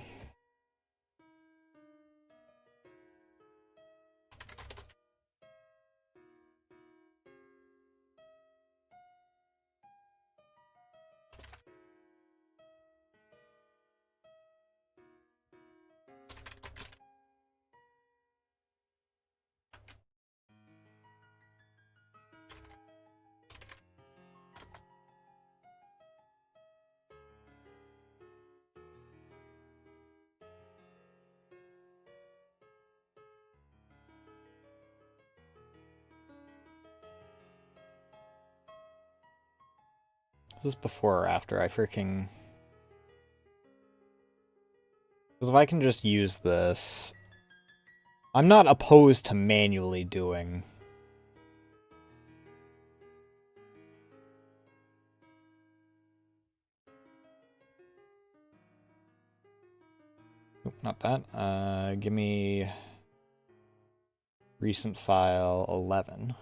A: Is this before or after? I freaking... Because if I can just use this... I'm not opposed to manually doing... Oop, not that. Give me... Recent file 11.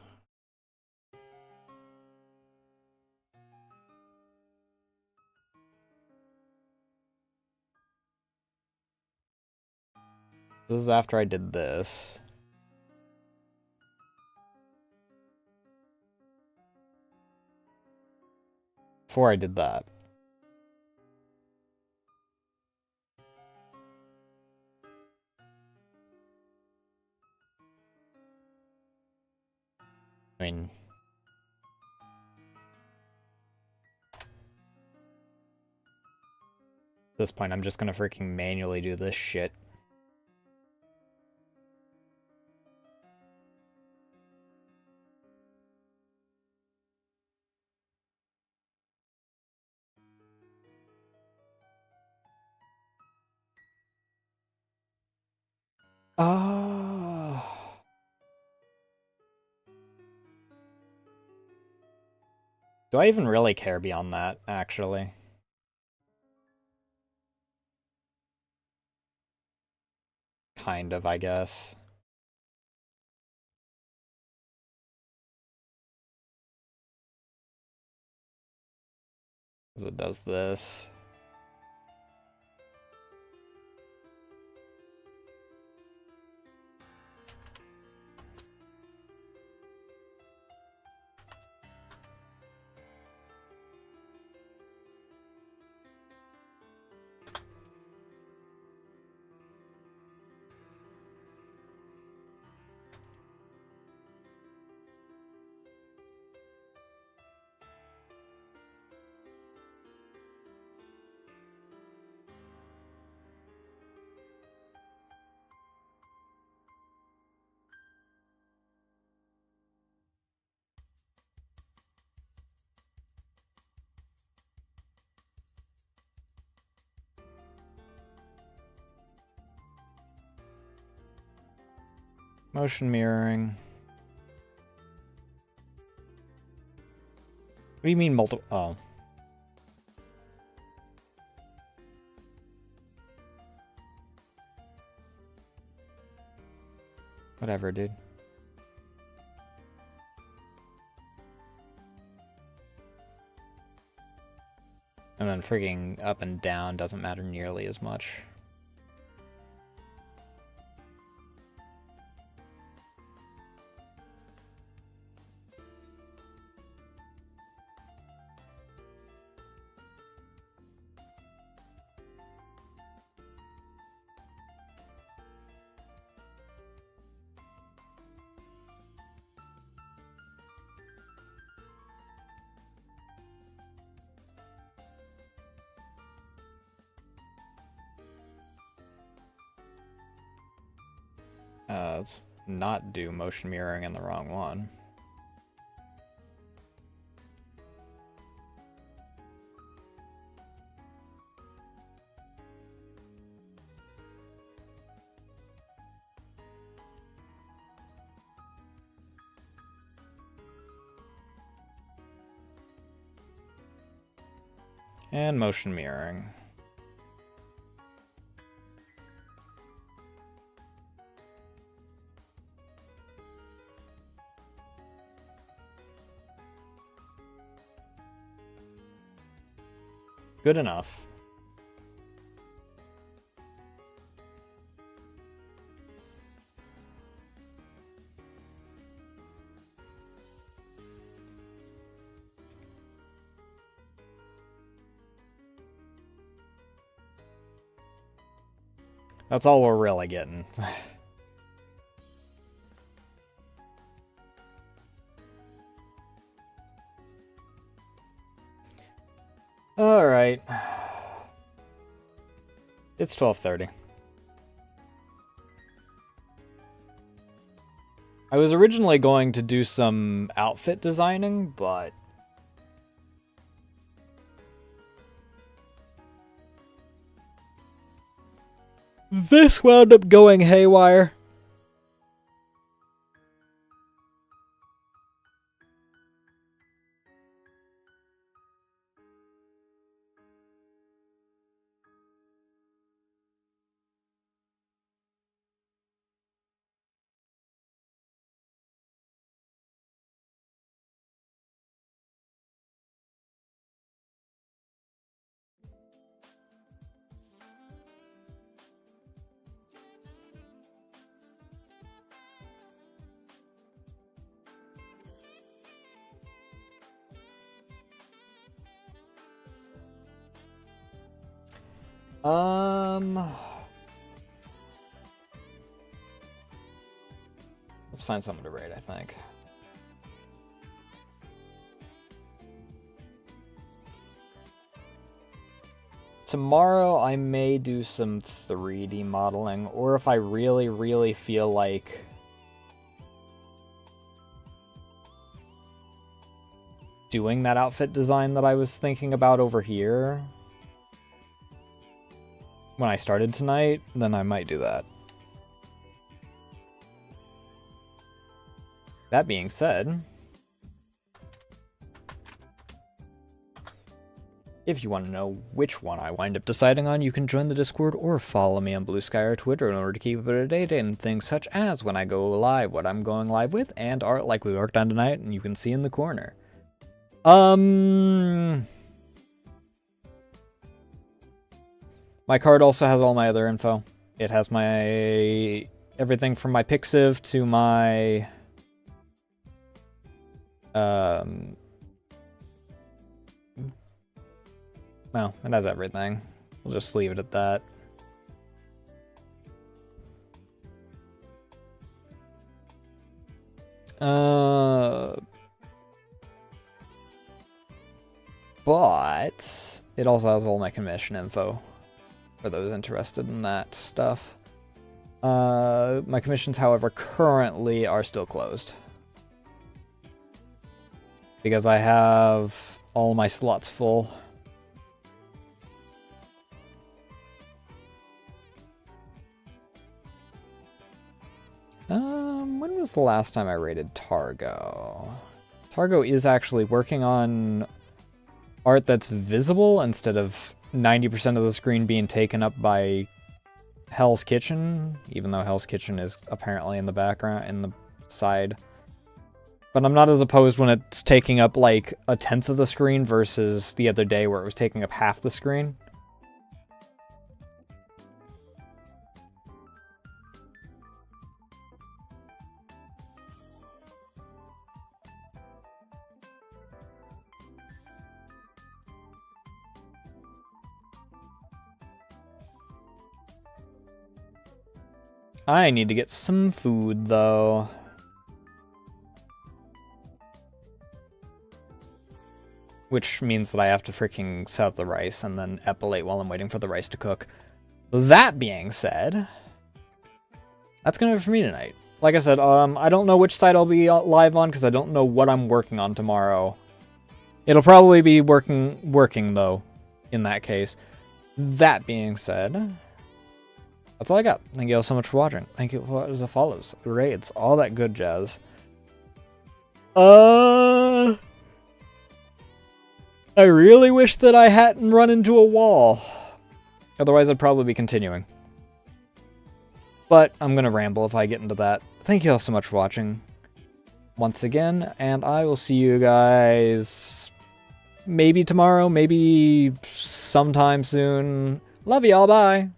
A: This is after I did this. Before I did that. I mean... At this point, I'm just gonna freaking manually do this shit. Do I even really care beyond that, actually? Kind of, I guess. Because it does this. Motion mirroring. What do you mean multiple? Oh. Whatever, dude. And then freaking up and down doesn't matter nearly as much. Let's not do motion mirroring in the wrong one. And motion mirroring. Good enough. That's all we're really getting. All right. It's 12:30. I was originally going to do some outfit designing, but This wound up going haywire. Let's find someone to raid, I think. Tomorrow I may do some 3D modeling, or if I really, really feel like doing that outfit design that I was thinking about over here when I started tonight, then I might do that. That being said, if you want to know which one I wind up deciding on, you can join the Discord or follow me on Blue Sky or Twitter in order to keep up to date in things such as when I go live, what I'm going live with, and art like we worked on tonight, and you can see in the corner. My card also has all my other info. It has my everything from my Pixiv to my well, it has everything. We'll just leave it at that. But it also has all my commission info for those interested in that stuff. My commissions, however, currently are still closed because I have all my slots full. When was the last time I raided Targo? Targo is actually working on art that's visible instead of 90% of the screen being taken up by Hell's Kitchen, even though Hell's Kitchen is apparently in the background, in the side. But I'm not as opposed when it's taking up like 1/10 of the screen versus the other day where it was taking up half the screen. I need to get some food, though. Which means that I have to freaking set up the rice and then epilate while I'm waiting for the rice to cook. That being said, that's gonna be it for me tonight. Like I said, I don't know which site I'll be live on because I don't know what I'm working on tomorrow. It'll probably be working though, in that case. That being said, that's all I got. Thank you all so much for watching. Thank you for the follows, raids, all that good jazz. I really wish that I hadn't run into a wall. Otherwise, I'd probably be continuing. But I'm going to ramble if I get into that. Thank you all so much for watching once again, and I will see you guys maybe tomorrow, maybe sometime soon. Love y'all, bye!